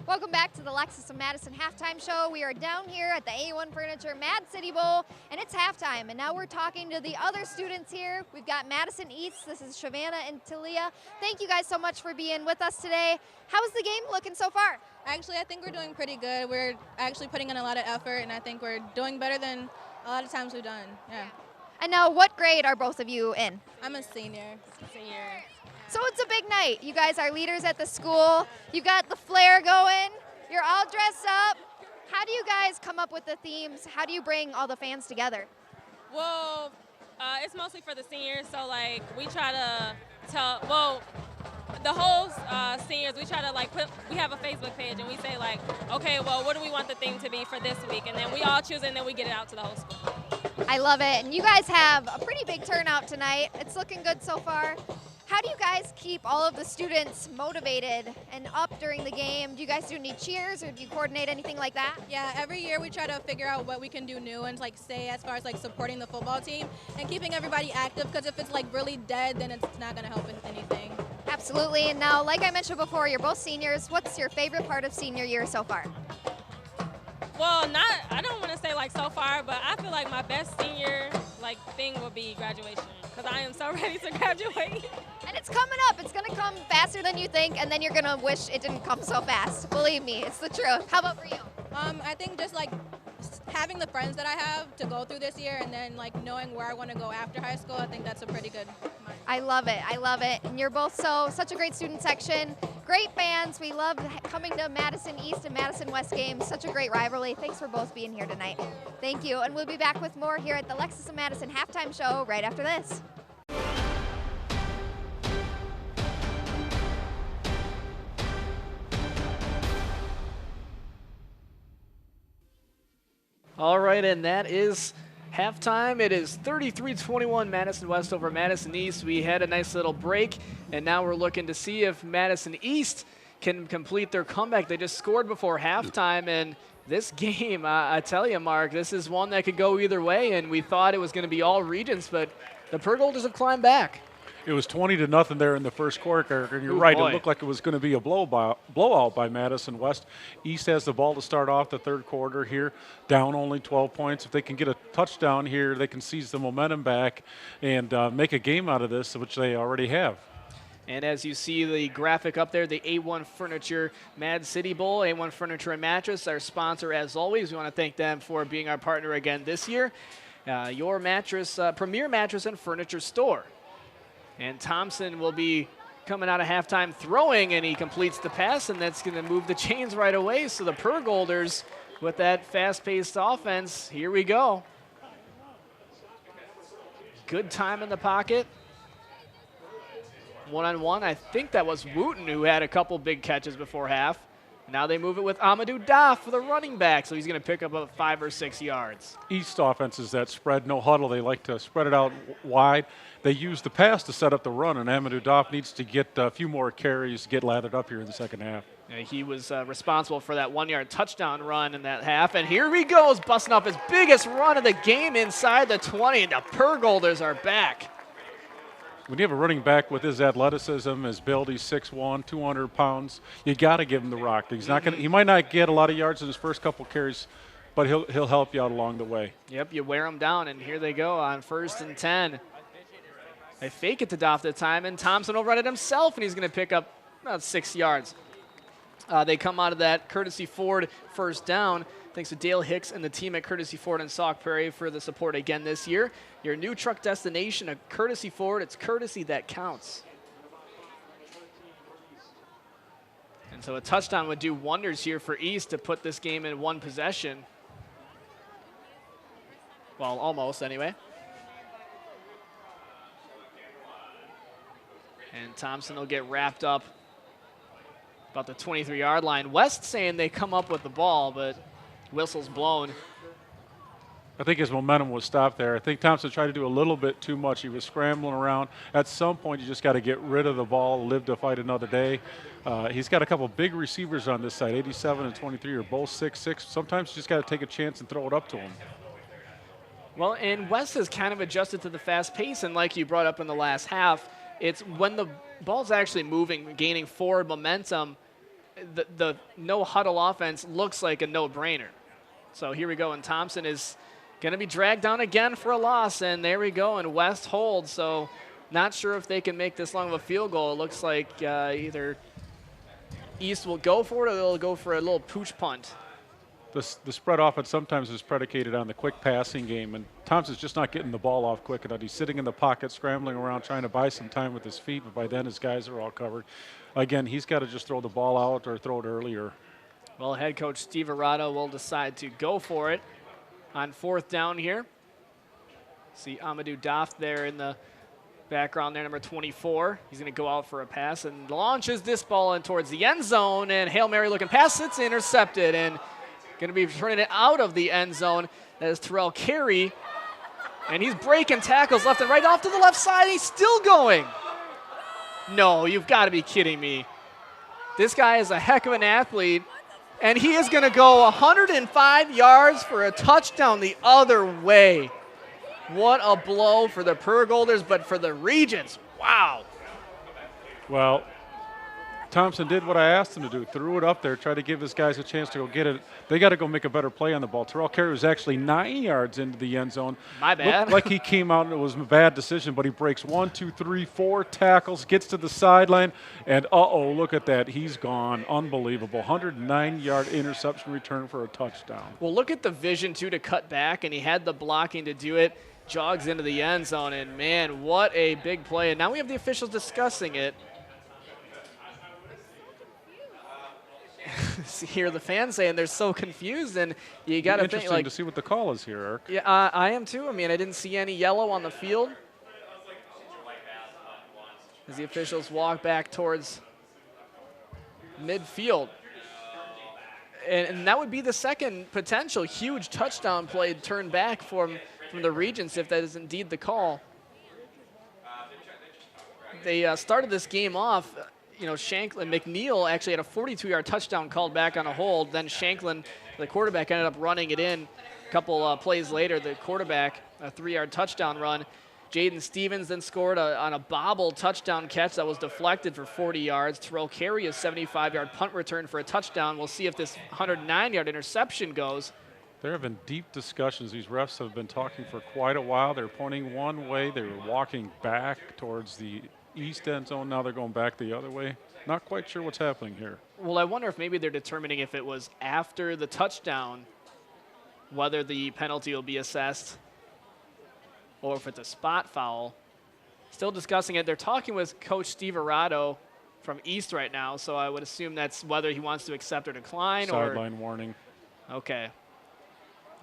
Welcome back to the Lexus of Madison halftime show. We are down here at the A-1 Furniture Mad City Bowl, and it's halftime. And now we're talking to the other students here. We've got Madison East. This is Shavannah and Talia. Thank you guys so much for being with us today. How's the game looking so far? Actually, I think we're doing pretty good. We're actually putting in a lot of effort, and I think we're doing better than a lot of times we've done. Yeah. And now, what grade are both of you in? I'm a senior. So it's a big night. You guys are leaders at the school. You got the flair going. You're all dressed up. How do you guys come up with the themes? How do you bring all the fans together? Well, it's mostly for the seniors. So like we try to tell, the whole seniors, we try to we have a Facebook page and we say like, okay, well, what do we want the theme to be for this week? And then we all choose and then we get it out to the whole school. I love it. And you guys have a pretty big turnout tonight. It's looking good so far. How do you guys keep all of the students motivated and up during the game? Do you guys do any cheers or do you coordinate anything like that? Yeah, every year we try to figure out what we can do new and say as far as supporting the football team and keeping everybody active, because if it's really dead, then it's not going to help with anything. Absolutely. And now, like I mentioned before, you're both seniors. What's your favorite part of senior year so far? Well, I don't want to say so far, but I feel like my best senior thing would be graduation, because I am so ready to graduate. And it's coming up. It's going to come faster than you think, and then you're going to wish it didn't come so fast. Believe me, it's the truth. How about for you? I think just having the friends that I have to go through this year, and then knowing where I want to go after high school, I think that's a pretty good. I love it. I love it. And you're both such a great student section. Great fans. We love coming to Madison East and Madison West games. Such a great rivalry. Thanks for both being here tonight. Thank you. And we'll be back with more here at the Lexus of Madison halftime show right after this. All right, and that is halftime. It is 33-21 Madison West over Madison East. We had a nice little break, and now we're looking to see if Madison East can complete their comeback. They just scored before halftime, and this game, I tell you, Mark, this is one that could go either way, and we thought it was going to be all regions, but the Pergolders have climbed back. It was 20-0 there in the first quarter, and you're Ooh, right. boy. It looked like it was going to be a blowout by Madison West. East has the ball to start off the third quarter here, down only 12 points. If they can get a touchdown here, they can seize the momentum back and make a game out of this, which they already have. And as you see the graphic up there, the A-1 Furniture Mad City Bowl, A-1 Furniture and Mattress, our sponsor as always. We want to thank them for being our partner again this year. Your mattress, premier mattress and furniture store. And Thompson will be coming out of halftime throwing, and he completes the pass, and that's going to move the chains right away. So the Pergolders, with that fast-paced offense, here we go. Good time in the pocket. One-on-one, I think that was Wooten who had a couple big catches before half. Now they move it with Amadou Daff for the running back, so he's going to pick up about 5 or 6 yards. East offense is that spread, no huddle. They like to spread it out wide. They use the pass to set up the run, and Amadou Daff needs to get a few more carries, get lathered up here in the second half. He was responsible for that 1-yard touchdown run in that half, and here he goes, busting up his biggest run of the game inside the 20, and the Pergolders are back. When you have a running back with his athleticism, his build, he's 6'1", 200 pounds, you got to give him the rock. He's not going. He might not get a lot of yards in his first couple carries, but he'll help you out along the way. Yep, you wear him down, and here they go on 1st and 10. They fake it to Daff the time, and Thompson will run it himself, and he's going to pick up about 6 yards. They come out of that Courtesy Ford first down. Thanks to Dale Hicks and the team at Courtesy Ford in Sauk Prairie for the support again this year. Your new truck destination, a Courtesy Ford. It's courtesy that counts. And so a touchdown would do wonders here for East to put this game in one possession. Well, almost anyway. And Thompson will get wrapped up about the 23-yard line. West saying they come up with the ball, but whistle's blown. I think his momentum was stopped there. I think Thompson tried to do a little bit too much. He was scrambling around. At some point, you just got to get rid of the ball, live to fight another day. He's got a couple big receivers on this side. 87 and 23 are both 6'6". Sometimes you just got to take a chance and throw it up to him. Well, and West has kind of adjusted to the fast pace, and like you brought up in the last half, it's when the ball's actually moving, gaining forward momentum, the no-huddle offense looks like a no-brainer. So here we go, and Thompson is going to be dragged down again for a loss, and there we go, and West holds. So not sure if they can make this long of a field goal. It looks like either East will go for it or they'll go for a little pooch punt. The spread offense sometimes is predicated on the quick passing game, and Thompson's just not getting the ball off quick enough. He's sitting in the pocket, scrambling around, trying to buy some time with his feet, but by then his guys are all covered. Again, he's got to just throw the ball out or throw it earlier. Well, head coach Steve Arado will decide to go for it on 4th down here. See Amadou Daff there in the background there, number 24. He's going to go out for a pass and launches this ball in towards the end zone, and Hail Mary looking pass. It's intercepted, and going to be turning it out of the end zone. That is Terrell Carey, and he's breaking tackles left and right off to the left side. He's still going. No, you've got to be kidding me. This guy is a heck of an athlete, and he is going to go 105 yards for a touchdown the other way. What a blow for the Pergolders, but for the Regents, wow. Well, Thompson did what I asked him to do, threw it up there, tried to give his guys a chance to go get it. They got to go make a better play on the ball. Terrell Carey was actually 9 yards into the end zone. My bad. Looked like he came out and it was a bad decision, but he breaks 1, 2, 3, 4 tackles, gets to the sideline, and look at that. He's gone. Unbelievable. 109-yard interception return for a touchdown. Well, look at the vision, too, to cut back, and he had the blocking to do it. Jogs into the end zone, and, man, what a big play. And now we have the officials discussing it. hear the fans saying they're so confused, and you got to think interesting to see what the call is here, Eric. Yeah, I am too. I mean, I didn't see any yellow on the field as the officials walk back towards midfield. And that would be the second potential huge touchdown play turned back from the Regents if that is indeed the call. They started this game off, Shanklin, McNeil actually had a 42-yard touchdown called back on a hold. Then Shanklin, the quarterback, ended up running it in. A couple plays later, the quarterback, a 3-yard touchdown run. Jaden Stevens then scored on a bobble touchdown catch that was deflected for 40 yards. Terrell Carey, a 75-yard punt return for a touchdown. We'll see if this 109-yard interception goes. There have been deep discussions. These refs have been talking for quite a while. They're pointing one way. They were walking back towards the east end zone. Now they're going back the other way. Not quite sure what's happening here. Well, I wonder if maybe they're determining if it was after the touchdown, whether the penalty will be assessed, or if it's a spot foul. Still discussing it. They're talking with Coach Steve Arado from East right now, so I would assume that's whether he wants to accept or decline. Sideline warning. Okay.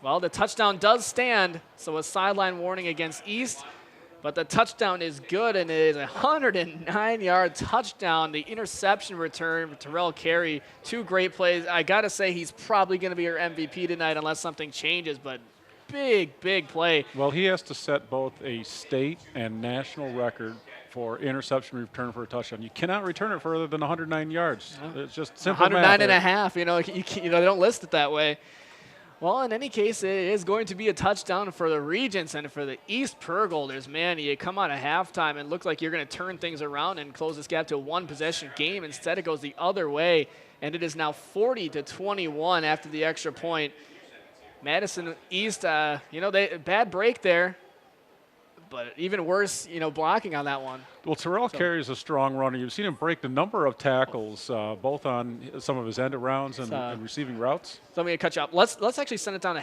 Well, the touchdown does stand, so a sideline warning against East, but the touchdown is good, and it is a 109-yard touchdown. The interception return for Terrell Carey, 2 great plays. I got to say he's probably going to be our MVP tonight unless something changes, but big play. Well, he has to set both a state and national record for interception return for a touchdown. You cannot return it further than 109 yards. It's just simple 109 math. and a half. They don't list it that way. Well, in any case, it is going to be a touchdown for the Regents and for the East Pergolders. Man, you come out of halftime and look like you're going to turn things around and close this gap to a one-possession game. Instead, it goes the other way, and it is now 40-21 after the extra point. Madison East, bad break there, but even worse, blocking on that one. Well, Terrell Carey is a strong runner. You've seen him break the number of tackles, both on some of his end arounds and receiving routes. So I'm going to cut you off. Let's actually send it down to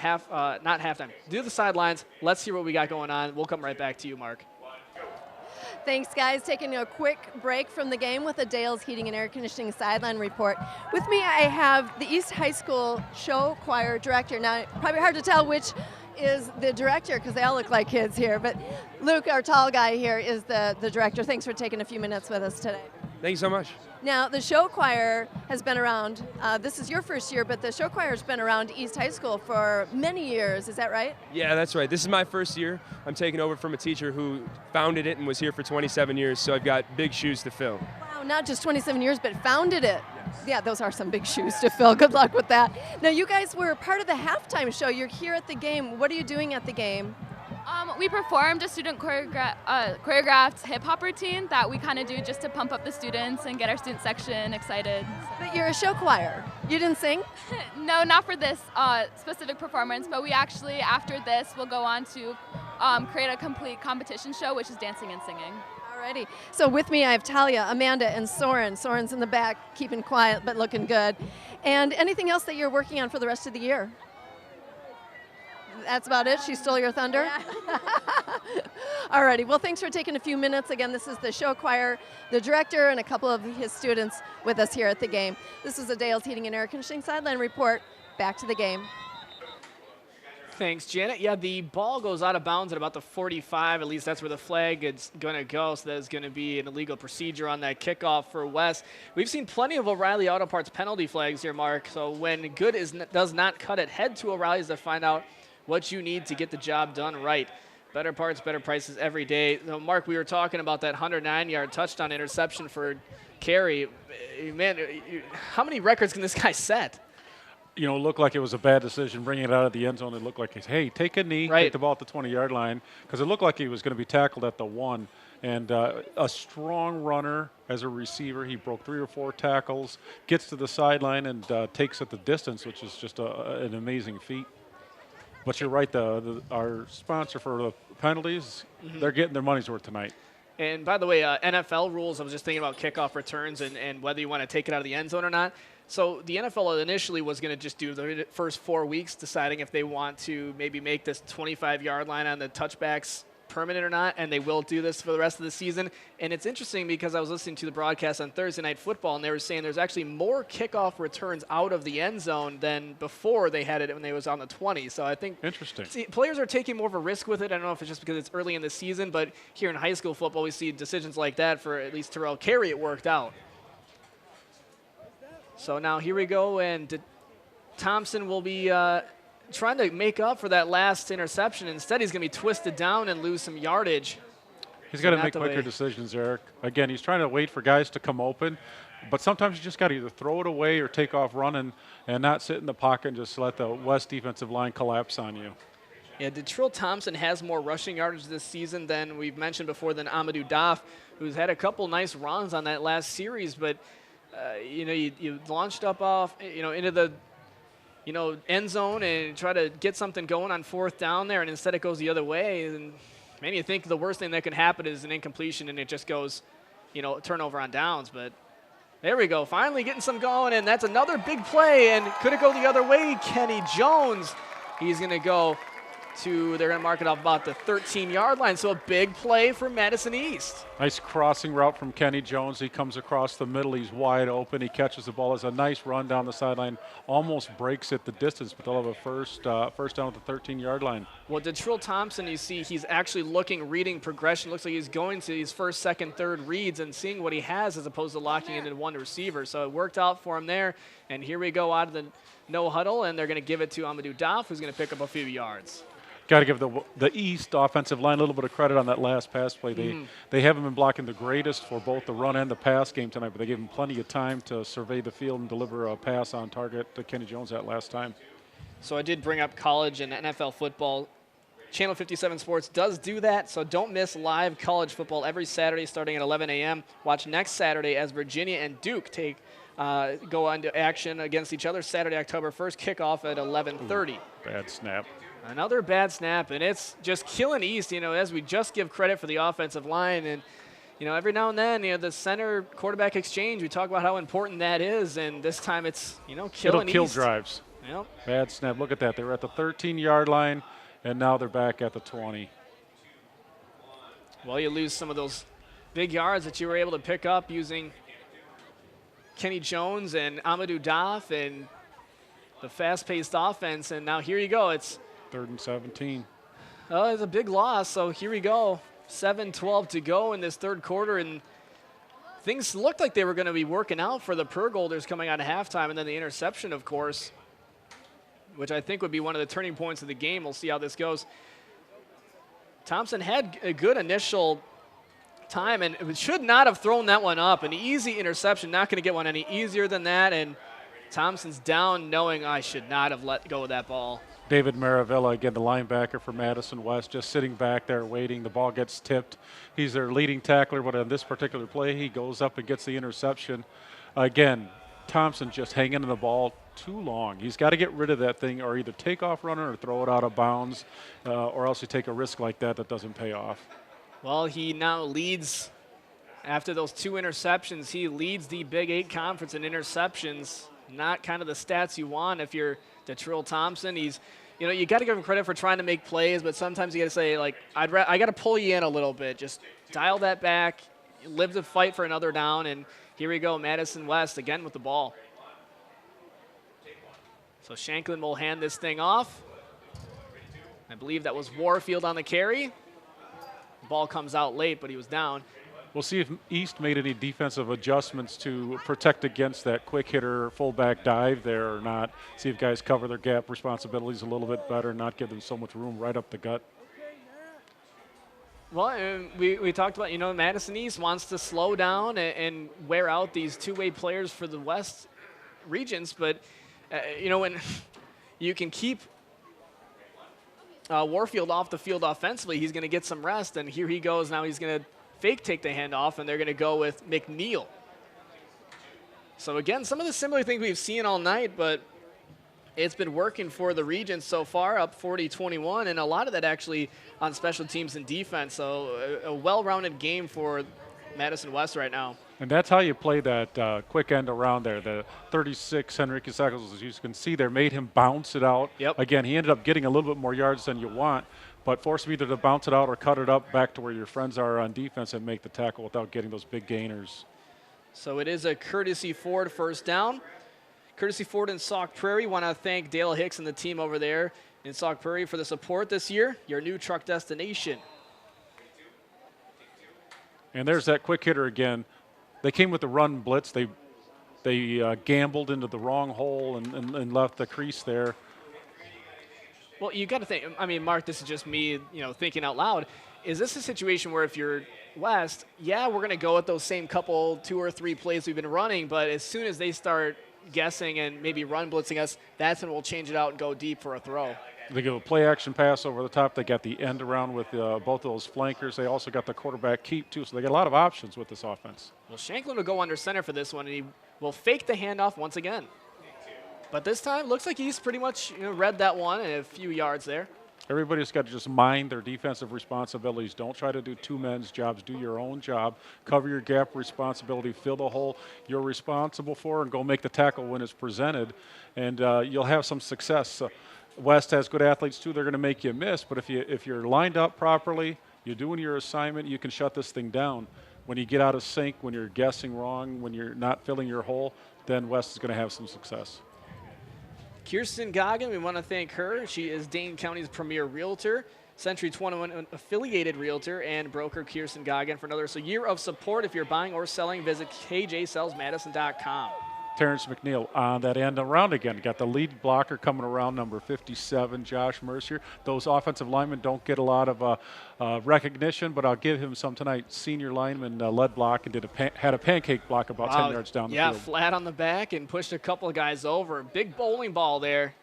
not halftime. Do the sidelines. Let's see what we got going on. We'll come right back to you, Mark. Thanks, guys. Taking a quick break from the game with a Dale's Heating and Air Conditioning sideline report. With me, I have the East High School show choir director. Now, probably hard to tell which is the director because they all look like kids here, but Luke, our tall guy here, is the director. Thanks for taking a few minutes with us today. Thank you so much. Now, the show choir has been around, this is your first year, but the show choir has been around East High School for many years, is that right? Yeah, that's right. This is my first year. I'm taking over from a teacher who founded it and was here for 27 years, so I've got big shoes to fill. Wow, not just 27 years, but founded it. Yeah, those are some big shoes to fill. Good luck with that. Now, you guys were part of the halftime show. You're here at the game. What are you doing at the game? We performed a student choreographed hip-hop routine that we kind of do just to pump up the students and get our student section excited. But you're a show choir. You didn't sing? No, not for this specific performance, but we actually, after this, will go on to create a complete competition show, which is dancing and singing. Alrighty. So with me, I have Talia, Amanda, and Soren. Soren's in the back, keeping quiet but looking good. And anything else that you're working on for the rest of the year? That's about it? She stole your thunder? Yeah. Alrighty. Well, thanks for taking a few minutes. Again, this is the show choir, the director, and a couple of his students with us here at the game. This is the Dale's Heating and Air Conditioning sideline report. Back to the game. Thanks, Janet. Yeah, the ball goes out of bounds at about the 45. At least that's where the flag is going to go. So there's going to be an illegal procedure on that kickoff for West. We've seen plenty of O'Reilly Auto Parts penalty flags here, Mark. So when good does not cut it, head to O'Reilly's to find out what you need to get the job done right. Better parts, better prices every day. So Mark, we were talking about that 109-yard touchdown interception for Carey. Man, how many records can this guy set? It looked like it was a bad decision bringing it out of the end zone. It looked like, hey, take a knee, take the ball at the 20-yard line, because it looked like he was going to be tackled at the 1. And a strong runner as a receiver. He broke 3 or 4 tackles, gets to the sideline, and takes it the distance, which is just an amazing feat. But you're right, our sponsor for the penalties, they're getting their money's worth tonight. And by the way, NFL rules, I was just thinking about kickoff returns and whether you want to take it out of the end zone or not. So the NFL initially was going to just do the first 4 weeks, deciding if they want to maybe make this 25-yard line on the touchbacks permanent or not, and they will do this for the rest of the season. And it's interesting because I was listening to the broadcast on Thursday Night Football, and they were saying there's actually more kickoff returns out of the end zone than before they had it when they was on the 20. So I think players are taking more of a risk with it. I don't know if it's just because it's early in the season, but here in high school football, we see decisions like that for at least Terrell Carey. It worked out. So now here we go, and Thompson will be trying to make up for that last interception. Instead, he's going to be twisted down and lose some yardage. He's got to make quicker decisions, Eric. Again, he's trying to wait for guys to come open, but sometimes you just got to either throw it away or take off running and not sit in the pocket and just let the West defensive line collapse on you. Yeah, Detrill Thompson has more rushing yardage this season than we've mentioned before than Amadou Daf, who's had a couple nice runs on that last series, but you launched up off, into the end zone and try to get something going on fourth down there, and instead it goes the other way. And maybe you think the worst thing that can happen is an incompletion and it just goes, turnover on downs. But there we go, finally getting some going, and that's another big play. And could it go the other way? Kenny Jones, he's going to go they're going to mark it off about the 13-yard line. So a big play for Madison East. Nice crossing route from Kenny Jones. He comes across the middle. He's wide open. He catches the ball. It's a nice run down the sideline. Almost breaks it the distance, but they'll have a first down at the 13-yard line. Well, Detrill Thompson, you see he's actually reading progression. Looks like he's going to his first, second, third reads and seeing what he has as opposed to locking into one receiver. So it worked out for him there. And here we go out of the no huddle, and they're going to give it to Amadou Daf, who's going to pick up a few yards. Got to give the East offensive line a little bit of credit on that last pass play. They haven't been blocking the greatest for both the run and the pass game tonight, but they gave him plenty of time to survey the field and deliver a pass on target to Kenny Jones that last time. So I did bring up college and NFL football. Channel 57 Sports does do that, so don't miss live college football every Saturday starting at 11 a.m. Watch next Saturday as Virginia and Duke go into action against each other. Saturday, October 1st, kickoff at 11:30. Bad snap. Another bad snap, and it's just killing East, as we just give credit for the offensive line. And, every now and then, the center quarterback exchange, we talk about how important that is, and this time it's, killing It'll kill East. drives. Yep. Bad snap. Look at that. They were at the 13-yard line, and now they're back at the 20. Well, you lose some of those big yards that you were able to pick up using Kenny Jones and Amadou Daf and the fast-paced offense, and now here you go. It's 3rd and 17. Oh, it's a big loss, so here we go. 7:12 to go in this third quarter, and things looked like they were going to be working out for the Pergolders coming out of halftime, and then the interception, of course, which I think would be one of the turning points of the game. We'll see how this goes. Thompson had a good initial time and should not have thrown that one up. An easy interception, not going to get one any easier than that, and Thompson's down knowing I should not have let go of that ball. David Maravilla, again, the linebacker for Madison West, just sitting back there waiting. The ball gets tipped. He's their leading tackler, but on this particular play, he goes up and gets the interception. Again, Thompson just hanging in the ball too long. He's got to get rid of that thing or either take off running or throw it out of bounds, or else you take a risk like that doesn't pay off. Well, he now leads, after those 2 interceptions, he leads the Big 8 Conference in interceptions. Not kind of the stats you want if you're Detrill Thompson. He's, you got to give him credit for trying to make plays, but sometimes you got to say, like, I got to pull you in a little bit. Just dial that back, live to fight for another down, and here we go, Madison West again with the ball. So Shanklin will hand this thing off. I believe that was Warfield on the carry. The ball comes out late, but he was down. We'll see if East made any defensive adjustments to protect against that quick hitter fullback dive there or not. See if guys cover their gap responsibilities a little bit better, not give them so much room right up the gut. Well, we talked about, Madison East wants to slow down and wear out these two-way players for the West regions, but, when you can keep Warfield off the field offensively, he's going to get some rest, and here he goes. Now he's going to fake take the handoff, and they're going to go with McNeil. So, again, some of the similar things we've seen all night, but it's been working for the region so far, up 40-21, and a lot of that actually on special teams and defense. So a well-rounded game for Madison West right now. And that's how you play that quick end around there. The 36 Henrique Sackles, as you can see there, made him bounce it out. Yep. Again, he ended up getting a little bit more yards than you want, but forced him either to bounce it out or cut it up back to where your friends are on defense and make the tackle without getting those big gainers. So it is a Courtesy Ford first down. Courtesy Ford in Sauk Prairie. Want to thank Dale Hicks and the team over there in Sauk Prairie for the support this year. Your new truck destination. And there's that quick hitter again. They came with the run blitz. They gambled into the wrong hole and left the crease there. Well, you got to think. I mean, Mark, this is just me, thinking out loud. Is this a situation where if you're West, yeah, we're going to go with those same couple 2 or 3 plays we've been running, but as soon as they start guessing and maybe run blitzing us, that's when we'll change it out and go deep for a throw. They give a play-action pass over the top. They got the end around with both of those flankers. They also got the quarterback keep, too, so they got a lot of options with this offense. Well, Shanklin will go under center for this one, and he will fake the handoff once again. But this time, looks like he's pretty much read that one and a few yards there. Everybody's got to just mind their defensive responsibilities. Don't try to do 2 men's jobs. Do your own job. Cover your gap responsibility. Fill the hole you're responsible for, and go make the tackle when it's presented, and you'll have some success. West has good athletes too. They're going to make you miss, but if you're lined up properly, you're doing your assignment, you can shut this thing down. When you get out of sync, when you're guessing wrong, when you're not filling your hole, then West is going to have some success. Kirsten Goggin, we want to thank her. She is Dane County's premier realtor, Century 21 affiliated realtor, and broker Kirsten Goggin for another year of support. If you're buying or selling, visit kjsellsmadison.com. Terrence McNeil on that end around again. Got the lead blocker coming around, number 57, Josh Mercier. Those offensive linemen don't get a lot of recognition, but I'll give him some tonight. Senior lineman led block and had a pancake block about 10 yards down the field. Yeah, flat on the back and pushed a couple of guys over. Big bowling ball there.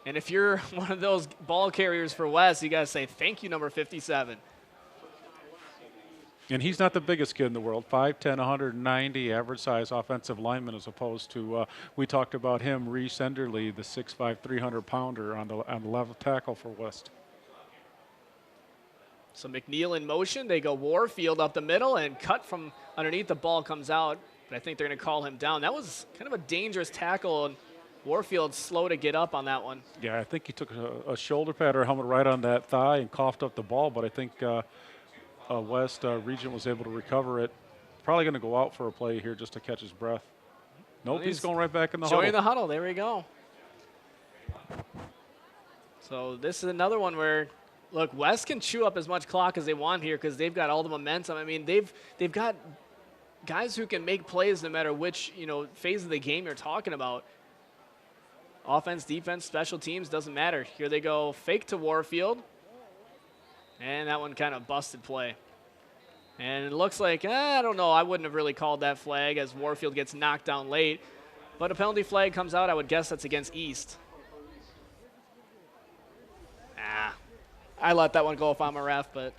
And if you're one of those ball carriers for West, you got to say thank you, number 57. And he's not the biggest kid in the world, 5'10", 190, average size offensive lineman, as opposed to, we talked about him, Reese Enderle, the 6'5", 300-pounder on the left tackle for West. So McNeil in motion. They go Warfield up the middle and cut from underneath. The ball comes out, but I think they're going to call him down. That was kind of a dangerous tackle, and Warfield's slow to get up on that one. Yeah, I think he took a shoulder pad or helmet right on that thigh and coughed up the ball, but I think West Regent was able to recover it. Probably going to go out for a play here just to catch his breath. Nope, he's going right back in the huddle. Joining the huddle. There we go. So this is another one where, look, West can chew up as much clock as they want here because they've got all the momentum. I mean, they've got guys who can make plays no matter which phase of the game you're talking about. Offense, defense, special teams, doesn't matter. Here they go, fake to Warfield. And that one kind of busted play. And it looks like, I don't know, I wouldn't have really called that flag as Warfield gets knocked down late. But a penalty flag comes out. I would guess that's against East. I let that one go if I'm a ref, but.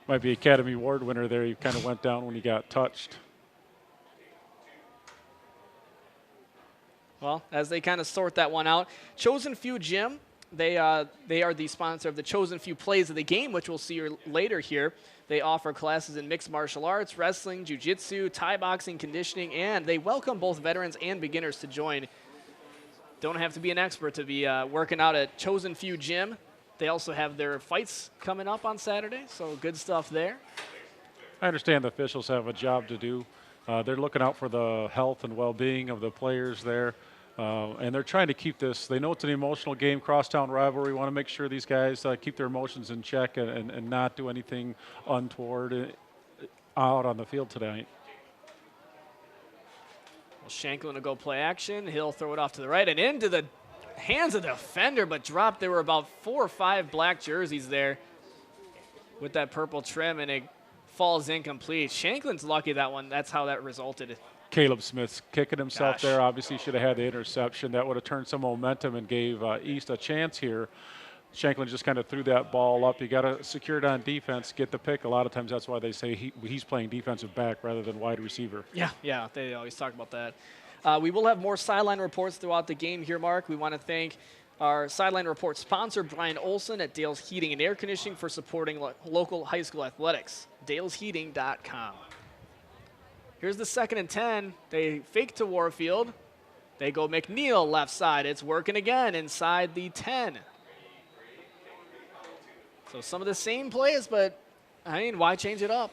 Might be Academy Award winner there. He kind of went down when he got touched. Well, as they kind of sort that one out. Chosen Few Gym, they are the sponsor of the Chosen Few Plays of the Game, which we'll see later here. They offer classes in mixed martial arts, wrestling, jiu-jitsu, Thai boxing, conditioning, and they welcome both veterans and beginners to join. Don't have to be an expert to be working out at Chosen Few Gym. They also have their fights coming up on Saturday, so good stuff there. I understand the officials have a job to do. They're looking out for the health and well-being of the players there, and they're trying to keep this. They know it's an emotional game, crosstown rivalry. We want to make sure these guys keep their emotions in check and not do anything untoward out on the field tonight. Well, Shanklin will go play action. He'll throw it off to the right and into the hands of the defender, but dropped. There were about 4 or 5 black jerseys there with that purple trim, and it falls incomplete. Shanklin's lucky that one. That's how that resulted. Caleb Smith's kicking himself there. Obviously should have had the interception. That would have turned some momentum and gave East a chance here. Shanklin just kind of threw that ball up. You got to secure it on defense, get the pick. A lot of times that's why they say he's playing defensive back rather than wide receiver. Yeah, they always talk about that. We will have more sideline reports throughout the game here, Mark. We want to thank our sideline report sponsor, Brian Olson at Dale's Heating and Air Conditioning, for supporting local high school athletics. Dale'sHeating.com. Here's the 2nd and 10. They fake to Warfield. They go McNeil left side. It's working again inside the 10. So some of the same plays, but I mean, why change it up?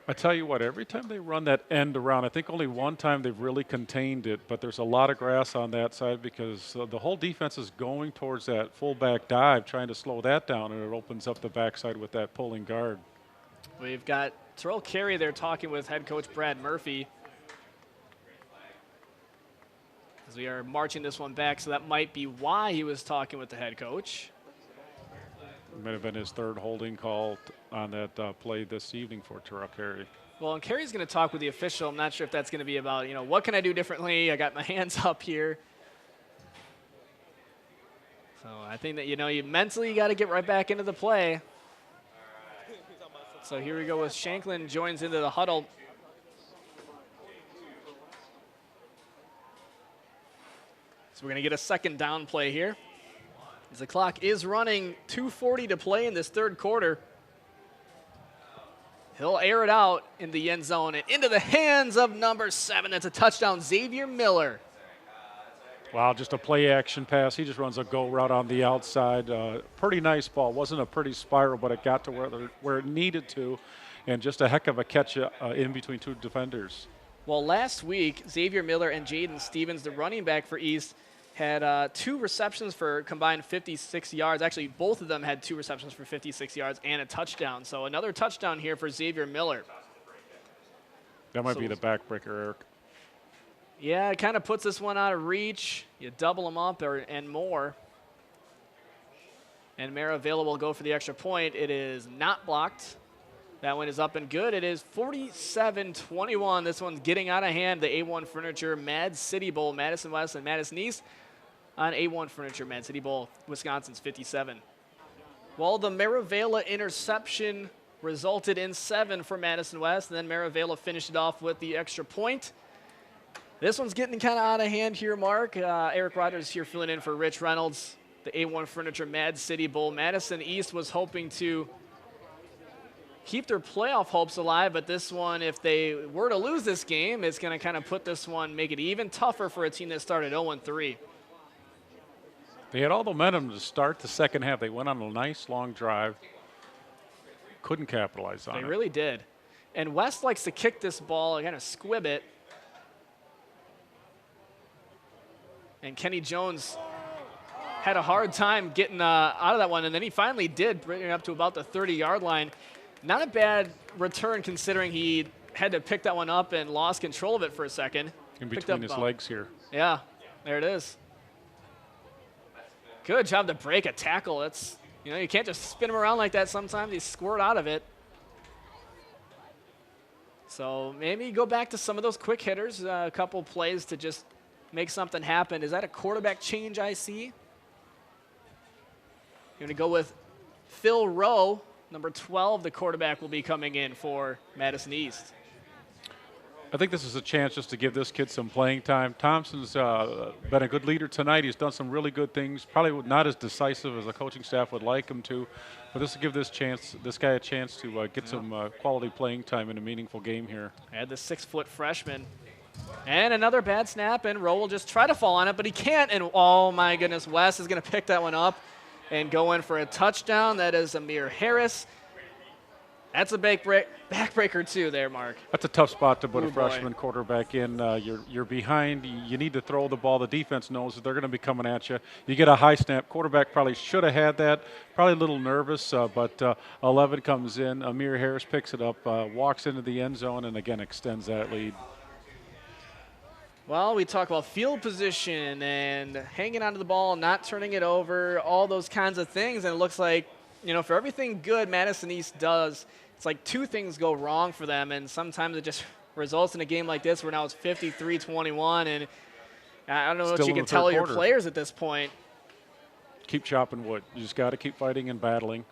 I tell you what, every time they run that end around, I think only one time they've really contained it, but there's a lot of grass on that side because the whole defense is going towards that fullback dive, trying to slow that down, and it opens up the backside with that pulling guard. We've got Terrell Carey there talking with head coach Brad Murphy. As we are marching this one back, so that might be why he was talking with the head coach. It might have been his 3rd holding call on that play this evening for Terrell Carey. Well, and Carey's going to talk with the official. I'm not sure if that's going to be about, what can I do differently? I got my hands up here. So I think that, you mentally got to get right back into the play. So here we go with Shanklin joins into the huddle. So we're going to get a 2nd down play here. As the clock is running, 2:40 to play in this 3rd quarter. He'll air it out in the end zone and into the hands of number 7. That's a touchdown, Xavier Miller. Wow, just a play action pass. He just runs a go route on the outside. Pretty nice ball. Wasn't a pretty spiral, but it got to where it needed to. And just a heck of a catch in between 2 defenders. Well, last week, Xavier Miller and Jaden Stevens, the running back for East, had 2 receptions for combined 56 yards. Actually, both of them had 2 receptions for 56 yards and a touchdown. So another touchdown here for Xavier Miller. That might be the backbreaker, Eric. Yeah, it kind of puts this one out of reach. You double them up and more. And Maravilla will go for the extra point. It is not blocked. That one is up and good. It is 47-21. This one's getting out of hand. The A-1 Furniture Mad City Bowl, Madison West and Madison East on A-1 Furniture Mad City Bowl, Wisconsin's 57. Well, the Maravilla interception resulted in 7 for Madison West, and then Maravilla finished it off with the extra point. This one's getting kind of out of hand here, Mark. Eric Rogers here filling in for Rich Reynolds. The A1 Furniture Mad City Bowl. Madison East was hoping to keep their playoff hopes alive, but this one, if they were to lose this game, it's going to kind of put this one, make it even tougher for a team that started 0-3. They had all the momentum to start the second half. They went on a nice long drive. Couldn't capitalize on it. They really did. And West likes to kick this ball, kind of squib it. And Kenny Jones had a hard time getting out of that one, and then he finally did, bringing it up to about the 30-yard line. Not a bad return considering he had to pick that one up and lost control of it for a second. In between his legs here. Yeah, there it is. Good job to break a tackle. That's, you can't just spin him around like that sometimes. He squirt out of it. So maybe go back to some of those quick hitters, a couple plays to just make something happen. Is that a quarterback change I see? You're going to go with Phil Rowe, number 12. The quarterback will be coming in for Madison East. I think this is a chance just to give this kid some playing time. Thompson's been a good leader tonight. He's done some really good things. Probably not as decisive as the coaching staff would like him to, but this will give this guy a chance to get some quality playing time in a meaningful game here. And the 6-foot freshman. And another bad snap, and Rowe will just try to fall on it, but he can't. And oh my goodness, Wes is going to pick that one up and go in for a touchdown. That is Amir Harris. That's a backbreaker too there, Mark. That's a tough spot to put a freshman quarterback in. You're behind. You need to throw the ball. The defense knows that they're going to be coming at you. You get a high snap. Quarterback probably should have had that. Probably a little nervous, but 11 comes in. Amir Harris picks it up, walks into the end zone, and again extends that lead. Well, we talk about field position and hanging onto the ball, not turning it over, all those kinds of things. And it looks like, for everything good Madison East does, it's like 2 things go wrong for them. And sometimes it just results in a game like this where now it's 53-21. And I don't know what you can tell your players at this point. Keep chopping wood. You just got to keep fighting and battling.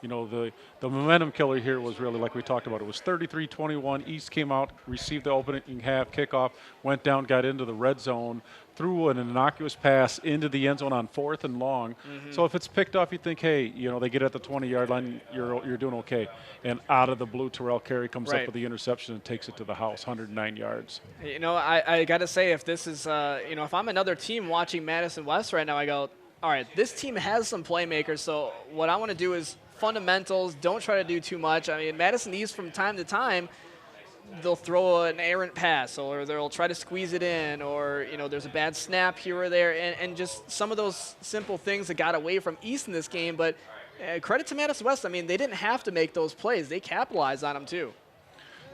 You know, the momentum killer here was really like we talked about. It was 33-21. East came out, received the opening half kickoff, went down, got into the red zone, threw an innocuous pass into the end zone on 4th and long. So if it's picked off, you think, hey, you know, they get at the 20-yard line, you're doing okay. And out of the blue, Terrell Carey comes up with the interception and takes it to the house, 109 yards. You know, I got to say, if this is, you know, if I'm another team watching Madison West right now, I go, all right, this team has some playmakers, so what I want to do is fundamentals, don't try to do too much. I mean, Madison East from time to time, they'll throw an errant pass or they'll try to squeeze it in, or, you know, there's a bad snap here or there, and just some of those simple things that got away from East in this game. But credit to Madison West. I mean, they didn't have to make those plays. They capitalized on them too.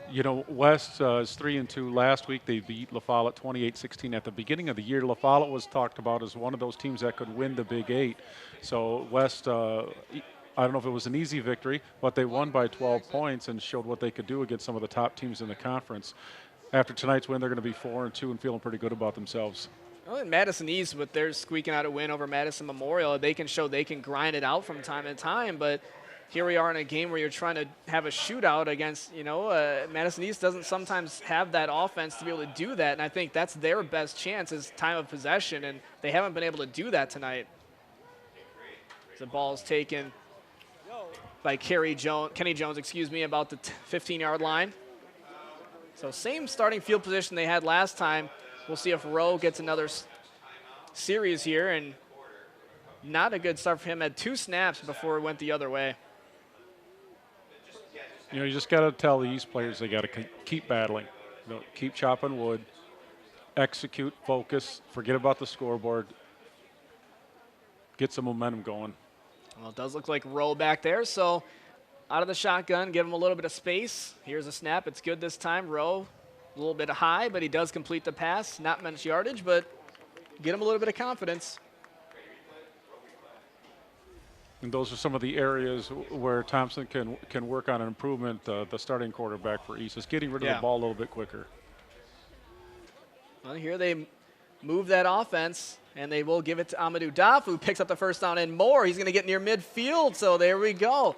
You know, West is 3-2. Last week they beat La Follette 28-16. At the beginning of the year, La Follette was talked about as one of those teams that could win the Big Eight. So West, I don't know if it was an easy victory, but they won by 12 points and showed what they could do against some of the top teams in the conference. After tonight's win, they're going to be 4-2 and feeling pretty good about themselves. Well, in Madison East, with their squeaking out a win over Madison Memorial, they can show they can grind it out from time to time. But here we are in a game where you're trying to have a shootout against, you know, Madison East doesn't sometimes have that offense to be able to do that. And I think that's their best chance is time of possession, and they haven't been able to do that tonight. The ball's taken by Kenny Jones, about the 15-yard line. So same starting field position they had last time. We'll see if Rowe gets another series here, and not a good start for him. Had 2 snaps before it went the other way. You know, you just got to tell the East players they got to keep battling. You know, keep chopping wood, execute, focus, forget about the scoreboard, get some momentum going. Well, it does look like Rowe back there, so out of the shotgun, give him a little bit of space. Here's a snap. It's good this time. Rowe, a little bit high, but he does complete the pass. Not much yardage, but get him a little bit of confidence. And those are some of the areas where Thompson can work on an improvement. The starting quarterback for East is getting rid of the ball a little bit quicker. Well, here they move that offense, and they will give it to Amadou Daf, who picks up the first down and more. He's going to get near midfield, so there we go.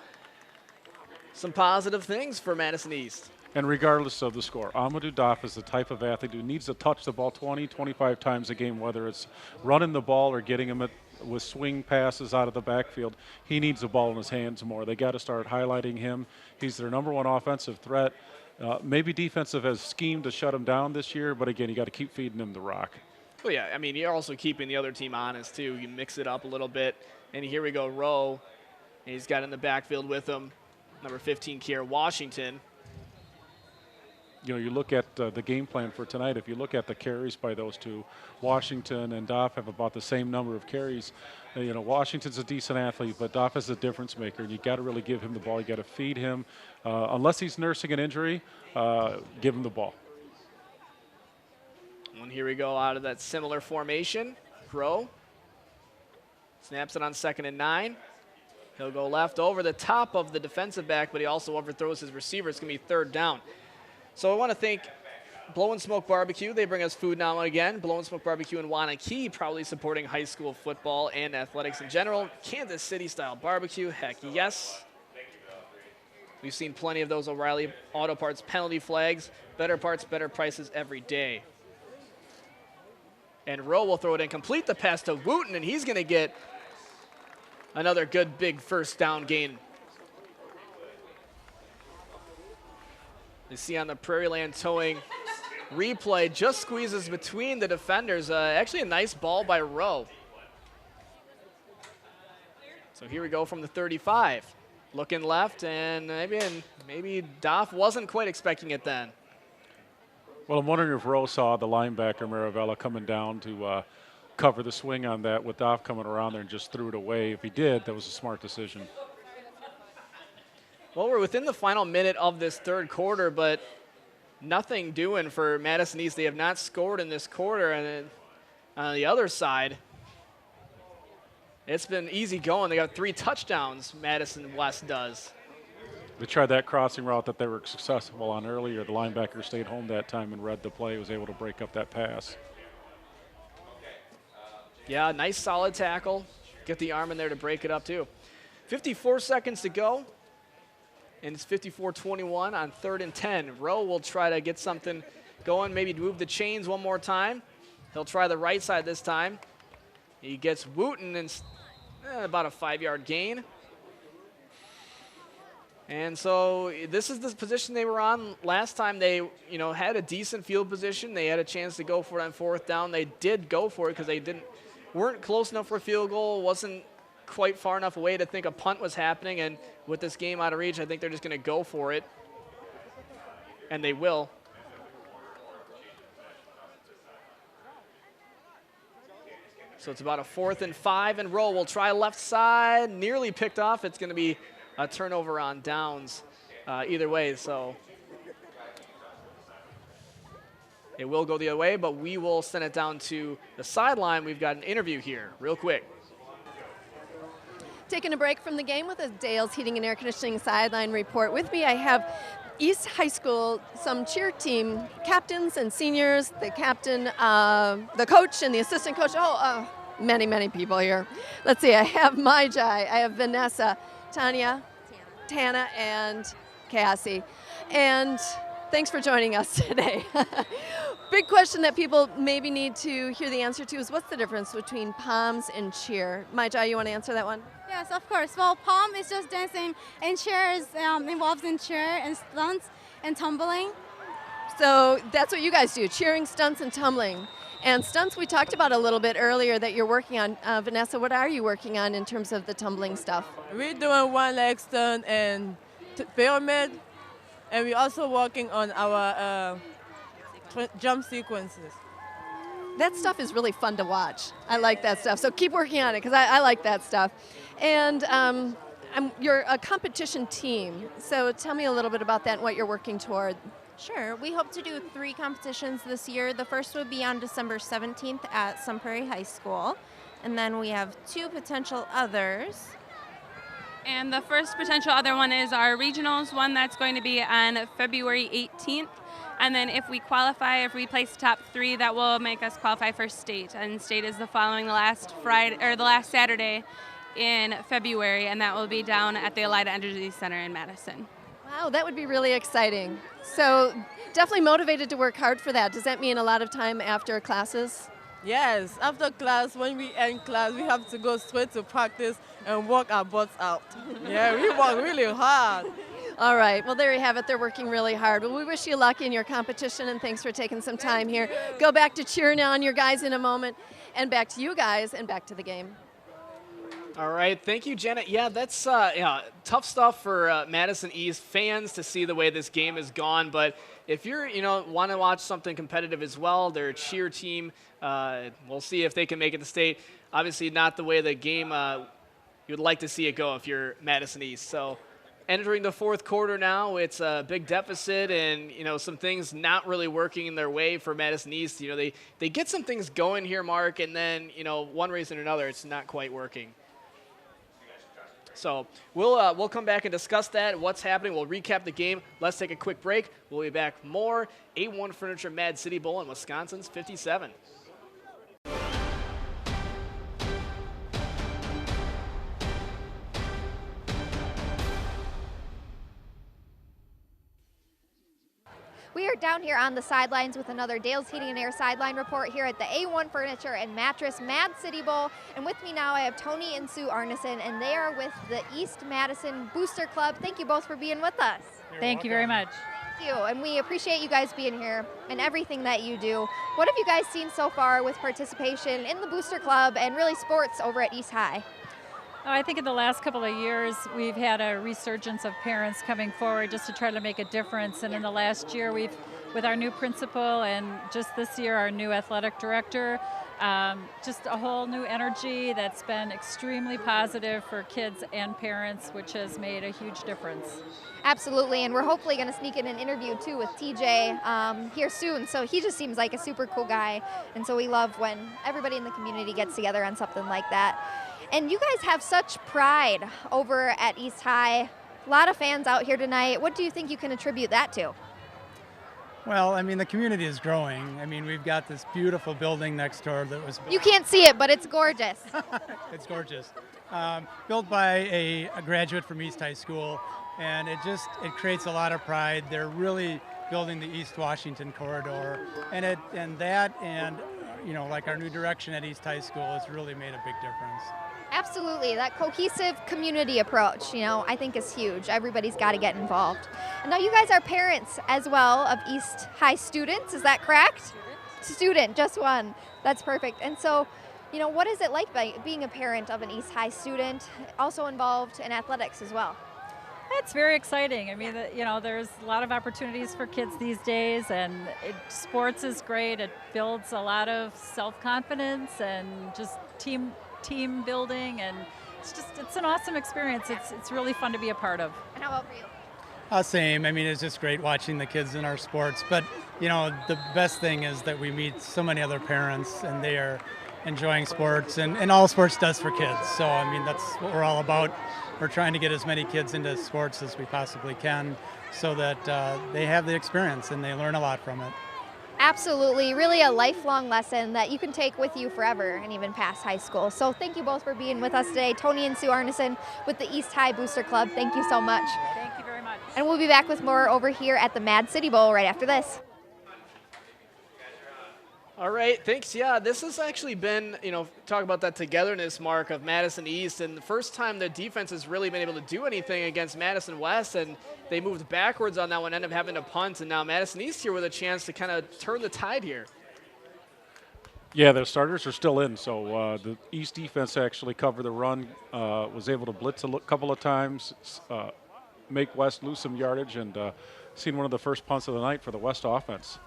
Some positive things for Madison East. And regardless of the score, Amadou Daf is the type of athlete who needs to touch the ball 20, 25 times a game, whether it's running the ball or getting him with swing passes out of the backfield. He needs the ball in his hands more. They got to start highlighting him. He's their #1 offensive threat. Maybe defensive has schemed to shut him down this year, but again, you got to keep feeding him the rock. Well, yeah, I mean, you're also keeping the other team honest, too. You mix it up a little bit. And here we go, Rowe. He's got in the backfield with him, number 15, Kier Washington. You know, you look at the game plan for tonight, if you look at the carries by those two, Washington and Doff have about the same number of carries. You know, Washington's a decent athlete, but Doff is a difference maker, and you got to really give him the ball. You got to feed him. Unless he's nursing an injury, give him the ball. And here we go out of that similar formation. Rowe snaps it on 2nd and 9. He'll go left over the top of the defensive back, but he also overthrows his receiver. It's going to be 3rd down. So I want to thank Blow & Smoke Barbecue. They bring us food now and again. Blow & Smoke Barbecue in Wanakee, proudly supporting high school football and athletics in general. Kansas City-style barbecue, heck yes. We've seen plenty of those O'Reilly Auto Parts penalty flags. Better parts, better prices every day. And Rowe will throw it in, complete the pass to Wooten, and he's going to get another good big first down gain. You see on the Prairie Land Towing replay, just squeezes between the defenders. Actually a nice ball by Rowe. So here we go from the 35. Looking left, and maybe Doff wasn't quite expecting it then. Well, I'm wondering if Rowe saw the linebacker, Maravella, coming down to cover the swing on that with Doff coming around there and just threw it away. If he did, that was a smart decision. Well, we're within the final minute of this 3rd quarter, but nothing doing for Madison East. They have not scored in this quarter, and then on the other side, it's been easy going. They got 3 touchdowns, Madison West does. They tried that crossing route that they were successful on earlier. The linebacker stayed home that time and read the play, was able to break up that pass. Yeah, nice solid tackle. Get the arm in there to break it up too. 54 seconds to go. And it's 54-21 on 3rd and 10. Rowe will try to get something going, maybe move the chains one more time. He'll try the right side this time. He gets Wooten and about a 5-yard gain. And so this is the position they were on last time. They, had a decent field position. They had a chance to go for it on 4th down. They did go for it because they weren't close enough for a field goal. Wasn't quite far enough away to think a punt was happening. And with this game out of reach, I think they're just going to go for it. And they will. So it's about a 4th and 5, and Rowe will try left side. Nearly picked off. It's going to be a turnover on downs either way. So it will go the other way, but we will send it down to the sideline. We've got an interview here real quick. Taking a break from the game with a Dale's Heating and Air Conditioning sideline report. With me, I have East High School, some cheer team captains and seniors, the captain, the coach and the assistant coach. Many, many people here. Let's see, I have Majai, I have Vanessa, Tanya, Tana, and Cassie. And thanks for joining us today. Big question that people maybe need to hear the answer to is what's the difference between POMs and cheer? Majai, you want to answer that one? Yes, of course. Well, POM is just dancing, and cheer is involved in cheer and stunts and tumbling. So that's what you guys do, cheering, stunts, and tumbling. And stunts we talked about a little bit earlier that you're working on. Vanessa, what are you working on in terms of the tumbling stuff? We're doing one leg stunt and pyramid, and we're also working on our jump sequences. That stuff is really fun to watch. I like that stuff. So keep working on it because I like that stuff. And you're a competition team. So tell me a little bit about that and what you're working toward. Sure. We hope to do 3 competitions this year. The first would be on December 17th at Sun Prairie High School. And then we have 2 potential others. And the first potential other one is our regionals, one that's going to be on February 18th. And then if we qualify, if we place top 3, that will make us qualify for state. And state is the last Saturday in February, and that will be down at the Elida Energy Center in Madison. Wow, that would be really exciting. So definitely motivated to work hard for that. Does that mean a lot of time after classes? Yes, after class, when we end class, we have to go straight to practice and work our butts out. Yeah, we work really hard. All right, well, there you have it. They're working really hard. Well, we wish you luck in your competition, and thanks for taking some time here. Go back to cheering on your guys in a moment, and back to you guys, and back to the game. All right, thank you, Janet. Yeah, that's tough stuff for Madison East fans to see the way this game has gone. But if you're, want to watch something competitive as well, their cheer team, we'll see if they can make it to state. Obviously, not the way the game you would like to see it go if you're Madison East. So, entering the 4th quarter now, it's a big deficit, and some things not really working in their way for Madison East. They get some things going here, Mark, and then one reason or another, it's not quite working. So we'll come back and discuss that, what's happening. We'll recap the game. Let's take a quick break. We'll be back more A-1 Furniture Mad City Bowl in Wisconsin's 57. We are down here on the sidelines with another Dale's Heating and Air sideline report here at the A-1 Furniture and Mattress Mad City Bowl. And with me now I have Tony and Sue Arneson, and they are with the East Madison Booster Club. Thank you both for being with us. Thank you very much. Thank you, and we appreciate you guys being here and everything that you do. What have you guys seen so far with participation in the Booster Club and really sports over at East High? I think in the last couple of years, we've had a resurgence of parents coming forward just to try to make a difference. And in the last year, with our new principal and just this year, our new athletic director, just a whole new energy that's been extremely positive for kids and parents, which has made a huge difference. Absolutely, and we're hopefully going to sneak in an interview too with TJ here soon. So he just seems like a super cool guy, and so we love when everybody in the community gets together on something like that. And you guys have such pride over at East High. A lot of fans out here tonight. What do you think you can attribute that to? Well, I mean, the community is growing. I mean, we've got this beautiful building next door that was You can't see it, but it's gorgeous. it's gorgeous. Built by a graduate from East High School, and it creates a lot of pride. They're really building the East Washington corridor, and like our new direction at East High School has really made a big difference. Absolutely. That cohesive community approach, I think is huge. Everybody's got to get involved. And now you guys are parents as well of East High students. Is that correct? Student, just one. That's perfect. And so, what is it like being a parent of an East High student, also involved in athletics as well? It's very exciting. I mean, there's a lot of opportunities for kids these days, and sports is great. It builds a lot of self-confidence and just team building, and it's an awesome experience. It's really fun to be a part of. And how about for you? Same. I mean, it's just great watching the kids in our sports. But, the best thing is that we meet so many other parents, and they are enjoying sports, and all sports does for kids. So, I mean, that's what we're all about. We're trying to get as many kids into sports as we possibly can so that they have the experience and they learn a lot from it. Absolutely. Really a lifelong lesson that you can take with you forever and even past high school. So thank you both for being with us today. Tony and Sue Arneson with the East High Booster Club. Thank you so much. Thank you very much. And we'll be back with more over here at the Mad City Bowl right after this. All right, thanks. Yeah, this has actually been, talk about that togetherness, Mark, of Madison East, and the first time the defense has really been able to do anything against Madison West, and they moved backwards on that one, ended up having to punt, and now Madison East here with a chance to kind of turn the tide here. Yeah, their starters are still in, so the East defense actually covered the run, was able to blitz a couple of times, make West lose some yardage, and seen one of the first punts of the night for the West offense.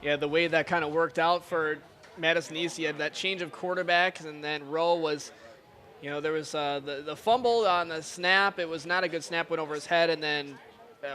Yeah, the way that kind of worked out for Madison East, you had that change of quarterbacks, and then Rowe was, there was the fumble on the snap. It was not a good snap, went over his head, and then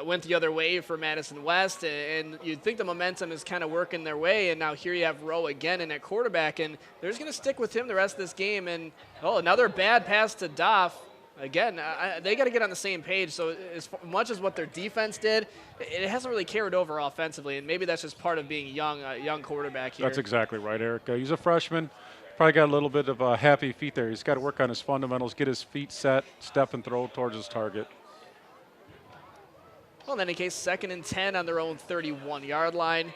went the other way for Madison West. And you'd think the momentum is kind of working their way, and now here you have Rowe again in at quarterback, and they're just going to stick with him the rest of this game. And, another bad pass to Doff. Again, they got to get on the same page. So as much as what their defense did, it hasn't really carried over offensively, and maybe that's just part of being a young quarterback here. That's exactly right, Eric. He's a freshman. Probably got a little bit of happy feet there. He's got to work on his fundamentals, get his feet set, step and throw towards his target. Well, in any case, 2nd and 10 on their own 31-yard line.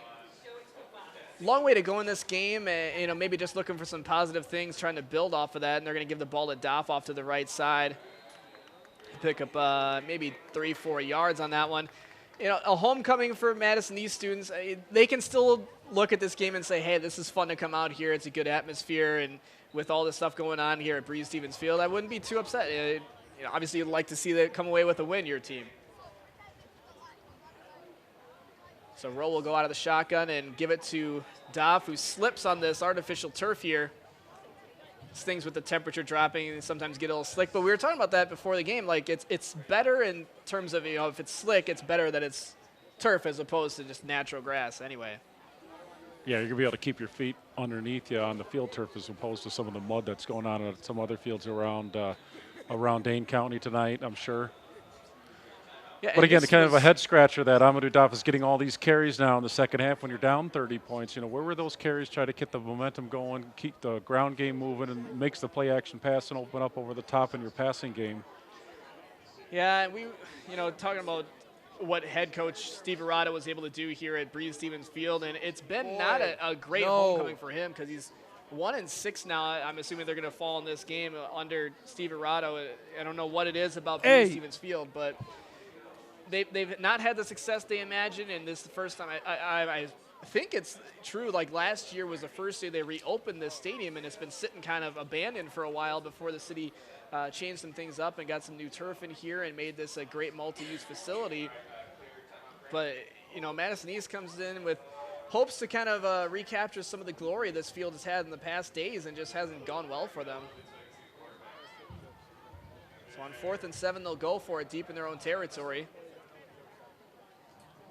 Long way to go in this game, maybe just looking for some positive things, trying to build off of that, and they're going to give the ball to Doff off to the right side. Pick up maybe 3-4 yards on that one. A homecoming for Madison East students, they can still look at this game and say, hey, this is fun to come out here. It's a good atmosphere, and with all this stuff going on here at Breese-Stevens Field, I wouldn't be too upset. Obviously, you'd like to see that come away with a win, your team. So Rowe will go out of the shotgun and give it to Doff, who slips on this artificial turf here. Things with the temperature dropping and sometimes get a little slick. But we were talking about that before the game. Like, it's better in terms of, if it's slick, it's better that it's turf as opposed to just natural grass anyway. Yeah, you're going to be able to keep your feet underneath you on the field turf as opposed to some of the mud that's going on at some other fields around Dane County tonight, I'm sure. Yeah, but again, kind of a head scratcher that Amadou Doff is getting all these carries now in the second half when you're down 30 points. Where were those carries? Try to get the momentum going, keep the ground game moving, and makes the play action pass and open up over the top in your passing game. Yeah, and we, talking about what head coach Steve Arata was able to do here at Breese-Stevens Field, and it's been not a great homecoming for him because he's 1-6 now. I'm assuming they're going to fall in this game under Steve Arata. I don't know what it is about Breese-Stevens Field, but they've not had the success they imagined, and this is the first time. I think it's true. Like last year was the first year they reopened this stadium, and it's been sitting kind of abandoned for a while before the city changed some things up and got some new turf in here and made this a great multi-use facility. But Madison East comes in with hopes to kind of recapture some of the glory this field has had in the past days, and just hasn't gone well for them. So on 4th and 7, they'll go for it deep in their own territory.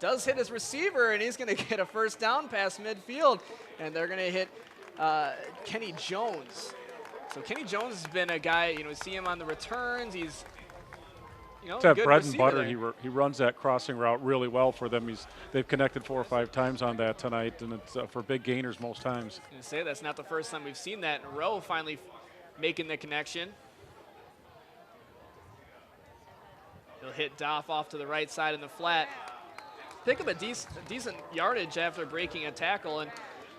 Does hit his receiver, and he's going to get a first down pass midfield, and they're going to hit Kenny Jones. So Kenny Jones has been a guy, see him on the returns. He's, you know, It's that good bread and receiver butter. there. He runs that crossing route really well for them. They've connected 4 or 5 times on that tonight, and it's for big gainers most times. I was gonna say that's not the first time we've seen that in a row. Finally making the connection. He'll hit Doff off to the right side in the flat. Pick up a decent yardage after breaking a tackle and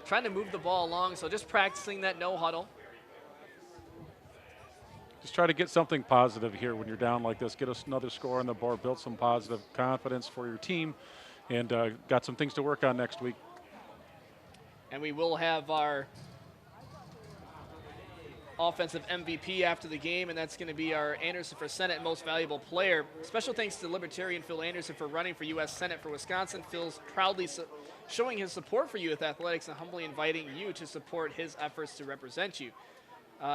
trying to move the ball along. So just practicing that no huddle. Just try to get something positive here when you're down like this. Get us another score on the board, build some positive confidence for your team, and got some things to work on next week. And we will have our offensive MVP after the game, and that's going to be our Anderson for Senate Most Valuable Player. Special thanks to Libertarian Phil Anderson for running for U.S. Senate for Wisconsin. Phil's proudly showing his support for youth athletics and humbly inviting you to support his efforts to represent you.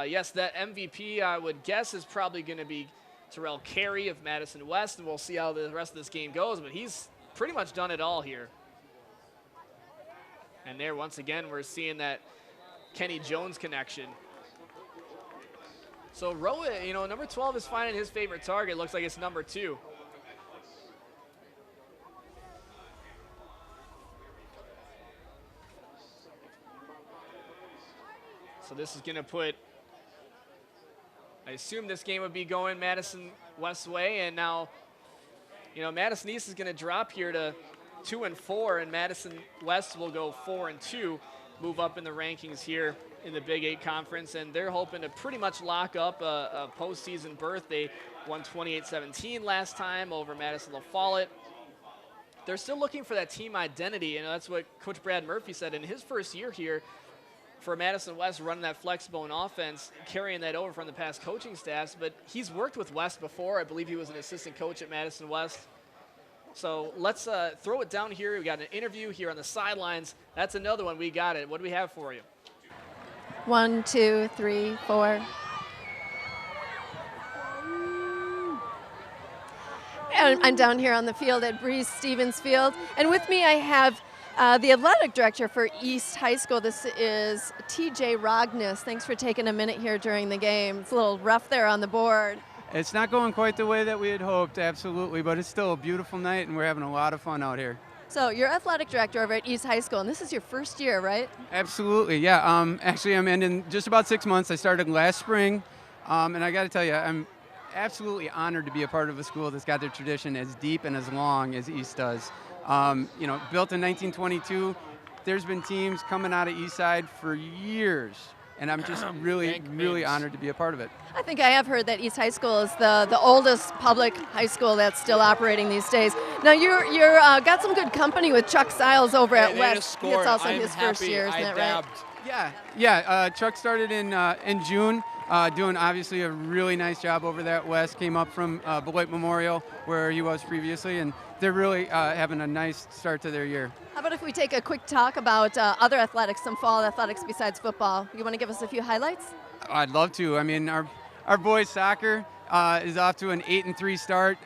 Yes, that MVP, I would guess, is probably going to be Terrell Carey of Madison West, and we'll see how the rest of this game goes, but he's pretty much done it all here. And there, once again, we're seeing that Kenny Jones connection. So Roa, you know, number 12 is finding his favorite target. Looks like it's number 2. So this is going to put, I assume this game would be going Madison West way, and now, you know, Madison East is going to drop here to 2-4, and Madison West will go 4-2, move up in the rankings here in the Big 8 Conference, and they're hoping to pretty much lock up a postseason berth. They won 28-17 last time over Madison La Follette. They're still looking for that team identity, and that's what Coach Brad Murphy said in his first year here for Madison West, running that flexible offense, carrying that over from the past coaching staffs. But he's worked with West before. I believe he was an assistant coach at Madison West. So let's throw it down here. We got an interview here on the sidelines. That's another one. We got it. What do we have for you? 1, 2, 3, 4. And I'm down here on the field at Breeze Stevens Field, and with me I have the athletic director for East High School. This is TJ Rogness. Thanks for taking a minute here during the game. It's a little rough there on the board. It's not going quite the way that we had hoped, absolutely, but it's still a beautiful night, and we're having a lot of fun out here. So you're athletic director over at East High School, and this is your first year, right? Absolutely, yeah. Actually, I'm ending just about 6 months. I started last spring, and I got to tell you, I'm absolutely honored to be a part of a school that's got their tradition as deep and as long as East does. You know, built in 1922, there's been teams coming out of Eastside for years, and I'm just really honored to be a part of it. I think I have heard that East High School is the oldest public high school that's still operating these days. Now you're got some good company with Chuck Siles over at West. It's also his first year, isn't that right? Yeah. Chuck started in June, doing obviously a really nice job over there at West. Came up from Beloit Memorial, where he was previously, and they're really having a nice start to their year. How about if we take a quick talk about other athletics, some fall athletics besides football? You want to give us a few highlights? I'd love to. I mean, our boys soccer is off to an 8-3 start,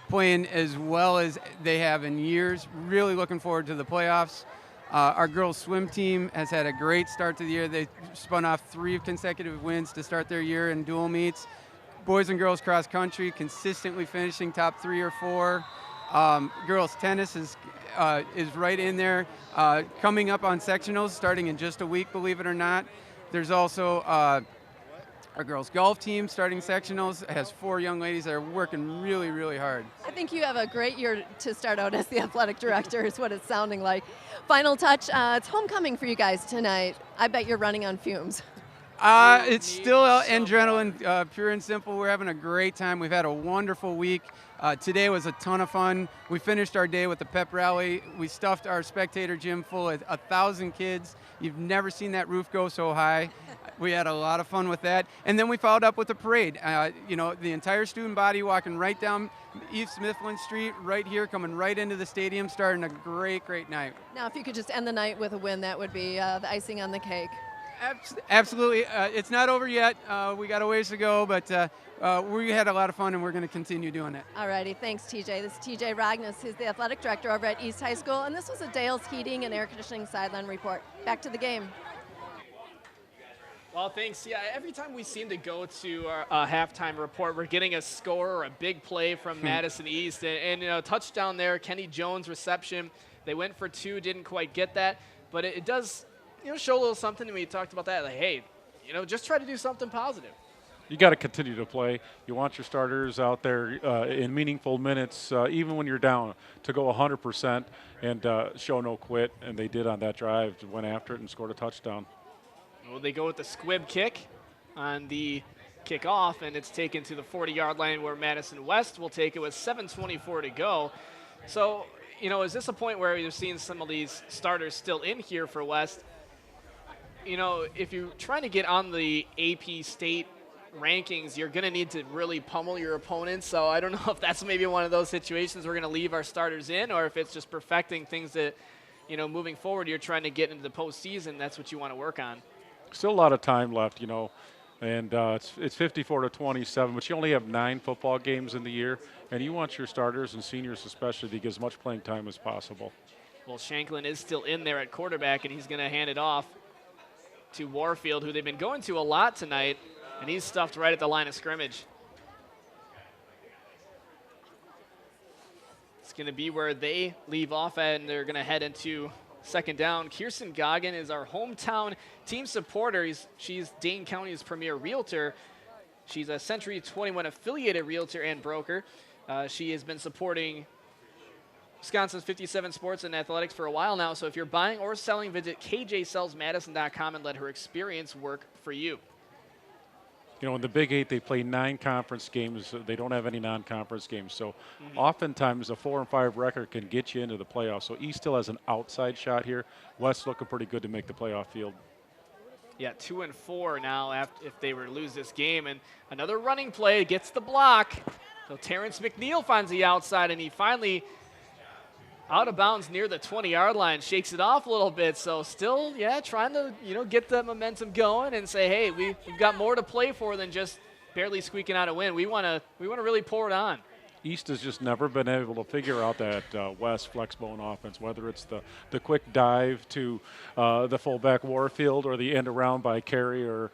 playing as well as they have in years. Really looking forward to the playoffs. Our girls swim team has had a great start to the year. They spun off 3 consecutive wins to start their year in dual meets. Boys and girls cross country consistently finishing top 3 or 4. Girls tennis is right in there, coming up on sectionals starting in just a week, believe it or not. There's also our girls golf team starting sectionals. It has 4 young ladies that are working really hard. I think you have a great year to start out as the athletic director is what it's sounding like. Final touch, it's homecoming for you guys tonight. I bet you're running on fumes. It's still adrenaline, pure and simple. We're having a great time. We've had a wonderful week. Today was a ton of fun. We finished our day with the pep rally. We stuffed our spectator gym full of 1,000 kids. You've never seen that roof go so high. We had a lot of fun with that. And then we followed up with a parade. You know, the entire student body walking right down East Mifflin Street, right here, coming right into the stadium, starting a great night. Now, if you could just end the night with a win, that would be the icing on the cake. Absolutely. It's not over yet. We got a ways to go, but we had a lot of fun, and we're going to continue doing it. All righty. Thanks, TJ. This is TJ Rogness. He's the athletic director over at East High School, and this was a Dale's Heating and Air Conditioning Sideline Report. Back to the game. Well, thanks. Yeah, every time we seem to go to our halftime report, we're getting a score or a big play from Madison East. And you know, touchdown there, Kenny Jones reception. They went for 2, didn't quite get that. But it does, you know, show a little something to me. We talked about that. Like, hey, you know, just try to do something positive. You got to continue to play. You want your starters out there in meaningful minutes, even when you're down, to go 100% and show no quit. And they did on that drive, went after it and scored a touchdown. Well, they go with the squib kick on the kickoff, and it's taken to the 40-yard line where Madison West will take it with 7:24 to go. So, you know, is this a point where you're seeing some of these starters still in here for West? You know, if you're trying to get on the AP state rankings, you're going to need to really pummel your opponents. So I don't know if that's maybe one of those situations we're going to leave our starters in, or if it's just perfecting things that, you know, moving forward, you're trying to get into the postseason. That's what you want to work on. Still a lot of time left, you know, and it's 54-27, but you only have 9 football games in the year, and you want your starters and seniors especially to get as much playing time as possible. Well, Shanklin is still in there at quarterback, and he's going to hand it off to Warfield, who they've been going to a lot tonight, and he's stuffed right at the line of scrimmage. It's going to be where they leave off at, and they're going to head into second down. Kirsten Goggin is our hometown team supporter. She's Dane County's premier realtor. She's a Century 21 affiliated realtor and broker. She has been supporting Wisconsin's 57 sports and athletics for a while now. So if you're buying or selling, visit kjsellsmadison.com and let her experience work for you. You know, in the Big 8, they play 9 conference games. They don't have any non-conference games. So oftentimes a 4-5 record can get you into the playoffs. So East still has an outside shot here. West looking pretty good to make the playoff field. Yeah, 2-4 now if they were to lose this game. And another running play gets the block. So Terrence McNeil finds the outside, and he finally out of bounds near the 20-yard line, shakes it off a little bit. So still, yeah, trying to, you know, get the momentum going and say, hey, we've got more to play for than just barely squeaking out a win. We want to really pour it on. East has just never been able to figure out that West flexbone offense, whether it's the quick dive to the fullback Warfield or the end around by Carey or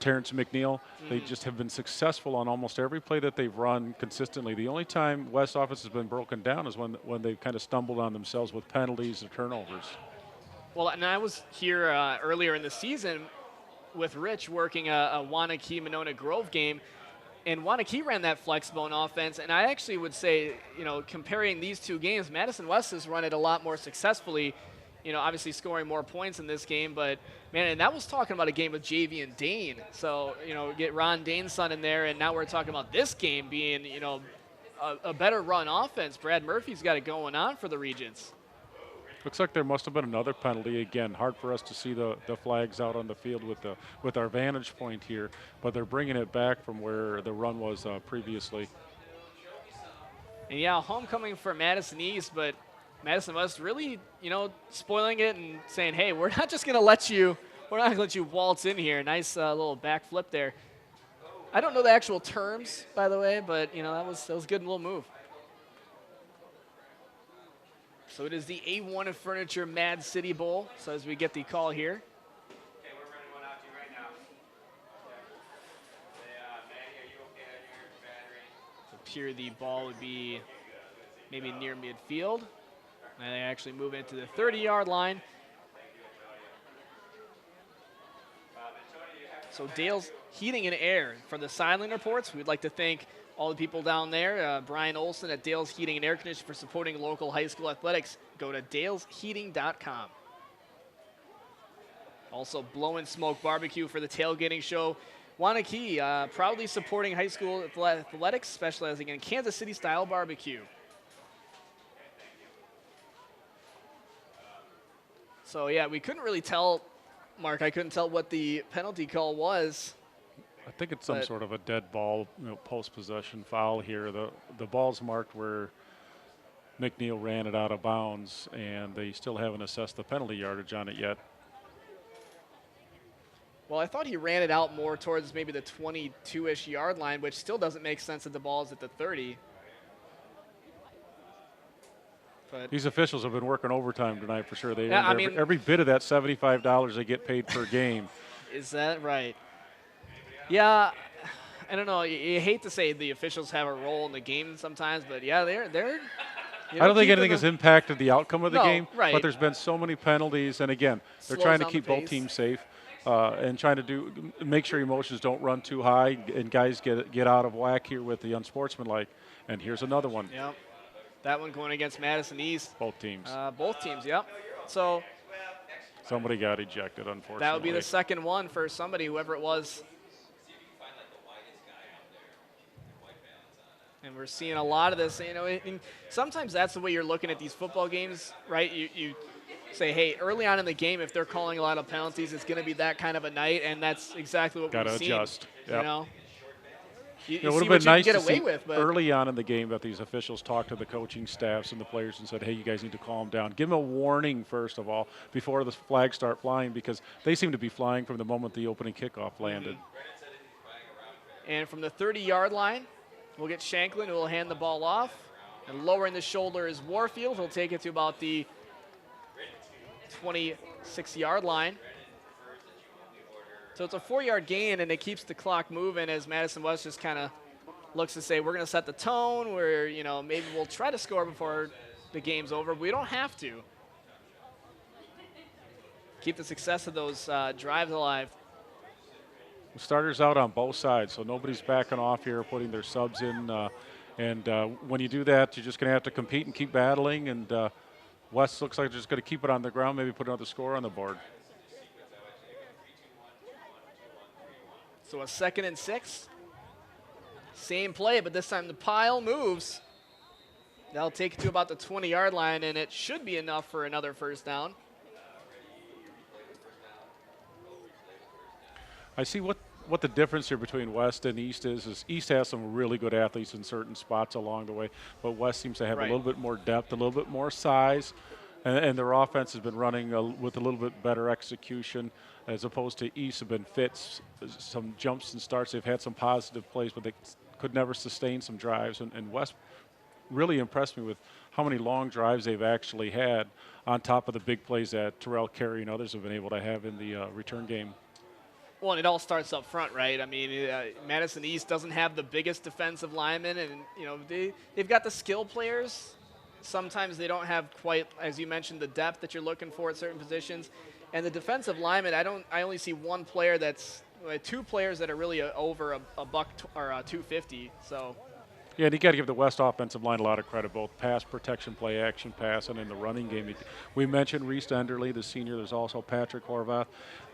Terrence McNeil. They just have been successful on almost every play that they've run consistently. The only time West offense has been broken down is when they've kind of stumbled on themselves with penalties or turnovers. Well, and I was here earlier in the season with Rich working a Wanakee-Monona Grove game, and Wanakee ran that flexbone offense, and I actually would say, you know, comparing these two games, Madison West has run it a lot more successfully, you know, obviously scoring more points in this game, but, man, and that was talking about a game with JV and Dane. So, you know, get Ron Dane's son in there, and now we're talking about this game being, you know, a better run offense. Brad Murphy's got it going on for the Regents. Looks like there must have been another penalty. Again, hard for us to see the flags out on the field with our vantage point here, but they're bringing it back from where the run was previously. And, yeah, homecoming for Madison East, but Madison West really, you know, spoiling it and saying, hey, we're not just going to let you waltz in here. Nice little back flip there. I don't know the actual terms, by the way, but, you know, that was a good little move. So it is the A-1 Furniture Mad City Bowl. So as we get the call here. Okay, we're running one out to you right now. Maddie, are you okay on your battery? So here the ball would be maybe near midfield. And they actually move into the 30-yard line. So Dale's Heating and Air. For the sideline reports, we'd like to thank all the people down there. Brian Olson at Dale's Heating and Air Conditioning for supporting local high school athletics. Go to dalesheating.com. Also, Blow and Smoke Barbecue for the tailgating show. Wanakee proudly supporting high school athletics, specializing in Kansas City-style barbecue. So, yeah, we couldn't really tell, Mark, I couldn't tell what the penalty call was. I think it's some sort of a dead ball, you know, post-possession foul here. The ball's marked where McNeil ran it out of bounds, and they still haven't assessed the penalty yardage on it yet. Well, I thought he ran it out more towards maybe the 22-ish yard line, which still doesn't make sense that the ball's at the 30. But these officials have been working overtime tonight for sure. Yeah, I mean, every bit of that $75 they get paid per game Is that right? Yeah, I don't know. You hate to say the officials have a role in the game sometimes, but yeah, they're. I don't think anything has impacted the outcome of the game, right. but there's been so many penalties, and again, they're trying to keep both teams safe and trying to make sure emotions don't run too high and guys get out of whack here with the unsportsmanlike. And here's another one. Yep, that one going against Madison East. Both teams. Both teams. Yep. So somebody got ejected, unfortunately. That would be the second one for somebody, whoever it was. And we're seeing a lot of this, and sometimes that's the way you're looking at these football games, right? You say, hey, early on in the game, if they're calling a lot of penalties, it's going to be that kind of a night, and that's exactly what we've seen. Got to adjust. Yep. You it would see have been nice get to away see with, but early on in the game that these officials talked to the coaching staffs and the players and said, hey, you guys need to calm down. Give them a warning, first of all, before the flags start flying, because they seem to be flying from the moment the opening kickoff landed. And from the 30-yard line, we'll get Shanklin, who will hand the ball off. And lowering the shoulder is Warfield. He'll take it to about the 26-yard line. So it's a 4-yard gain, and it keeps the clock moving as Madison West just kind of looks to say, we're going to set the tone where, maybe we'll try to score before the game's over. But we don't have to. Keep the success of those drives alive. Starters out on both sides, so nobody's backing off here, putting their subs in. When you do that, you're just going to have to compete and keep battling. And West looks like they're just going to keep it on the ground, maybe put another score on the board. So a 2nd and 6. Same play, but this time the pile moves. That'll take it to about the 20-yard line, and it should be enough for another first down. I see what the difference here between West and East is East has some really good athletes in certain spots along the way, but West seems to have a little bit more depth, a little bit more size, and their offense has been running with a little bit better execution as opposed to East have been fits, some jumps and starts. They've had some positive plays, but they could never sustain some drives, and West really impressed me with how many long drives they've actually had on top of the big plays that Terrell Carey and others have been able to have in the return game. Well, and it all starts up front, right? I mean, Madison East doesn't have the biggest defensive linemen, and they've got the skill players. Sometimes they don't have quite, as you mentioned, the depth that you're looking for at certain positions. And the defensive linemen, I only see one player two players that are really over a buck or 250. So. Yeah, and you got to give the West offensive line a lot of credit, both pass protection, play action pass, and in the running game. We mentioned Reese Enderle, the senior. There's also Patrick Horvath,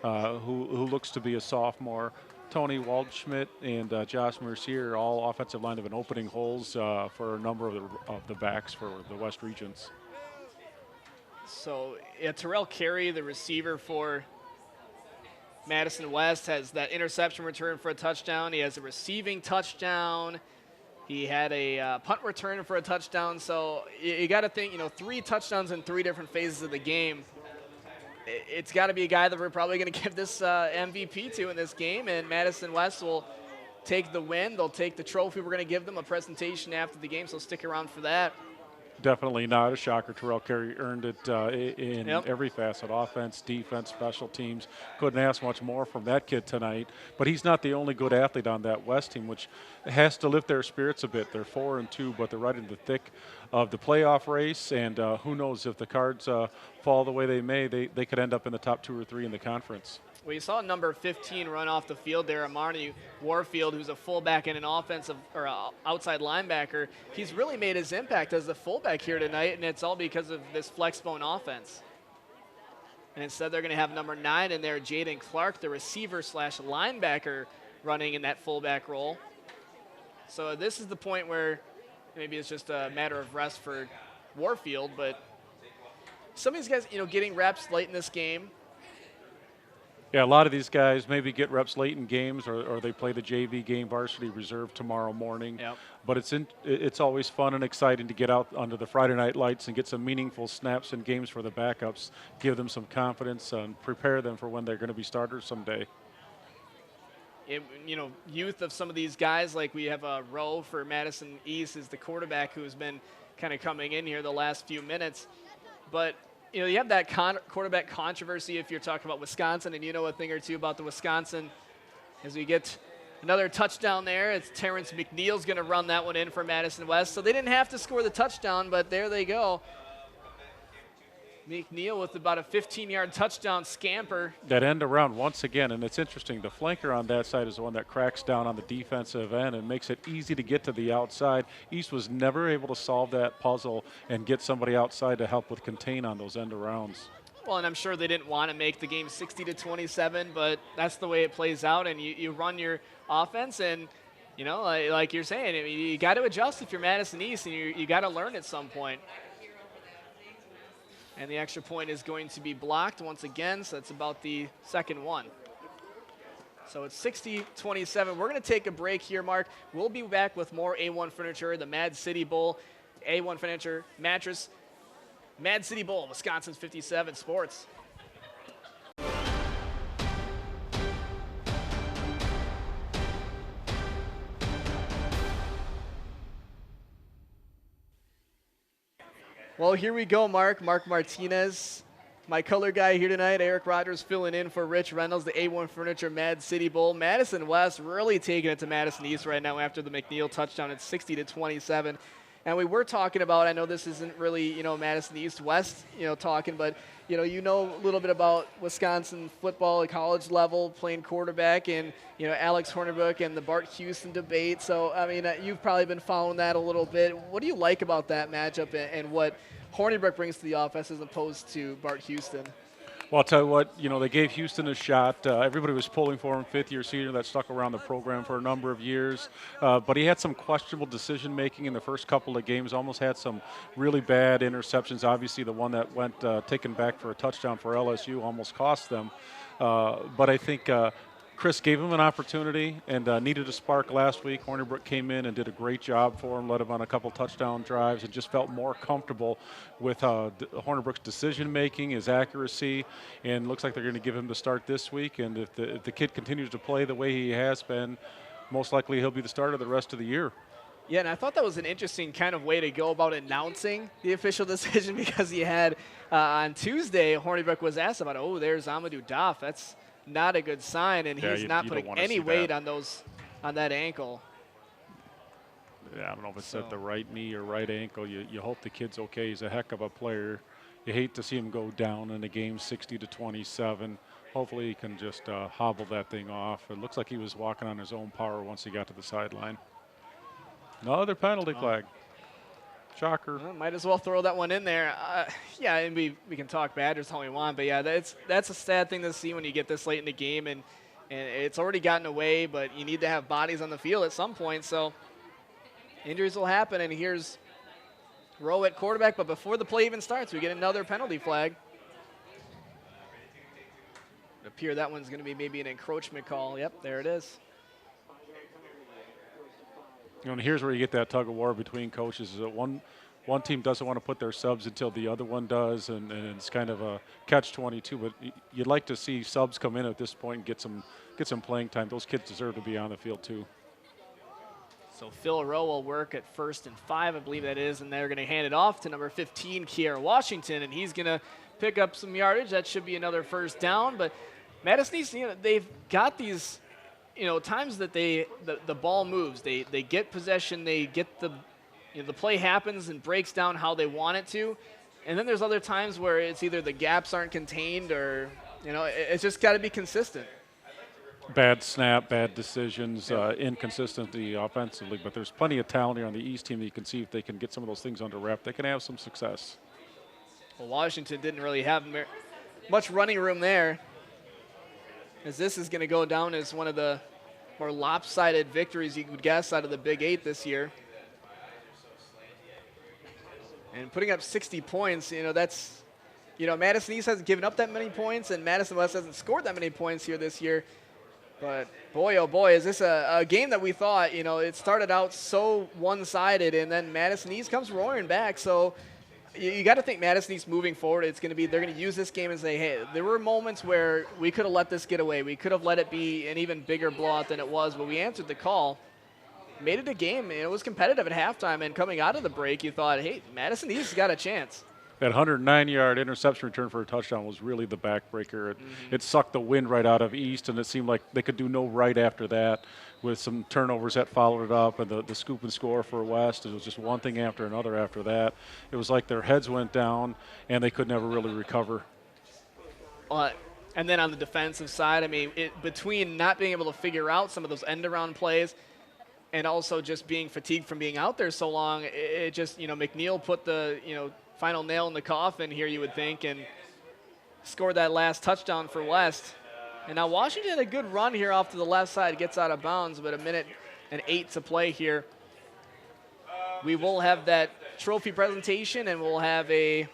who looks to be a sophomore. Tony Waldschmidt and Josh Mercier, all offensive line, have been opening holes for a number of the backs for the West Regents. So Terrell Carey, the receiver for Madison West, has that interception return for a touchdown. He has a receiving touchdown. He had a punt return for a touchdown. So you got to think, 3 touchdowns in 3 different phases of the game. It's got to be a guy that we're probably going to give this MVP to in this game, and Madison West will take the win. They'll take the trophy. We're going to give them a presentation after the game, so stick around for that. Definitely not a shocker. Terrell Carey earned it in every facet, offense, defense, special teams. Couldn't ask much more from that kid tonight. But he's not the only good athlete on that West team, which has to lift their spirits a bit. They're 4-2, but they're right in the thick of the playoff race. And who knows, if the Cards fall the way they may, they could end up in the top 2 or 3 in the conference. Well, you saw number 15 run off the field there, Amarni Warfield, who's a fullback and an offensive or outside linebacker. He's really made his impact as a fullback here tonight, and it's all because of this flexbone offense. And instead, they're going to have number 9 in there, Jaden Clark, the receiver/linebacker, running in that fullback role. So this is the point where maybe it's just a matter of rest for Warfield, but some of these guys, getting reps late in this game. Yeah, a lot of these guys maybe get reps late in games, or they play the JV game, varsity reserve tomorrow morning. Yep. But it's always fun and exciting to get out under the Friday night lights and get some meaningful snaps and games for the backups, give them some confidence and prepare them for when they're going to be starters someday. Youth of some of these guys, like we have a Rowe for Madison East is the quarterback who's been kind of coming in here the last few minutes. But you have that quarterback controversy if you're talking about Wisconsin, and you know a thing or two about the Wisconsin. As we get another touchdown there, it's Terrence McNeil's going to run that one in for Madison West. So they didn't have to score the touchdown, but there they go. McNeil with about a 15-yard touchdown scamper. That end around once again, and it's interesting. The flanker on that side is the one that cracks down on the defensive end and makes it easy to get to the outside. East was never able to solve that puzzle and get somebody outside to help with contain on those end arounds. Well, and I'm sure they didn't want to make the game 60-27, but that's the way it plays out, and you run your offense, and like you're saying, I mean, you got to adjust if you're Madison East, and you got to learn at some point. And the extra point is going to be blocked once again, so that's about the second one. So it's 60-27. We're going to take a break here, Mark. We'll be back with more A-1 Furniture, the Mad City Bowl, A-1 Furniture Mattress, Mad City Bowl, Wisconsin's 57 Sports. Well, here we go, Mark. Mark Martinez, my color guy here tonight. Eric Rogers filling in for Rich Reynolds, the A-1 Furniture Mad City Bowl. Madison West really taking it to Madison East right now after the McNeil touchdown at 60-27. And we were talking about, I know this isn't really, Madison East West, talking, but, you know a little bit about Wisconsin football at college level, playing quarterback, and, Alex Hornibrook and the Bart Houston debate. So, I mean, you've probably been following that a little bit. What do you like about that matchup and what Hornibrook brings to the offense as opposed to Bart Houston? Well, I'll tell you what, they gave Houston a shot. Everybody was pulling for him, fifth-year senior that stuck around the program for a number of years. But he had some questionable decision-making in the first couple of games, almost had some really bad interceptions. Obviously, the one that went taken back for a touchdown for LSU almost cost them. But I think Chris gave him an opportunity and needed a spark last week. Hornibrook came in and did a great job for him, led him on a couple touchdown drives, and just felt more comfortable with Hornibrook's decision-making, his accuracy, and looks like they're going to give him the start this week. And if the kid continues to play the way he has been, most likely he'll be the starter the rest of the year. Yeah, and I thought that was an interesting kind of way to go about announcing the official decision because he had, on Tuesday, Hornibrook was asked about, there's Amadou Daff. That's not a good sign, and he's not putting any weight on that ankle. Yeah, I don't know if it's at the right knee or right ankle. You hope the kid's okay. He's a heck of a player. You hate to see him go down in a game 60-27. Hopefully he can just hobble that thing off. It looks like he was walking on his own power once he got to the sideline. Another penalty flag. Shocker. Well, might as well throw that one in there. Yeah, and we can talk Badgers all we want, but yeah, that's a sad thing to see when you get this late in the game, and it's already gotten away, but you need to have bodies on the field at some point, so injuries will happen, and here's Rowe at quarterback, but before the play even starts, we get another penalty flag. It appears that one's going to be maybe an encroachment call. Yep, there it is. And here's where you get that tug of war between coaches. Is that one team doesn't want to put their subs until the other one does, and it's kind of a catch-22. But you'd like to see subs come in at this point and get some playing time. Those kids deserve to be on the field too. So Phil Rowe will work at 1st and 5, I believe that is, and they're going to hand it off to number 15, Kiara Washington, and he's going to pick up some yardage. That should be another first down. But Madison East, they've got these. Times that the ball moves, they get possession, they get the play happens and breaks down how they want it to, and then there's other times where it's either the gaps aren't contained or it's just got to be consistent. Bad snap, bad decisions, inconsistency offensively, but there's plenty of talent here on the East team that you can see if they can get some of those things under wrap, they can have some success. Well, Washington didn't really have much running room there, as this is going to go down as one of the more lopsided victories you could guess out of the Big 8 this year. And putting up 60 points, that's, Madison East hasn't given up that many points, and Madison West hasn't scored that many points here this year. But boy, oh boy, is this a game that we thought, it started out so one-sided, and then Madison East comes roaring back. So you got to think Madison East moving forward, they're going to use this game and say, hey, there were moments where we could have let this get away. We could have let it be an even bigger blowout than it was, but we answered the call, made it a game. It was competitive at halftime, and coming out of the break, you thought, hey, Madison East got a chance. That 109-yard interception return for a touchdown was really the backbreaker. It sucked the wind right out of East, and it seemed like they could do no right after that with some turnovers that followed it up and the scoop and score for West. It was just one thing after another after that. It was like their heads went down, and they could never really recover. And then on the defensive side, I mean, between not being able to figure out some of those end-around plays and also just being fatigued from being out there so long, it just, McNeil put the, final nail in the coffin here, you would think, and scored that last touchdown for West. And now Washington had a good run here off to the left side, gets out of bounds, but 1:08 to play here. We will have that trophy presentation, and we'll have a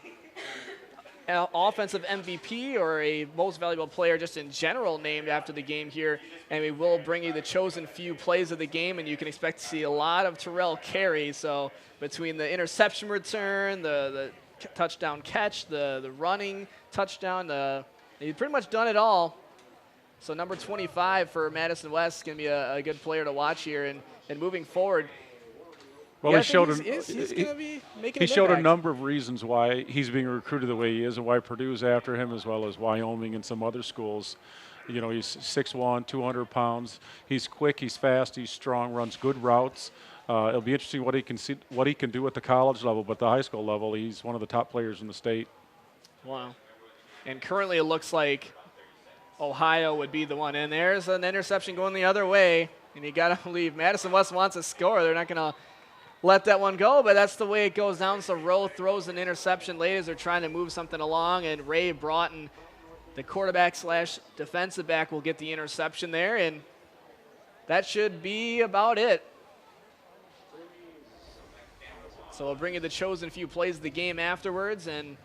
offensive MVP or a most valuable player just in general named after the game here, and we will bring you the chosen few plays of the game, and you can expect to see a lot of Terrell Carey. So between the interception return, the touchdown catch, the running touchdown, he's pretty much done it all. So number 25 for Madison West is going to be a good player to watch here, and moving forward. Well, yeah, he showed he's going to be making he showed a number of reasons why he's being recruited the way he is and why Purdue's after him, as well as Wyoming and some other schools. He's 6'1", 200 pounds. He's quick, he's fast, he's strong, runs good routes. It'll be interesting what he can do at the college level, but the high school level, he's one of the top players in the state. Wow. And currently it looks like Ohio would be the one. And there's an interception going the other way, and you got to believe Madison West wants a score. They're not going to let that one go, but that's the way it goes down. So Rowe throws an interception late as they're trying to move something along, and Ray Broughton, the quarterback/defensive back, will get the interception there, and that should be about it. So we'll bring you the chosen few plays of the game afterwards, and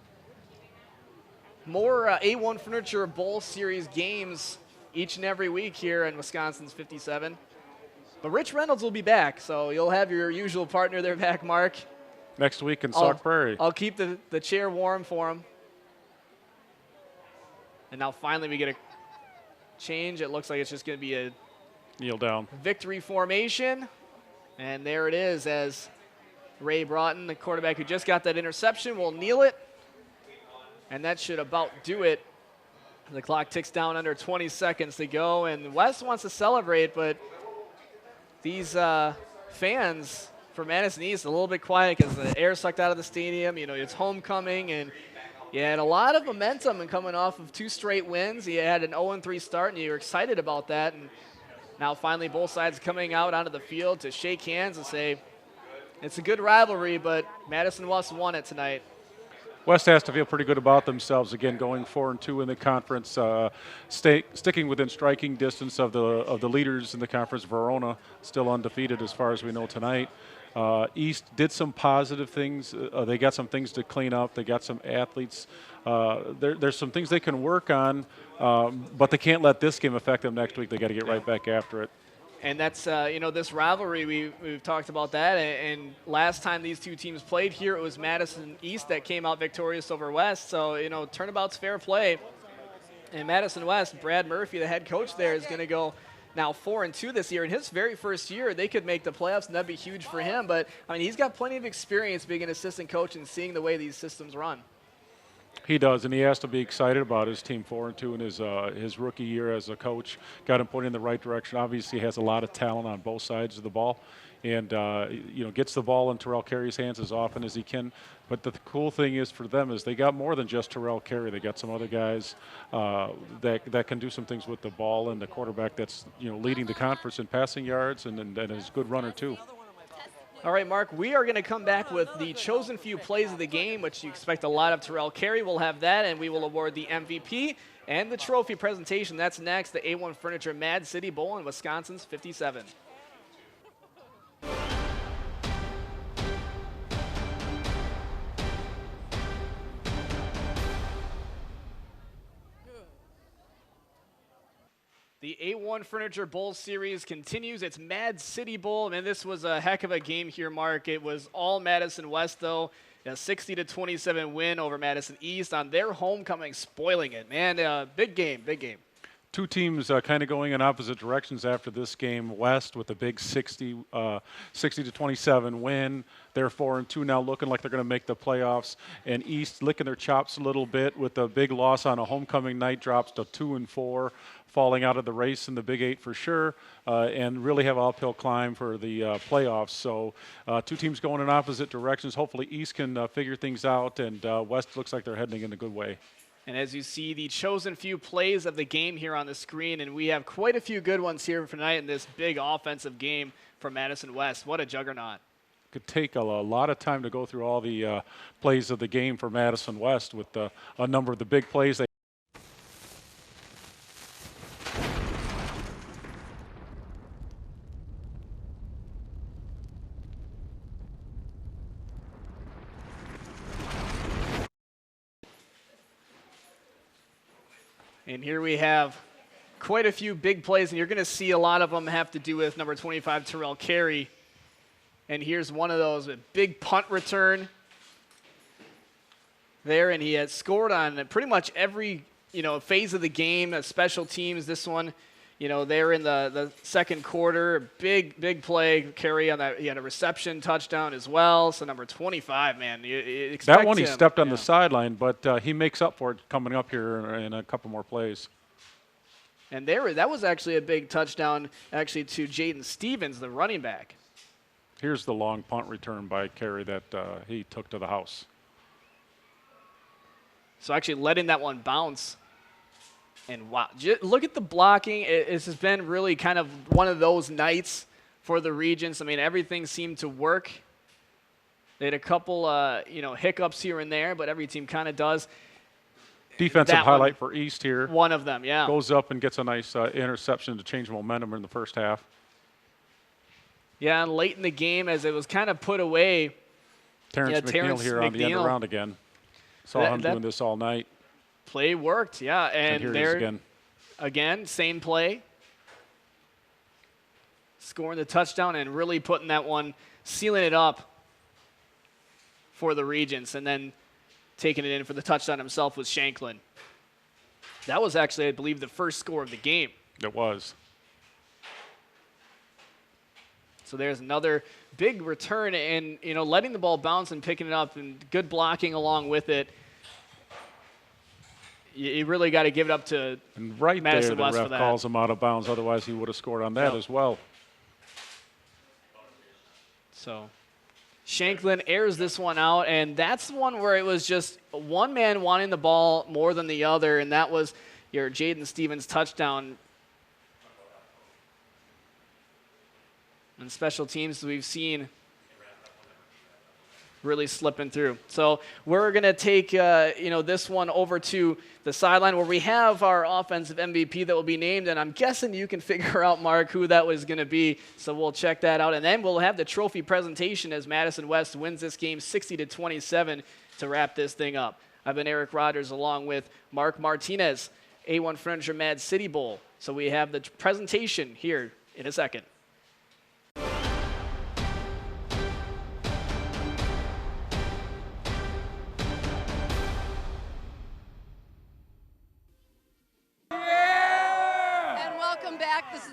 more A-1 Furniture Bowl Series games each and every week here in Wisconsin's 57. But Rich Reynolds will be back, so you'll have your usual partner there back, Mark. Next week in Sauk Prairie. I'll keep the chair warm for him. And now finally we get a change. It looks like it's just going to be a kneel down victory formation. And there it is, as Ray Broughton, the quarterback who just got that interception, will kneel it. And that should about do it. The clock ticks down under 20 seconds to go, and West wants to celebrate, but these fans for Madison East a little bit quiet because the air sucked out of the stadium. It's homecoming, and you had a lot of momentum and coming off of 2 straight wins. You had an 0-3 start, and you were excited about that. And now finally both sides coming out onto the field to shake hands and say it's a good rivalry, but Madison West won it tonight. West has to feel pretty good about themselves, again, going 4-2 in the conference, sticking within striking distance of the leaders in the conference. Verona still undefeated as far as we know tonight. East did some positive things. They got some things to clean up. They got some athletes. There's some things they can work on, but they can't let this game affect them next week. They got to get right back after it. And that's, this rivalry, we've talked about that. And last time these two teams played here, it was Madison East that came out victorious over West. So, turnabout's fair play. And Madison West, Brad Murphy, the head coach there, is going to go now 4-2 this year. In his very first year, they could make the playoffs, and that'd be huge for him. But, he's got plenty of experience being an assistant coach and seeing the way these systems run. He does, and he has to be excited about his team 4-2 in his rookie year as a coach. Got him pointing in the right direction. Obviously, he has a lot of talent on both sides of the ball, and gets the ball in Terrell Carey's hands as often as he can. But the cool thing is for them is they got more than just Terrell Carey. They got some other guys that can do some things with the ball, and the quarterback that's leading the conference in passing yards and is a good runner too. All right, Mark, we are going to come back with the chosen few plays of the game, which you expect a lot of Terrell Carey. We'll have that, and we will award the MVP and the trophy presentation. That's next, the A-1 Furniture Mad City Bowl in Wisconsin's 57. The A-1 Furniture Bowl Series continues. It's Mad City Bowl, and this was a heck of a game here, Mark. It was all Madison West, though. A 60-27 win over Madison East on their homecoming, spoiling it. Man, big game, big game. Two teams kind of going in opposite directions after this game. West with a big 60-27 win. They're 4-2 now, looking like they're going to make the playoffs. And East licking their chops a little bit with a big loss on a homecoming night, drops to 2-4, falling out of the race in the Big 8 for sure, and really have an uphill climb for the playoffs. So two teams going in opposite directions. Hopefully East can figure things out, and West looks like they're heading in a good way. And as you see, the chosen few plays of the game here on the screen, and we have quite a few good ones here for tonight in this big offensive game for Madison West. What a juggernaut. Could take a lot of time to go through all the plays of the game for Madison West with a number of the big plays. And here we have quite a few big plays, and you're going to see a lot of them have to do with number 25, Terrell Carey. And here's one of those, a big punt return there, and he had scored on pretty much every, phase of the game, special teams. This one, they're in the second quarter. Big play. Carey on that. He had a reception touchdown as well. So number 25, man, you expect that one he him. stepped on the sideline, but he makes up for it coming up here in a couple more plays. And that was actually a big touchdown, actually, to Jaden Stevens, the running back. Here's the long punt return by Carey that he took to the house. So actually letting that one bounce. And wow, look at the blocking. It's just been really kind of one of those nights for the Regents. I mean, everything seemed to work. They had a couple, hiccups here and there, but every team kind of does. Defensive highlight for East here. One of them, yeah. Goes up and gets a nice interception to change momentum in the first half. Yeah, and late in the game, as it was kind of put away. Terrence McNeil here on the end around again. Saw him doing this all night. Play worked, yeah. And here there, again, same play. Scoring the touchdown and really putting that one, sealing it up for the Regents. And then taking it in for the touchdown himself was Shanklin. That was actually, I believe, the first score of the game. It was. So there's another big return and, letting the ball bounce and picking it up and good blocking along with it. You really got to give it up to Madison West for that. The ref calls him out of bounds. Otherwise, he would have scored on that as well. So Shanklin airs this one out, and that's the one where it was just one man wanting the ball more than the other, and that was your Jaden Stevens touchdown. And special teams we've seen really slipping through. So we're going to take, this one over to the sideline where we have our offensive MVP that will be named, and I'm guessing you can figure out, Mark, who that was going to be. So we'll check that out, and then we'll have the trophy presentation as Madison West wins this game 60-27 to wrap this thing up. I've been Eric Rodgers along with Mark Martinez, A-1 Furniture Mad City Bowl. So we have the presentation here in a second.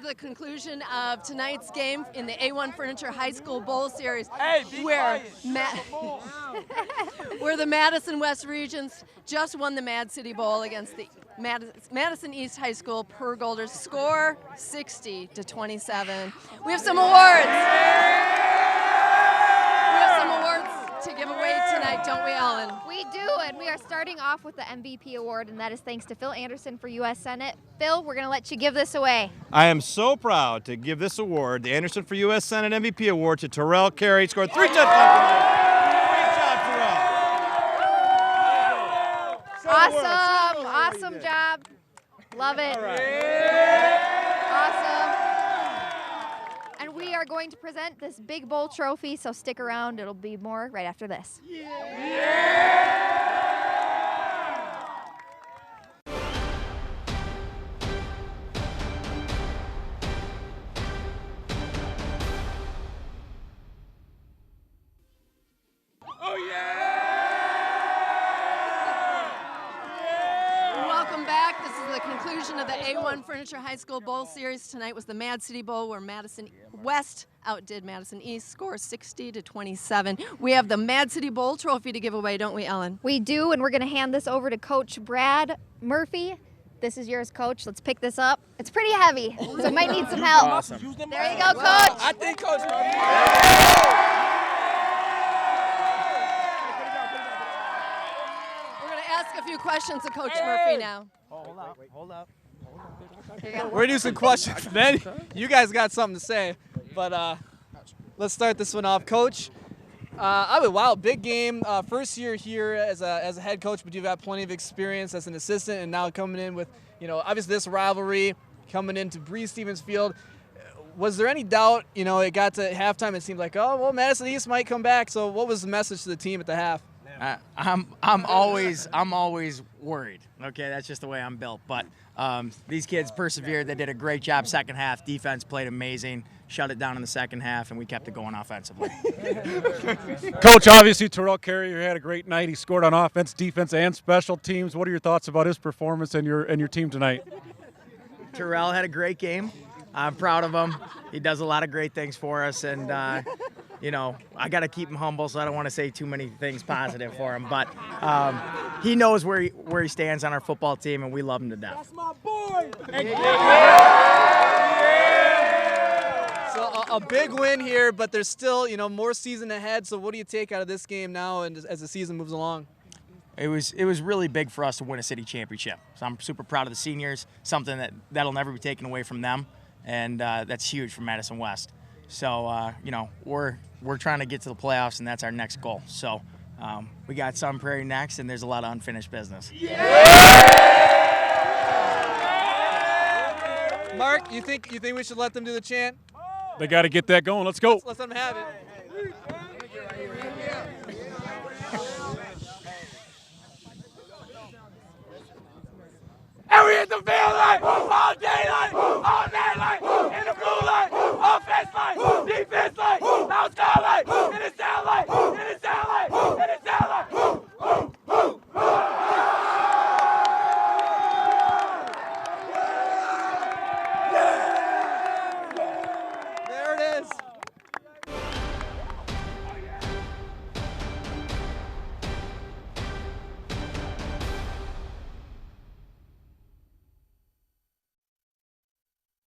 The conclusion of tonight's game in the A-1 Furniture High School Bowl Series, where the Madison West Regents just won the Mad City Bowl against the Madison East High School Pearl Golders. Score 60-27. We have some awards. To give away tonight, don't we, Ellen? We do, and we are starting off with the MVP award, and that is thanks to Phil Anderson for U.S. Senate. Phil, we're going to let you give this away. I am so proud to give this award, the Anderson for U.S. Senate MVP award, to Terrell Carey. He scored 3 touchdowns tonight. Awesome job. Love it. Awesome. And we are going to present this big bowl trophy, so stick around. It'll be more right after this. conclusion of the A-1 Furniture High School Bowl Series. Tonight was the Mad City Bowl, where Madison West outdid Madison East, score 60-27. We have the Mad City Bowl trophy to give away, don't we, Ellen? We do, and we're going to hand this over to Coach Brad Murphy. This is yours, Coach. Let's pick this up. It's pretty heavy, so it might need some help. Awesome. There you go, Coach. I think Coach We're going to ask a few questions of Coach Murphy now. Hold up. We're going to do some questions. Then you guys got something to say. But let's start this one off. Coach, wow, big game. First year here as a head coach, but you've got plenty of experience as an assistant, and now coming in with, obviously this rivalry, coming into Breeze Stevens Field. Was there any doubt, it got to halftime, it seemed like, oh, well, Madison East might come back. So what was the message to the team at the half? I'm always worried. Okay, that's just the way I'm built. But these kids persevered. They did a great job second half. Defense played amazing. Shut it down in the second half, and we kept it going offensively. Coach, obviously Terrell Carrier had a great night. He scored on offense, defense, and special teams. What are your thoughts about his performance and your team tonight? Terrell had a great game. I'm proud of him. He does a lot of great things for us, and I got to keep him humble, so I don't want to say too many things positive for him. But he knows where he stands on our football team, and we love him to death. That's my boy. So a big win here, but there's still more season ahead. So what do you take out of this game now, and as the season moves along? It was really big for us to win a city championship. So I'm super proud of the seniors. Something that'll never be taken away from them. And that's huge for Madison West. So, we're trying to get to the playoffs, and that's our next goal. So we got Sun Prairie next, and there's a lot of unfinished business. Mark, you think we should let them do the chant? They got to get that going. Let's go. Let's let them have it. And we hit the field line, all day line, all night line, in the blue line, offense line.